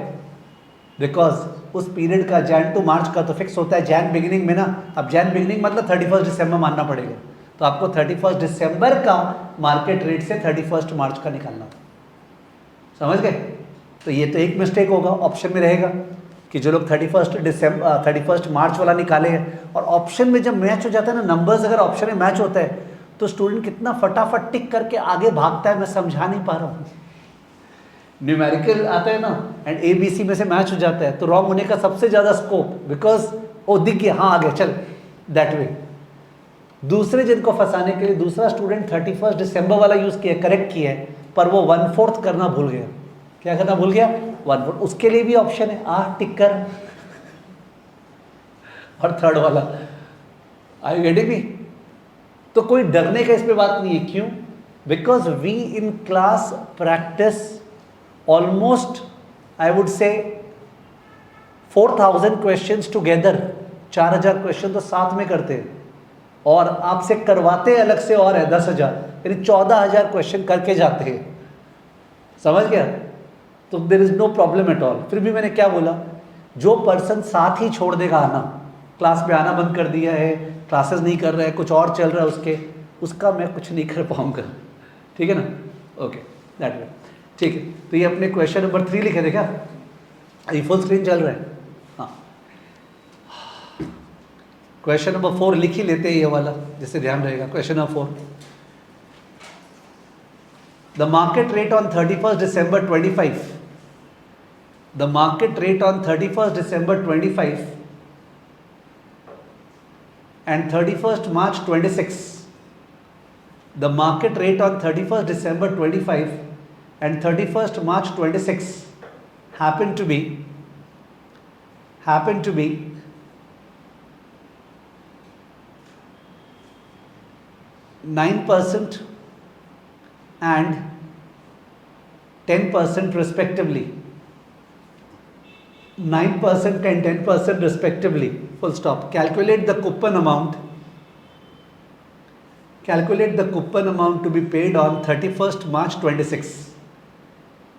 A: बिकॉज उस पीरियड का जैन टू मार्च का तो फिक्स होता है जैन बिगिनिंग में ना. अब जैन बिगिनिंग मतलब 31 दिसंबर मानना पड़ेगा, तो आपको 31 दिसंबर का मार्केट रेट से 31 मार्च का निकालना. समझ गए. तो ये तो एक मिस्टेक होगा, ऑप्शन में रहेगा कि जो लोग 31 मार्च वाला निकाले हैं और ऑप्शन में जब मैच हो जाता है ना, नंबर्स अगर ऑप्शन में मैच होता है तो स्टूडेंट कितना फटाफट टिक करके आगे भागता है, मैं समझा नहीं पा रहा हूँ. न्यूमेरिकल आता है ना एंड ABC में से मैच हो जाता है तो रॉन्ग होने का सबसे ज़्यादा स्कोप, बिकॉज वो दिख गया हाँ आ गया चल दैट वे. दूसरे जिनको फंसाने के लिए दूसरा स्टूडेंट 31 दिसंबर वाला यूज़ किया, करेक्ट किया है, पर वो 1/4 करना भूल गया. क्या करना भूल गया? 1/4. उसके लिए भी ऑप्शन है टिक कर. और थर्ड वाला आई यू गेटिंग मी. तो कोई डरने का इसमें बात नहीं है. क्यों? Because we in class practice almost I would say 4000 questions together. 4000 question तो साथ में करते हैं और आपसे करवाते अलग से और है 10,000, यानी 14,000 क्वेश्चन करके जाते हैं. समझ गया. तो there is no problem at all. फिर भी मैंने क्या बोला, जो पर्सन साथ ही छोड़ देगा आना, क्लास में आना बंद कर दिया है, क्लासेस नहीं कर रहा है, कुछ और चल रहा है उसका मैं कुछ नहीं कर पाऊंगा. ठीक है ना. Okay that way. ठीक है. तो ये अपने क्वेश्चन नंबर 3 लिखे थे क्या? ये फुल स्क्रीन चल रहा है. हाँ, क्वेश्चन नंबर 4 लिख ही लेते हैं ये वाला, जिससे ध्यान रहेगा. Question number 4, the market rate on 31 December 25 The market rate on 31st December 25 and 31st March 26. The market rate on 31st December 25 and 31st March 26 happened to be 9% and 10% respectively. 9% and 10% respectively. Full stop. Calculate the coupon amount. Calculate the coupon amount to be paid on 31st March 26.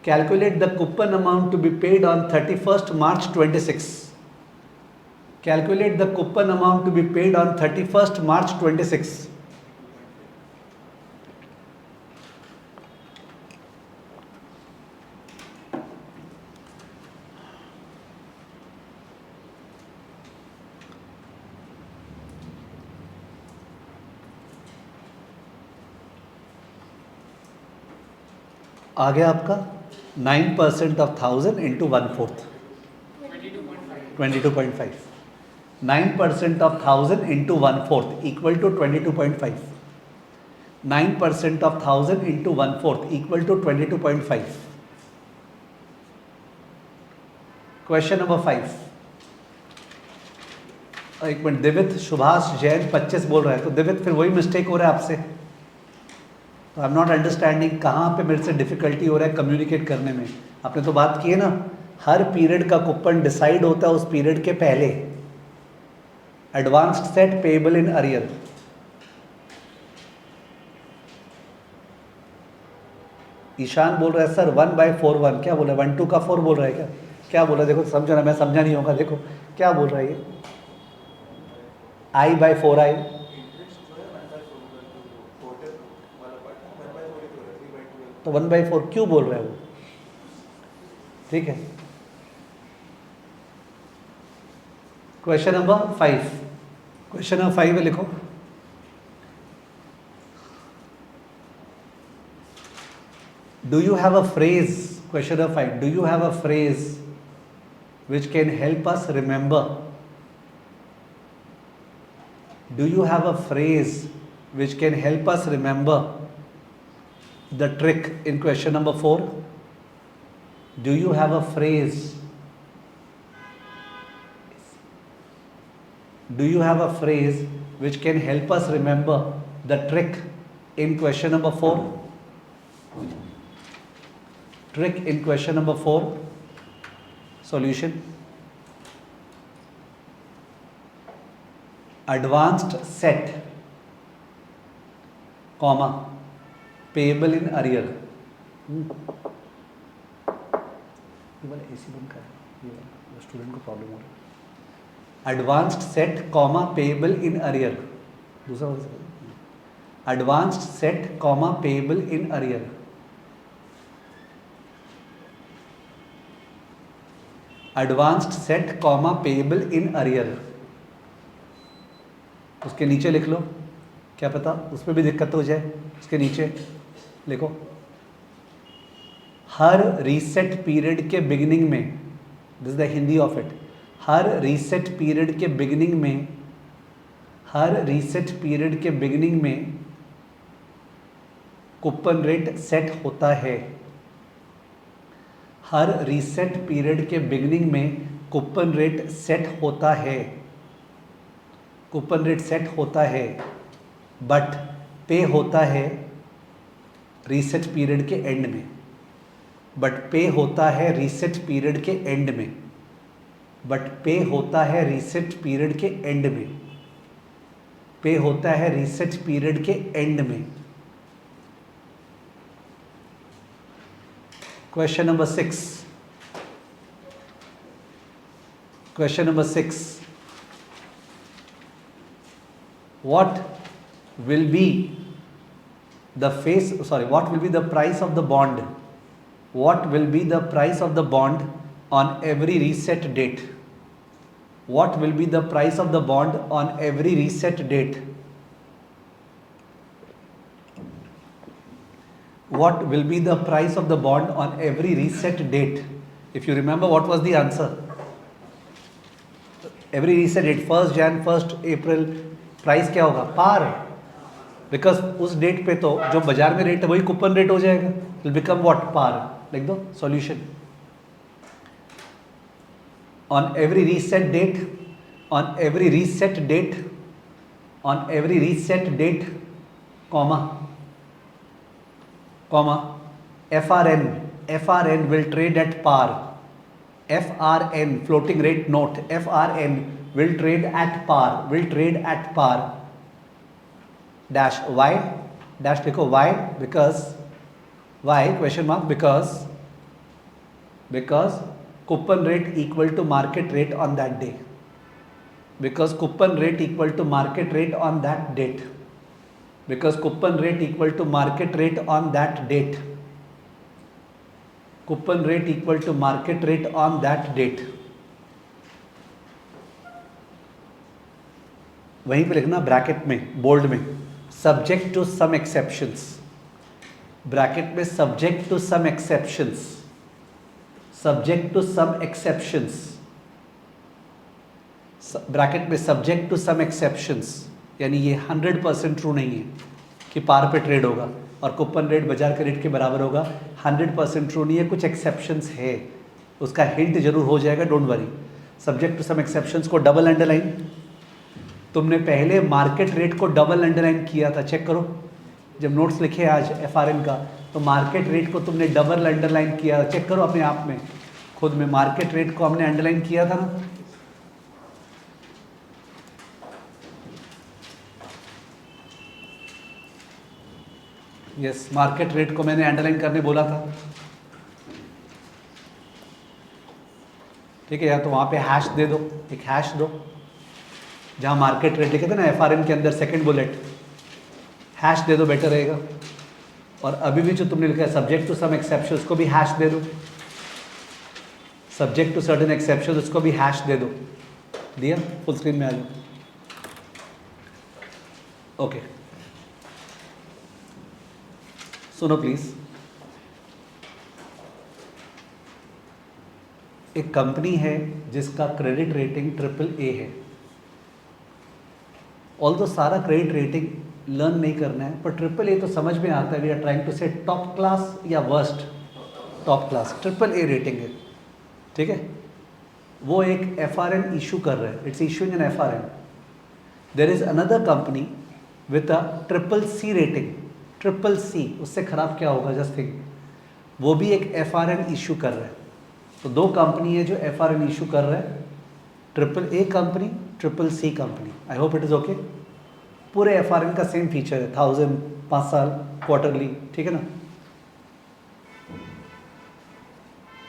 A: Calculate the coupon amount to be paid on 31st March 26. Calculate the coupon amount to be paid on 31st March 26. आ गया आपका 9% ऑफ 1000 into 1/4 22.5. 9% ऑफ 1000 into 1/4 equal to 22.5. 9% ऑफ 1000 into 1/4 equal to 22.5. Question number 5. एक minute, दिवित Subhash Jain 25 बोल रहा है, तो दिवित फिर वही मिस्टेक हो रहा है आपसे. तो आई एम नॉट अंडरस्टैंडिंग कहाँ पे मेरे से डिफिकल्टी हो रहा है कम्युनिकेट करने में. आपने तो बात की है ना, हर पीरियड का कूपन डिसाइड होता है उस पीरियड के पहले. Advanced set payable in arrear. Ishan बोल रहा है सर 1/4 क्या बोल रहा है, 1/2 का 4 बोल रहा है क्या, क्या बोल रहा है, देखो समझो ना, मैं समझा नहीं होगा, देखो क्या बोल रहा है ये. I/4I. तो 1/4 क्यों बोल रहा है वो, ठीक है. Question number 5. क्वेश्चन नंबर 5 में लिखो, do you have a phrase. Question number 5, do you have a phrase which can help us remember. Do you have a phrase which can help us remember the trick in question number 4? Do you have a phrase? Do you have a phrase which can help us remember the trick in question number 4? Trick in question number 4. Solution. Advanced set, comma, payable in arrear. ये वाला AC बंद कर, ये वाला student को problem हो रहा है. Advanced set, comma, payable in arrear. दूसरा वाला advanced set, comma, payable in arrear. Advanced set comma payable in arrear. उसके नीचे लिख लो, क्या पता उसमें भी दिक्कत हो जाए. उसके नीचे लिखो, हर रीसेट पीरियड के बिगिनिंग में, this is the Hindi of it, her reset period के बिगिनिंग में, हर रीसेट पीरियड के बिगिनिंग में कूपन रेट सेट होता है. हर रीसेट पीरियड के बिगिनिंग में कूपन रेट सेट होता है. कूपन रेट सेट होता है, बट पे होता है रीसेट पीरियड के एंड में. बट पे होता है रीसेट पीरियड के एंड में. बट पे होता है रीसेट पीरियड के एंड में. पे होता है रीसेट पीरियड के एंड में. Question number 6. Question number 6. What will be the what will be the price of the bond? What will be the price of the bond on every reset date? What will be the price of the bond on every reset date? What will be the price of the bond on every reset date? If you remember, what was the answer? Every reset date, 1st Jan, 1st April, price क्या होगा? पार है, because उस date पे तो जो बाजार में rate है वही कूपन रेट हो जाएगा, विल बिकम व्हाट? पार. लिख दो solution. On every reset date, on every reset date, on every reset date, comma comma, FRN will trade at par. FRN, floating rate note, FRN will trade at par, will trade at par. Dash. Why? Dash लिखो. Why? Because, why? Question mark. Because coupon rate equal to market rate on that day. Because coupon rate equal to market rate on that date. Because coupon rate equal to market rate on that date. Coupon rate equal to market rate on that date. वहीं पे लिखना bracket में, bold में, subject to some exceptions. Bracket में subject to some exceptions, subject to some exceptions, bracket में subject to some exceptions. यानी ये 100% true नहीं है कि पार पे ट्रेड होगा और कूपन रेट बाजार के रेट के बराबर होगा. 100% ट्रू नहीं है, कुछ एक्सेप्शंस है, उसका हिंट जरूर हो जाएगा, don't worry. Subject to some exceptions को डबल अंडरलाइन. तुमने पहले मार्केट रेट को डबल अंडरलाइन किया था, चेक करो. जब नोट्स लिखे आज FRN का, तो मार्केट रेट को तुमने डबल अंडरलाइन किया था, चेक करो अपने आप में खुद में. मार्केट रेट को हमने अंडरलाइन किया था ना. यस, मार्केट रेट को मैंने अंडरलाइन करने बोला था, ठीक है. या तो वहाँ पे हैश दे दो, एक हैश दो जहाँ मार्केट रेट लिखे थे ना FRN के अंदर, सेकंड बुलेट, हैश दे दो, बेटर रहेगा. और अभी भी जो तुमने लिखा है सब्जेक्ट टू सम एक्सेप्शन, उसको भी हैश दे दो. सब्जेक्ट टू सर्टेन एक्सेप्शन, उसको भी हैश दे दो. दिया? फुल स्क्रीन में आ जाओ. ओके, सुनो प्लीज. एक कंपनी है जिसका क्रेडिट रेटिंग AAA है. ऑल्दो सारा क्रेडिट रेटिंग लर्न नहीं करना है, पर AAA तो समझ में आता है. वी आर ट्राइंग टू से टॉप क्लास या worst. Top class AAA rating है, ठीक है. वो एक FRN इशू कर रहे हैं, it's issuing an FRN. There is another company with a CCC rating. CCC, उससे खराब क्या होगा, जस्ट थिंक. वो भी एक FRN इशू कर रहे हैं. तो दो कंपनी है जो FRN इशू कर रहे हैं, AAA company, CCC company. I hope it is okay. पूरे FRN का सेम फीचर है, 1000, 5 साल, क्वार्टरली, ठीक है ना.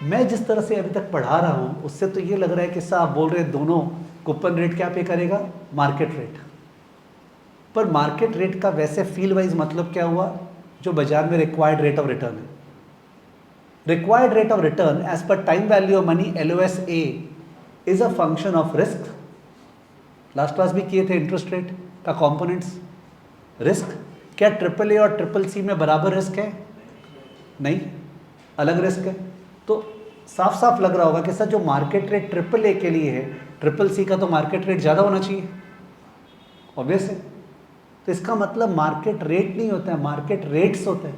A: मैं जिस तरह से अभी तक पढ़ा रहा हूँ उससे तो ये लग रहा है कि साहब बोल रहे दोनों कूपन रेट क्या पे करेगा, मार्केट रेट. पर मार्केट रेट का वैसे फील वाइज मतलब क्या हुआ, जो बाजार में रिक्वायर्ड रेट ऑफ रिटर्न है. Required rate of return as per time value of money LOSA is a function of risk. Last class भी किए थे इंटरेस्ट रेट का कंपोनेंट्स. रिस्क क्या AAA और CCC में बराबर रिस्क है? नहीं, अलग रिस्क है. तो साफ साफ लग रहा होगा कि सर जो मार्केट रेट AAA के लिए है, CCC का तो मार्केट रेट ज़्यादा होना चाहिए, ऑब्वियस है. तो इसका मतलब मार्केट रेट नहीं होता है, मार्केट रेट्स होता है.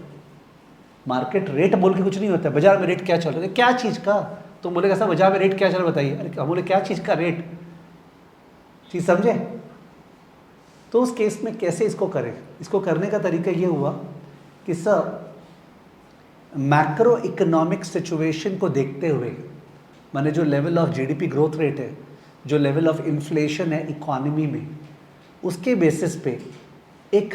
A: मार्केट रेट बोल के कुछ नहीं होता है. बाजार में रेट क्या चल रहा है, क्या चीज़ का, तुम बोलेगा सर बाजार में रेट क्या चल रहा है बताइए. अरे हम बोले क्या चीज़ का रेट, चीज़ समझे. तो उस केस में कैसे इसको करें. इसको करने का तरीका ये हुआ कि सर मैक्रो इकोनॉमिक सिचुएशन को देखते हुए, माने जो level of GDP growth rate है, जो लेवल ऑफ इन्फ्लेशन है इकोनॉमी में, उसके बेसिस पे एक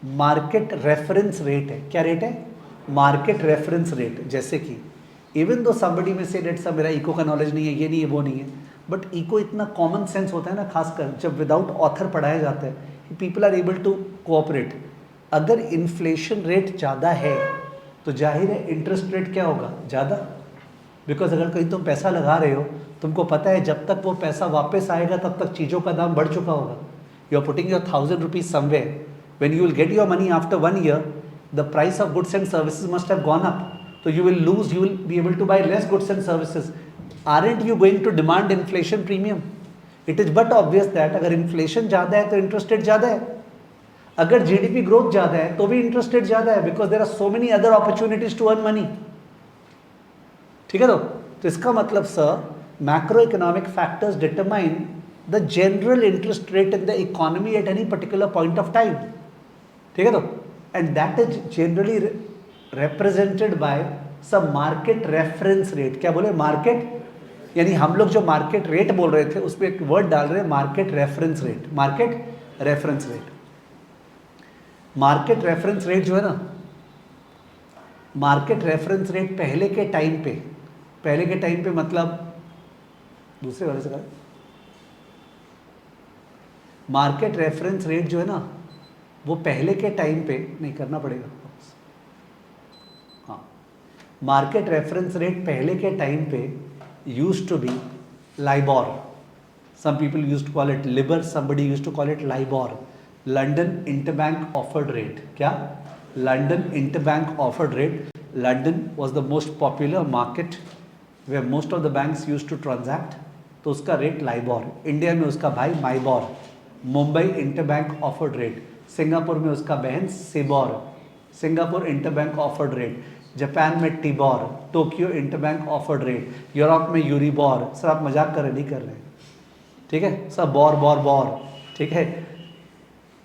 A: मार्केट रेफरेंस रेट है. क्या रेट है? Market reference rate. जैसे कि इवन दो समबडी में से डेट मेरा इको का नॉलेज नहीं है, ये नहीं है, वो नहीं है, बट इको इतना कॉमन सेंस होता है ना, खासकर जब विदाउट ऑथर पढ़ाया जाता है, people are able to cooperate. अगर इन्फ्लेशन रेट ज़्यादा है तो जाहिर है इंटरेस्ट रेट क्या होगा, ज़्यादा. बिकॉज अगर कहीं तुम पैसा लगा रहे हो, तुमको पता है जब तक वो पैसा वापस आएगा तब तक चीज़ों का दाम बढ़ चुका होगा. You are putting your 1000 rupees somewhere, when you will get your money after 1 year, the price of goods and services must have gone up. तो you will lose, you will be able to buy less goods and services. Aren't you going to demand inflation premium? It is but obvious that अगर inflation ज़्यादा है तो interest rate ज़्यादा है, अगर GDP growth ज़्यादा है तो भी interest rate ज़्यादा है, because there are so many other opportunities to earn money. ठीक है तो इसका मतलब sir, macro economic factors determine the general interest rate in the economy at any particular point of time. ठीक है तो, and that is generally represented by some market reference rate. क्या बोले? मार्केट, यानी हम लोग जो मार्केट रेट बोल रहे थे उसमें एक वर्ड डाल रहे हैं market reference rate. Market reference rate, market reference rate जो है ना, मार्केट रेफरेंस रेट पहले के टाइम पे मतलब दूसरे वाले से कहा, मार्केट रेफरेंस रेट जो है ना वो पहले के टाइम पे, नहीं करना पड़ेगा, हाँ, मार्केट रेफरेंस रेट पहले के टाइम पे used to be LIBOR. Some people used to call it LIBOR, somebody used to call it LIBOR, London interbank offered rate. क्या? London interbank offered rate. London was the most popular market where most of the banks used to transact, तो उसका rate LIBOR. India में उसका भाई MIBOR. Mumbai interbank offered rate. Singapore में उसका बहन SIBOR, Singapore interbank offered rate. Japan में TIBOR, Tokyo interbank offered rate. Europe में यूरिबॉर. सर आप मजाक कर रहे, नहीं कर रहे, ठीक है सर, बॉर, ठीक है.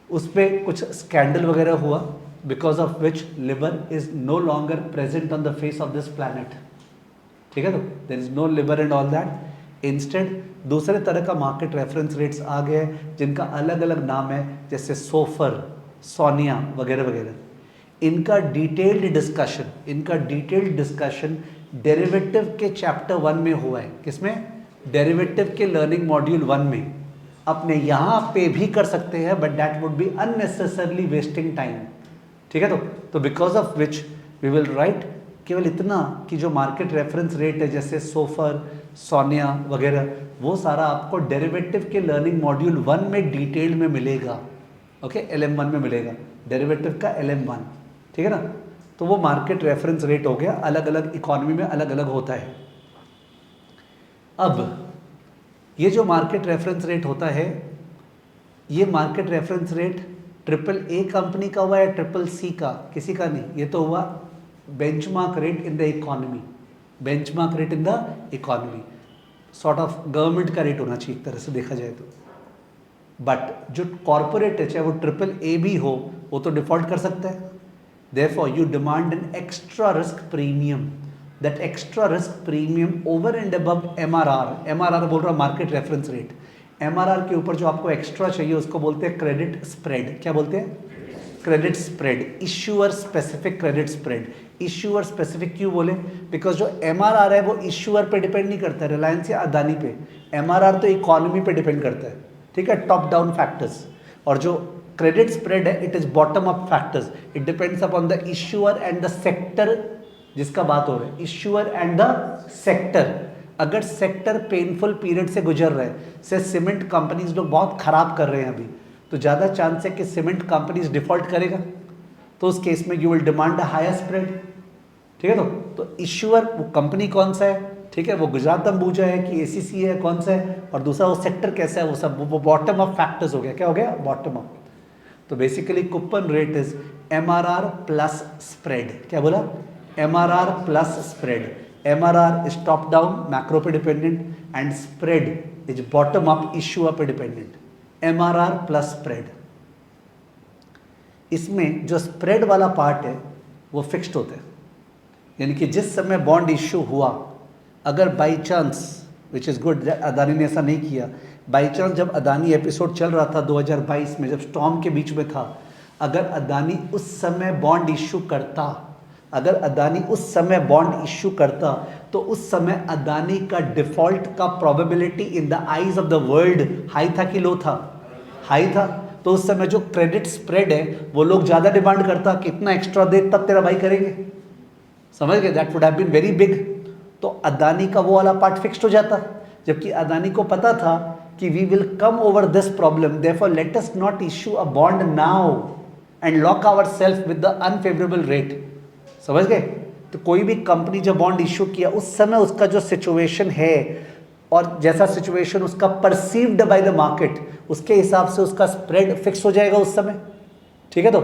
A: उस पर कुछ स्कैंडल वगैरह हुआ, because of which LIBOR is no longer present on the face of this planet. ठीक है तो there is no LIBOR and all that. Instead दूसरे तरह का मार्केट रेफरेंस रेट्स आ गए जिनका अलग अलग नाम है, जैसे सोफर, सोनिया वगैरह वगैरह. इनका डिटेल्ड डिस्कशन डेरिवेटिव के चैप्टर 1 में हुआ है. किसमें? डेरिवेटिव के लर्निंग मॉड्यूल 1 में. अपने यहाँ पे भी कर सकते हैं, but that would be unnecessarily wasting time. ठीक है तो because of which we will write केवल इतना कि जो मार्केट रेफरेंस रेट है जैसे सोफर, सोनिया वगैरह, वो सारा आपको डेरिवेटिव के लर्निंग मॉड्यूल 1 में डिटेल में मिलेगा. ओके, LM1 में मिलेगा, डेरिवेटिव का LM1. ठीक है ना. तो वो मार्केट रेफरेंस रेट हो गया, अलग अलग इकोनॉमी में अलग अलग होता है. अब ये जो मार्केट रेफरेंस रेट होता है, ये market reference rate AAA company का हुआ या CCC का? किसी का नहीं. ये तो हुआ benchmark rate in the economy. Benchmark rate in the economy sort of government का रेट होना चाहिए एक तरह से देखा जाए तो. बट जो कॉर्पोरेट है, चाहे वो AAA भी हो, वो तो डिफॉल्ट कर सकता है. Therefore, you demand an extra risk premium. That extra risk premium over and above MRR. MRR बोल रहा मार्केट रेफरेंस रेट. MRR के ऊपर जो आपको एक्स्ट्रा चाहिए उसको बोलते हैं क्रेडिट स्प्रेड. क्या बोलते हैं? Credit spread. Issuer specific credit spread. Issuer specific क्यों बोले? बिकॉज जो MRR है वो इश्यूअर पे डिपेंड नहीं करता है, रिलायंस या अदानी पे. MRR तो इकोनॉमी पे डिपेंड करता है. ठीक है, टॉप डाउन फैक्टर्स. और जो क्रेडिट स्प्रेड है, it is bottom up factors. It depends upon the issuer and the sector जिसका बात हो रहा है. Issuer and the sector. अगर सेक्टर पेनफुल पीरियड से गुजर रहे हैं, से सीमेंट कंपनीज लोग बहुत खराब कर रहे हैं अभी, तो ज़्यादा चांस है कि सीमेंट कंपनीज डिफॉल्ट करेगा. तो उस केस में you will demand a higher spread. ठीक है तो इश्यूअर वो कंपनी कौन सा है, ठीक है, वो गुजरात अंबुजा है कि ACC है, कौन सा है, और दूसरा वो सेक्टर कैसा है, वो सब वो बॉटम अप फैक्टर्स हो गया. क्या हो गया? Bottom up. तो basically coupon rate is MRR plus spread. क्या बोला? MRR plus spread. MRR is top down macro पे dependent and spread is bottom up issuer पे डिपेंडेंट. MRR plus spread. इसमें जो स्प्रेड वाला पार्ट है वो फिक्स्ड होता है, यानी कि जिस समय बॉन्ड इश्यू हुआ, अगर by chance, which is good, Adani ने ऐसा नहीं किया, बाई चांस जब अदानी एपिसोड चल रहा था 2022 में, जब स्टॉर्म के बीच में था, अगर अदानी उस समय बॉन्ड इश्यू करता, अगर अदानी उस समय बॉन्ड इश्यू करता, तो उस समय अदानी का डिफॉल्ट का probability in the eyes of the world high था कि लो था? हाई था. तो उस समय जो क्रेडिट स्प्रेड है वो लोग ज़्यादा डिमांड करता, कितना एक्स्ट्रा दे तब तेरा भाई करेंगे. समझ गए? That would have been very big. तो अदानी का वो वाला पार्ट फिक्स्ड हो जाता, जबकि अदानी को पता था कि we will come over this problem, therefore let us not issue a bond now and lock ourselves with the unfavourable rate. समझ गए? तो कोई भी कंपनी जब बॉन्ड इशू किया उस समय उसका जो सिचुएशन है और जैसा सिचुएशन उसका परसीव्ड बाय द मार्केट, उसके हिसाब से उसका स्प्रेड फिक्स हो जाएगा उस समय, ठीक है। तो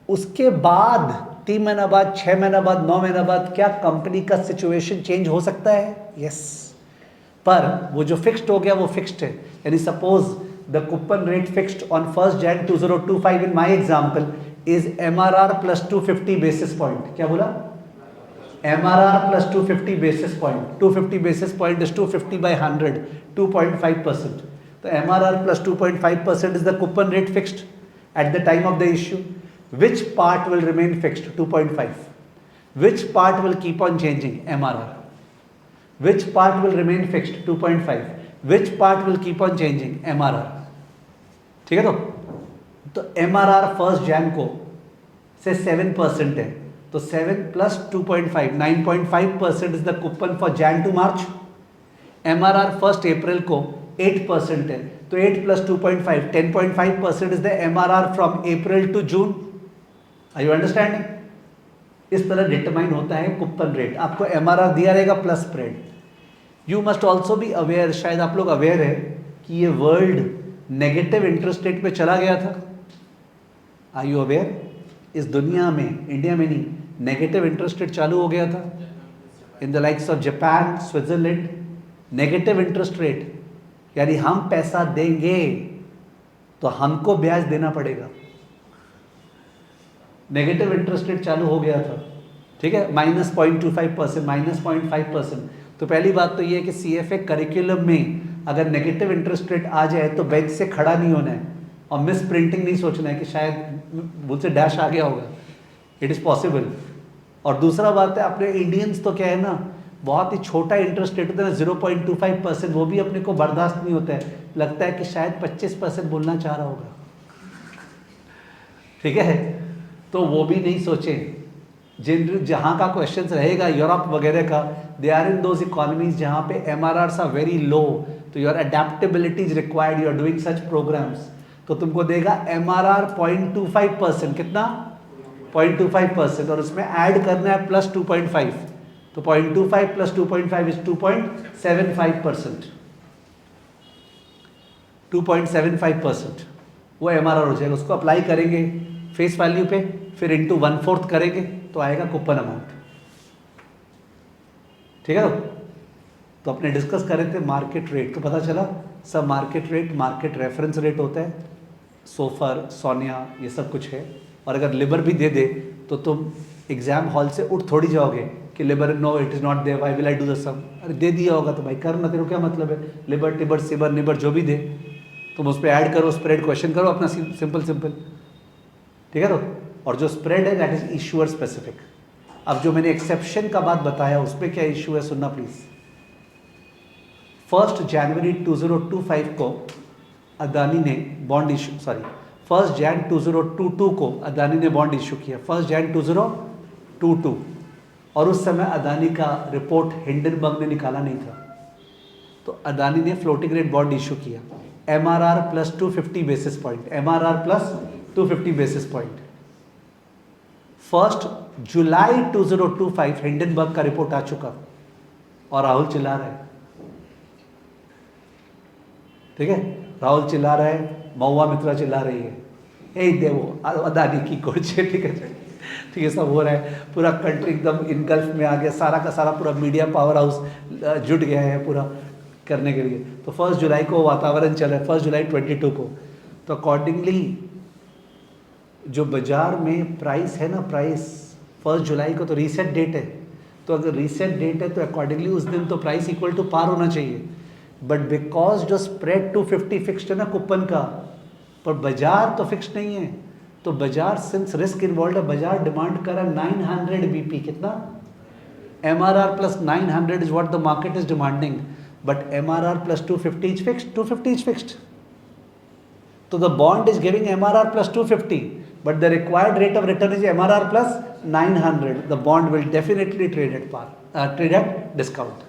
A: उसके बाद 3 महीना बाद, 6 महीना बाद, 9 महीना बाद क्या कंपनी का सिचुएशन चेंज हो सकता है? यस। पर वो जो फिक्स्ड हो गया वो फिक्स्ड है। यानी suppose the coupon rate fixed on 1 Jan 2025 in my example is MRR plus 250 basis point. क्या बोला? MRR plus 250 basis point. 250 basis point is 250 by 100, 2.5%. तो MRR plus 2.5% is the coupon rate fixed at the time of the issue. Which part will remain fixed? 2.5. Which part will keep on changing? MRR. Which part will remain fixed? 2.5. Which part will keep on changing? MRR. ठीक है। तो MRR 1 Jan को से 7% है, तो 7 plus 2.5, 9.5% is the coupon for Jan to March. MRR 1 April को 8% है, तो 8 plus 2.5, 10.5% is the MRR from April to June. Are you understanding? इस तरह डिटरमाइन होता है कूपन रेट। आपको MRR दिया रहेगा plus spread. You must also be aware, शायद आप लोग अवेयर है कि ये वर्ल्ड नेगेटिव इंटरेस्ट रेट पे चला गया था। Are you aware? इस दुनिया में, इंडिया में नहीं, नेगेटिव इंटरेस्ट रेट चालू हो गया था in the likes of Japan, Switzerland. Negative interest rate यानी हम पैसा देंगे तो हमको ब्याज देना पड़ेगा। नेगेटिव इंटरेस्ट रेट चालू हो गया था, ठीक है, -0.25%, -0.5%। तो पहली बात तो ये है कि CFA करिकुलम में अगर नेगेटिव इंटरेस्ट रेट आ जाए तो बैंक से खड़ा नहीं होना है और मिस प्रिंटिंग नहीं सोचना है कि शायद मुझसे डैश आ गया होगा। It is possible. और दूसरा बात है, अपने इंडियंस तो क्या है ना, बहुत ही छोटा इंटरेस्ट रेट होता है ना, 0.25%, वो भी अपने को बर्दाश्त नहीं होता है। लगता है कि शायद 25% बोलना चाह रहा होगा, ठीक है। तो वो भी नहीं सोचे। जहाँ का क्वेश्चंस रहेगा यूरोप वगैरह का, they are in those economies जहाँ पे MRRs आर वेरी लो, तो your adaptability is required, you are doing such programmes. तो तुमको देगा MRR 0.25%, कितना? 0.25%, और उसमें ऐड करना है प्लस 2.5, तो 0.25 प्लस 2.5 इज 2.75%। 2.75% वो MRR हो जाएगा। उसको अप्लाई करेंगे फेस वैल्यू पे, फिर इंटू 1/4 करेंगे तो आएगा कूपन अमाउंट, ठीक है। तो अपने डिस्कस कर रहे थे मार्केट रेट, तो पता चला सब market rate, market reference rate होता है, सोफर, सोनिया, ये सब कुछ है। और अगर लिबर भी दे दे तो तुम एग्जाम हॉल से उठ थोड़ी जाओगे कि LIBOR, no it is not there, why will I do the same. अरे दे दिया होगा तो भाई कर ना, तेरे को क्या मतलब है। लिबर टिबर सिबर निबर जो भी दे तुम उस पर ऐड करो, स्प्रेड क्वेश्चन करो अपना, सिंपल, ठीक है। तो और जो स्प्रेड है दैट इज इशूअर स्पेसिफिक। अब जो मैंने एक्सेप्शन का बात बताया उसमें क्या इशू है सुनना प्लीज। 1 जनवरी 2025 को अदानी ने बॉन्ड इशू, 1 Jan 2022 को अदानी ने बॉन्ड इशू किया, 1 Jan 2022, और उस समय अदानी का रिपोर्ट हिंडनबर्ग ने निकाला नहीं था। तो अदानी ने फ्लोटिंग रेट बॉन्ड इशू किया, MRR plus 250 basis point, MRR plus 250 basis point. 1 जुलाई 2025 हिंडनबर्ग का रिपोर्ट आ चुका और राहुल चिल्ला रहा है, ठीक है, राहुल चिल्ला रहा है, महुआ मित्रा चिल्ला रही है, ए देवो अदानी की कोच है, ठीक है, सब हो रहा है। पूरा कंट्री एकदम इनगल्फ में आ गया, सारा का सारा पूरा मीडिया पावर हाउस जुट गया है पूरा करने के लिए। तो 1 जुलाई को वातावरण चल रहा है, 1 जुलाई 22 को। तो अकॉर्डिंगली जो बाजार में प्राइस है ना, प्राइस 1 जुलाई को तो रीसेट डेट है, तो अगर रीसेट डेट है तो अकॉर्डिंगली उस दिन तो प्राइस इक्वल टू पार होना चाहिए। बट बिकॉज जो स्प्रेड 250 फिक्स्ड है ना कूपन का, पर बाजार तो फिक्स्ड नहीं है, तो बाजार सिंस रिस्क इन्वॉल्व है, बाजार डिमांड कर रहा है 900 BP, कितना? MRR plus 900 is what the market is demanding, but MRR plus 250 is fixed, 250 is fixed. तो the bond is giving MRR plus 250, but the required rate of return is MRR plus 900. The bond will definitely trade at par, trade at discount.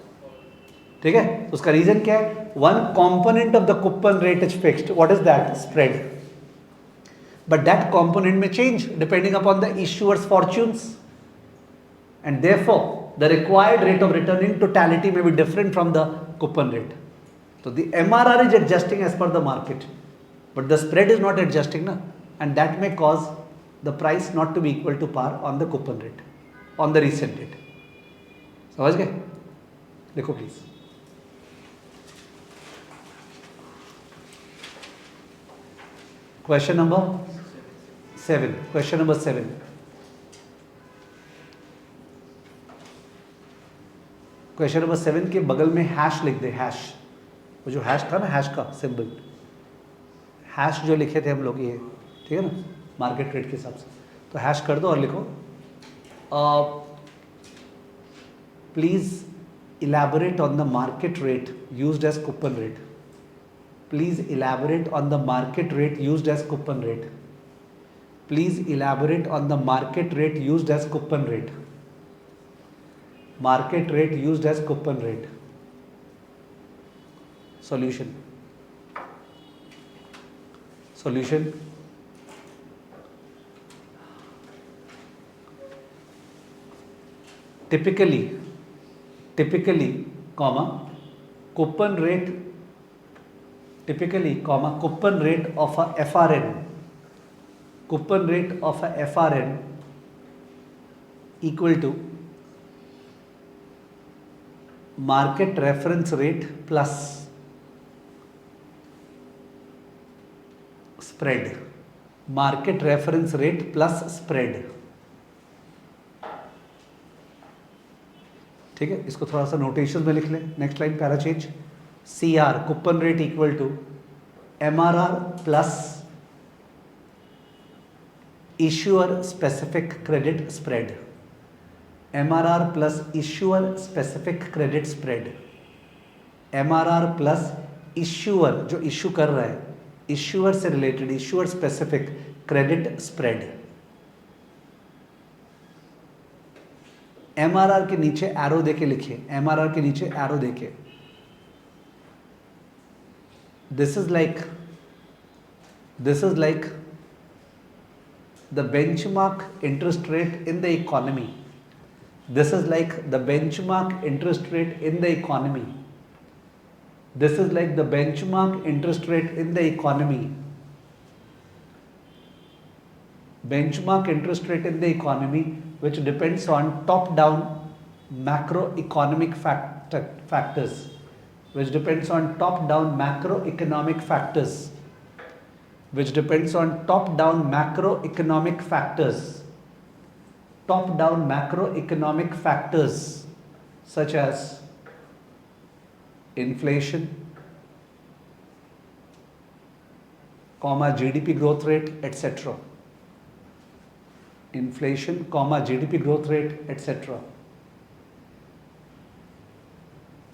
A: ठीक है, तो उसका reason क्या है? One component of the coupon rate is fixed. What is that? Spread. But that component may change depending upon the issuer's fortunes and therefore the required rate of return in totality may be different from the coupon rate. So the MRR is adjusting as per the market, but the spread is not adjusting na, and that may cause the price not to be equal to par on the coupon rate, on the reset rate. समझ गए? देखो please. Question number 7. Question number 7. Question number 7 के बगल में hash लिख दे. Hash, वो जो hash था ना, हैश का सिंबल, हैश जो लिखे थे हम लोग ये, ठीक है ना, मार्केट रेट के हिसाब से, तो हैश कर दो और लिखो please elaborate on the market rate used as coupon rate. Please elaborate on the market rate used as coupon rate. Please elaborate on the market rate used as coupon rate. Market rate used as coupon rate. Solution. Solution. Typically, comma, coupon rate, typically, comma, coupon rate of a FRN, coupon rate of a FRN equal to market reference rate plus spread. Market reference rate plus spread. ठीक है, इसको थोड़ा सा notation में लिख लें. Next line para change. CR coupon rate equal to MRR plus issuer specific credit spread. MRR plus issuer specific credit spread. MRR plus issuer जो issue कर रहा है, इश्यूअर से related issuer specific credit spread. MRR के नीचे arrow देके लिखिए. MRR के नीचे एरो देके. This is like the benchmark interest rate in the economy. This is like the benchmark interest rate in the economy. This is like the benchmark interest rate in the economy. Benchmark interest rate in the economy, which depends on top-down macroeconomic factors. Which depends on top-down macroeconomic factors. Which depends on top-down macroeconomic factors. Top-down macroeconomic factors such as inflation, GDP growth rate, etc. Inflation, GDP growth rate, etc.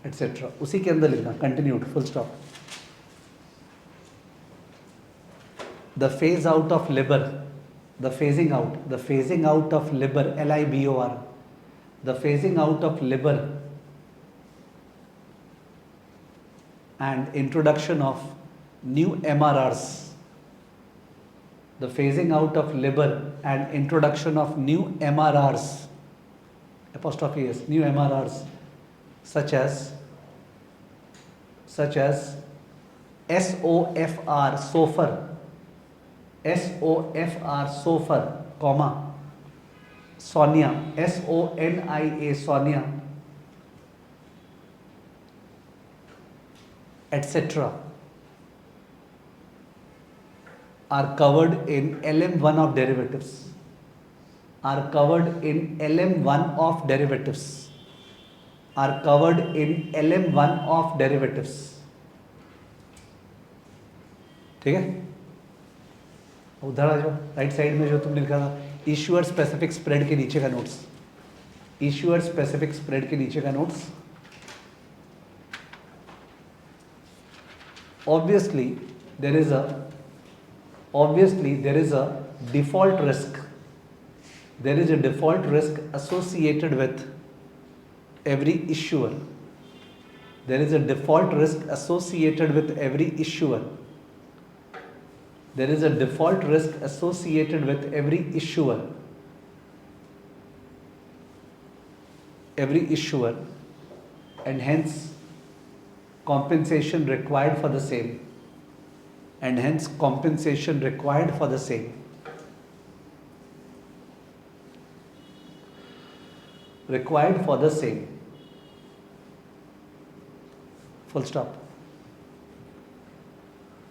A: etc. उसी के अंदर लिखना. Continued, full stop. The phase out of labor. The phasing out of labor, LIBOR, the phasing out of labor and introduction of new MRRs, the phasing out of labor and introduction of new MRRs, apostrophe S, new MRRs, such as SOFR, SOFR, comma, SONIA, SONIA, SONIA, etc. are covered in LM1 of derivatives. Are covered in LM1 of derivatives. Are covered in LM1 of derivatives. ठीक है? उधर आ जाओ, right side में जो तुमने लिखा था issuer specific spread के नीचे का नोट्स. इश्यूअर स्पेसिफिक स्प्रेड के नीचे का notes. Obviously there is a default risk. There is a default risk associated with every issuer. There is a default risk associated with every issuer. There is a default risk associated with every issuer. every issuer, and hence compensation required for the same, and hence compensation required for the same. Required for the same. Full stop.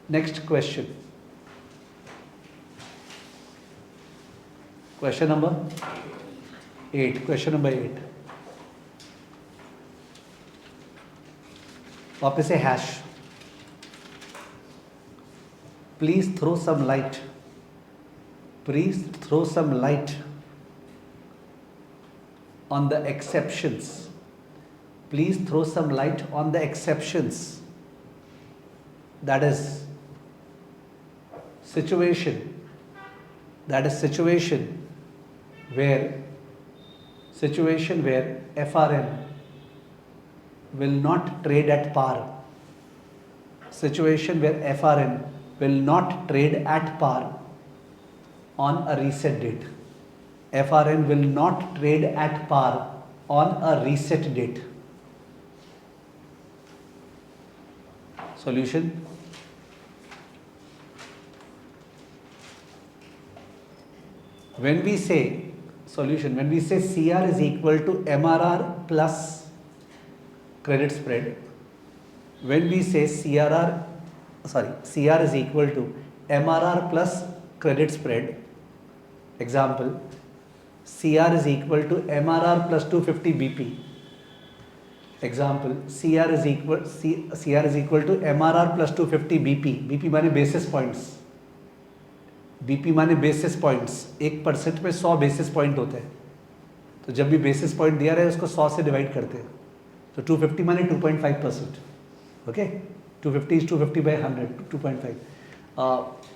A: Next question. Question number 8. Question number 8. वापस से hash. Please throw some light. Please throw some light on the exceptions. Please throw some light on the exceptions. That is situation. That is situation where FRN will not trade at par. Situation where FRN will not trade at par on a reset date. FRN will not trade at par on a reset date. Solution. When we say solution, when we say CR is equal to MRR plus credit spread, when we say CR is equal to MRR plus credit spread, example, CR is equal to MRR plus 250 BP. Example, CR is equal to MRR plus 250 BP. BP माने basis points. BP माने basis points. 1% में 100 basis point होते हैं. तो जब भी basis point दिया रहे उसको 100 से divide करते हैं. तो 250 माने 2.5%. Okay? 250 is 250 by 100, 2.5.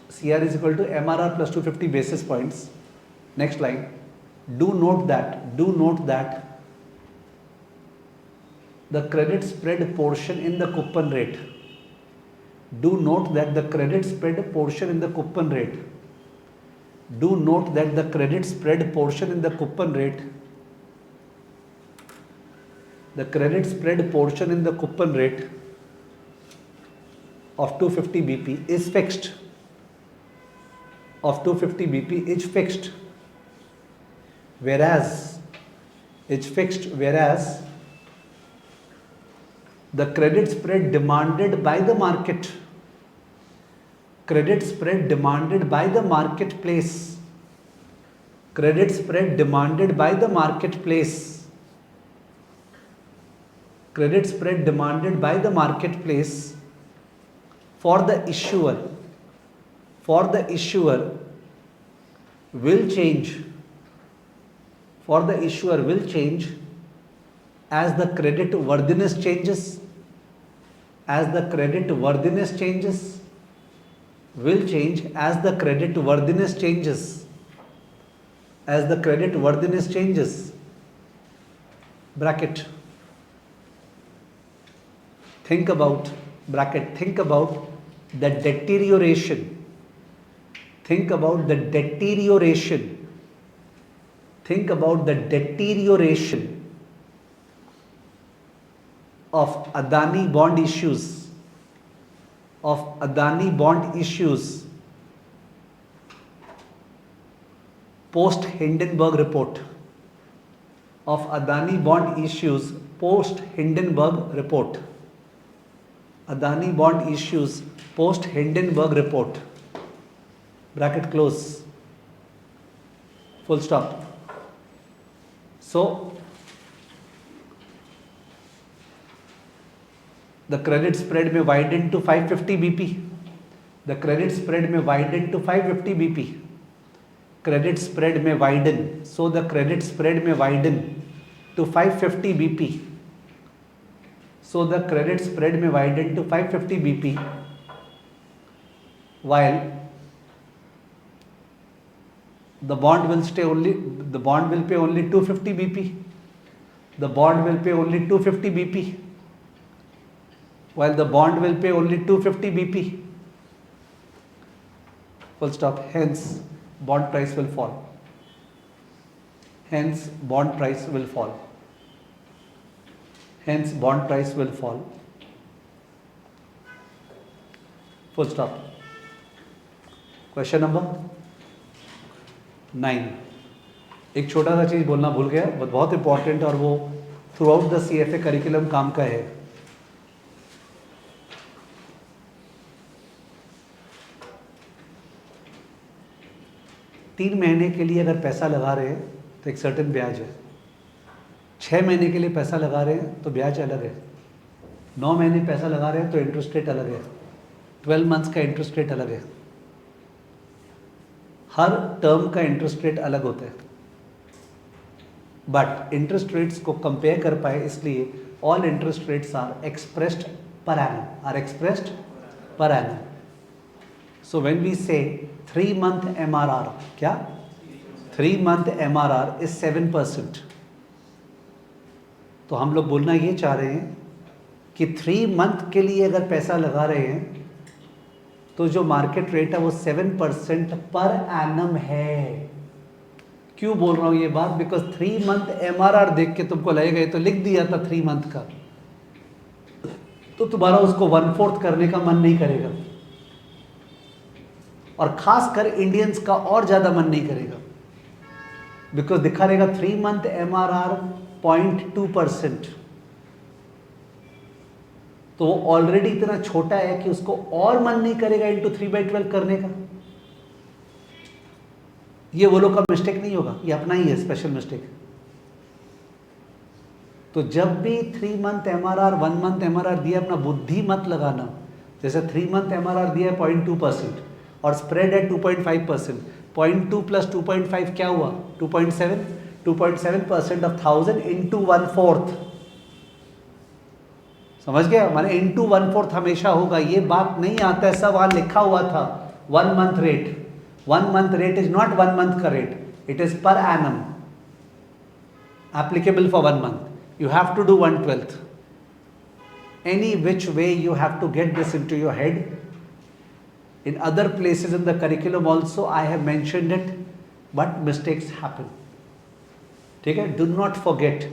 A: CR is equal to MRR plus 250 basis points. Next line. Do note that the credit spread portion in the coupon rate. Do note that the credit spread portion in the coupon rate. Do note that the credit spread portion in the coupon rate. The credit spread portion in the coupon rate of 250 BP is fixed. Of 250 BP is fixed. Whereas the credit spread demanded by the market, credit spread demanded by the marketplace, credit spread demanded by the marketplace, credit spread demanded by the marketplace for the issuer will change. For the issuer will change as the credit worthiness changes. As the credit worthiness changes, will change as the credit worthiness changes. As the credit worthiness changes. Bracket. Think about the deterioration. Think about the deterioration. Think about the deterioration of Adani bond issues. Of Adani bond issues post Hindenburg report. Of Adani bond issues post Hindenburg report. Adani bond issues post Hindenburg report. Bracket close. Full stop. So, the credit spread may widen to 550 BP. The credit spread may widen to 550 BP. Credit spread may widen. So, the credit spread may widen to 550 BP. So, the credit spread may widen to 550 BP while the bond will pay only 250 BP. The bond will pay only 250 BP. While the bond will pay only 250 BP. Full stop. Hence, bond price will fall. Hence, bond price will fall. hence bond price will fall. Full stop. Question number 9. एक छोटा सा चीज़ बोलना भूल गया, बहुत important, और वो through out the CFA curriculum काम का है. तीन महीने के लिए अगर पैसा लगा रहे हैं तो एक सर्टेन ब्याज है. 6 महीने के लिए पैसा लगा रहे हैं तो ब्याज अलग है. 9 महीने पैसा लगा रहे हैं तो इंटरेस्ट रेट अलग है. 12 मंथ्स का इंटरेस्ट रेट अलग है. हर टर्म का इंटरेस्ट रेट अलग होता है. बट इंटरेस्ट रेट्स को कंपेयर कर पाए इसलिए all interest rates are expressed per annum. So when we say 3 month MRR, क्या 3 month MRR इज 7%. तो हम लोग बोलना ये चाह रहे हैं कि 3 month के लिए अगर पैसा लगा रहे हैं तो जो मार्केट रेट है वो 7% पर एनम है. क्यों बोल रहा हूँ ये बात? बिकॉज 3 month MRR देख के तुमको लगेगा ये तो लिख दिया था 3 month का, तो तुम्हारा उसको 1/4 करने का मन नहीं करेगा, और खासकर इंडियंस का और ज़्यादा मन नहीं करेगा, बिकॉज दिखा रहेगा 3 month MRR 0.2%. तो वो ऑलरेडी इतना छोटा है कि उसको और मन नहीं करेगा इंटू 3/12 करने का. ये वो लोग का मिस्टेक नहीं होगा, ये अपना ही है स्पेशल मिस्टेक. तो जब भी 3 month MRR 1 month MRR दिया, अपना बुद्धि मत लगाना. जैसे 3 month MRR दिया है 0.2% और स्प्रेड है 2.5%. 0.2 + 2.5 क्या हुआ? 2.7. 2.7% ऑफ 1000 इंटू 1/4. समझ गया? माने इंटू 1/4 हमेशा होगा. ये बात नहीं आता है, सब वहां लिखा हुआ था 1 month rate. 1 month rate is not 1 month का rate, it is per annum, applicable for 1 month. You have to do 1/12. Any which way you have to get this into your head. In other places in the curriculum also I have mentioned it, but mistakes happen. ठीक है? Do not forget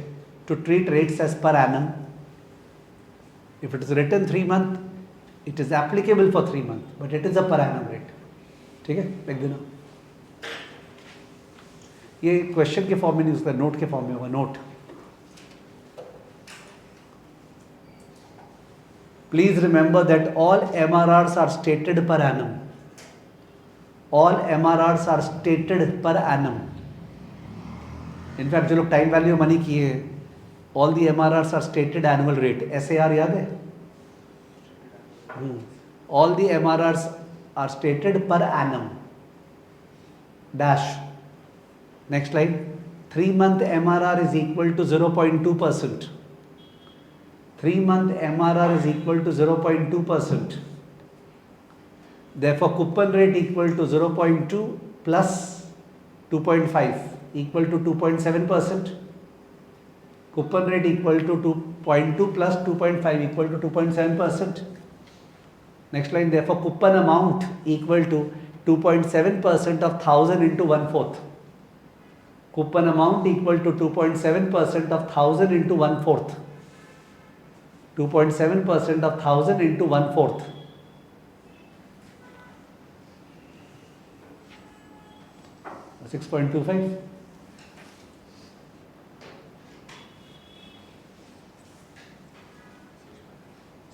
A: to treat rates as per annum. If it is written 3 month, it is applicable for 3 month, but it is a per annum rate. ठीक है? लिख देना. ये question के form में नहीं होता, नोट के फॉर्म में होगा. Note. Please remember that all MRRs are stated per annum. All MRRs are stated per annum. In fact, जो लोग टाइम वैल्यू मनी किए हैं, all the MRRs are stated annual rate. SAR याद है? All the MRRs are stated per annum. Dash. Next slide. 3 month MRR is equal to 0.2%. 3 month MRR is equal to 0.2%. Therefore, coupon rate equal to 0.2 plus 2.5 equal to 2.7%. Coupon rate equal to 2.2 plus 2.5 equal to 2.7%. Next line, therefore, coupon amount equal to 2.7% of 1000 into 1/4. Coupon amount equal to 2.7% of 1000 into 1/4. 2.7% of 1000 into 1/4. 6.25.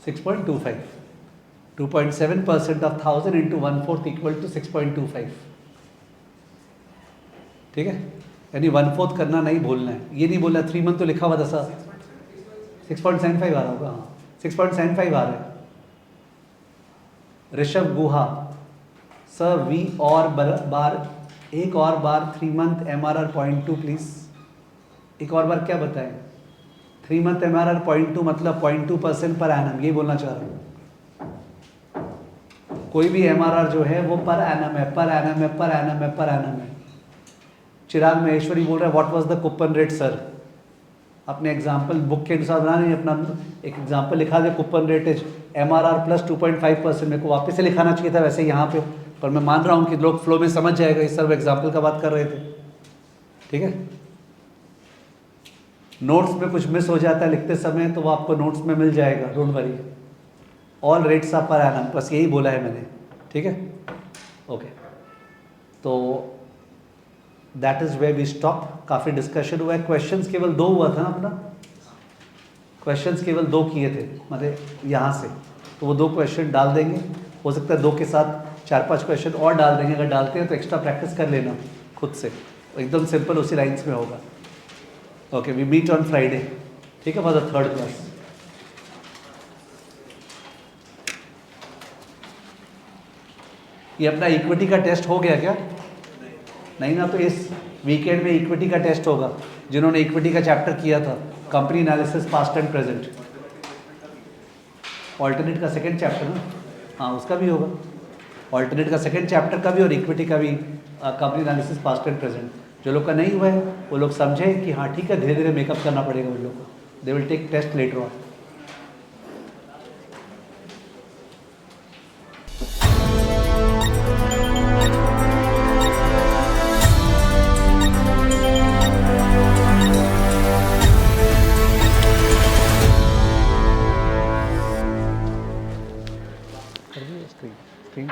A: 6.25. 2.7% of 1000 into 1/4 equal to 6.25. ठीक है? यानी 1/4 करना नहीं भूलना है. ये नहीं बोलना 3 month तो लिखा हुआ था सर. 6.75 आ रहा होगा. हाँ, 6.75 आ रहा है. ऋषभ गुहा, सर वी और बार एक और बार 3 month MRR 0.2 प्लीज. एक और बार क्या बताएं? 3 month MRR 0.2 मतलब 0.2% पर एनम, ये बोलना चाह रहा हूँ. कोई भी MRR जो है वो पर एनम है, पर एनम है, पर एनम है, पर एनम है. चिराग महेश्वरी बोल रहा है what was the coupon rate sir. अपने एग्जाम्पल बुक के अनुसार बना नहीं, अपना एक एग्जाम्पल लिखा दे. Coupon rate is MRR plus 2.5%. मेरे को वापस से लिखाना चाहिए था वैसे यहाँ पे, पर मैं मान रहा हूँ कि लोग फ्लो में समझ जाएगा. इस सर एग्जाम्पल का बात कर रहे थे. ठीक है? नोट्स में कुछ मिस हो जाता है लिखते समय तो वो आपको नोट्स में मिल जाएगा, don't worry. All rates are per annum, बस यही बोला है मैंने, ठीक है, ओके। तो that is where we stop. काफ़ी डिस्कशन हुआ है, क्वेश्चंस केवल 2 हुआ था ना अपना, क्वेश्चंस केवल 2 किए थे, मतलब यहाँ से, तो वो 2 क्वेश्चन डाल देंगे, हो सकता है 2 के साथ 4-5 क्वेश्चन और डाल देंगे, अगर डालते हैं तो एक्स्ट्रा प्रैक्टिस कर लेना खुद से, एकदम सिंपल उसी लाइन्स में होगा। Okay, we meet on Friday, ठीक है, फॉर द 3rd क्लास। ये अपना इक्विटी का टेस्ट हो गया क्या? नहीं ना, तो इस वीकेंड में इक्विटी का टेस्ट होगा, जिन्होंने इक्विटी का चैप्टर किया था, company analysis past and present, alternate का 2nd चैप्टर ना, हाँ उसका भी होगा, ऑल्टरनेट का 2nd चैप्टर का भी और इक्विटी का भी, company analysis past and present. जो लोग का नहीं हुआ है वो लोग समझे कि हाँ ठीक है, धीरे धीरे मेकअप करना पड़ेगा उन लोग को, they will take test later on. Screen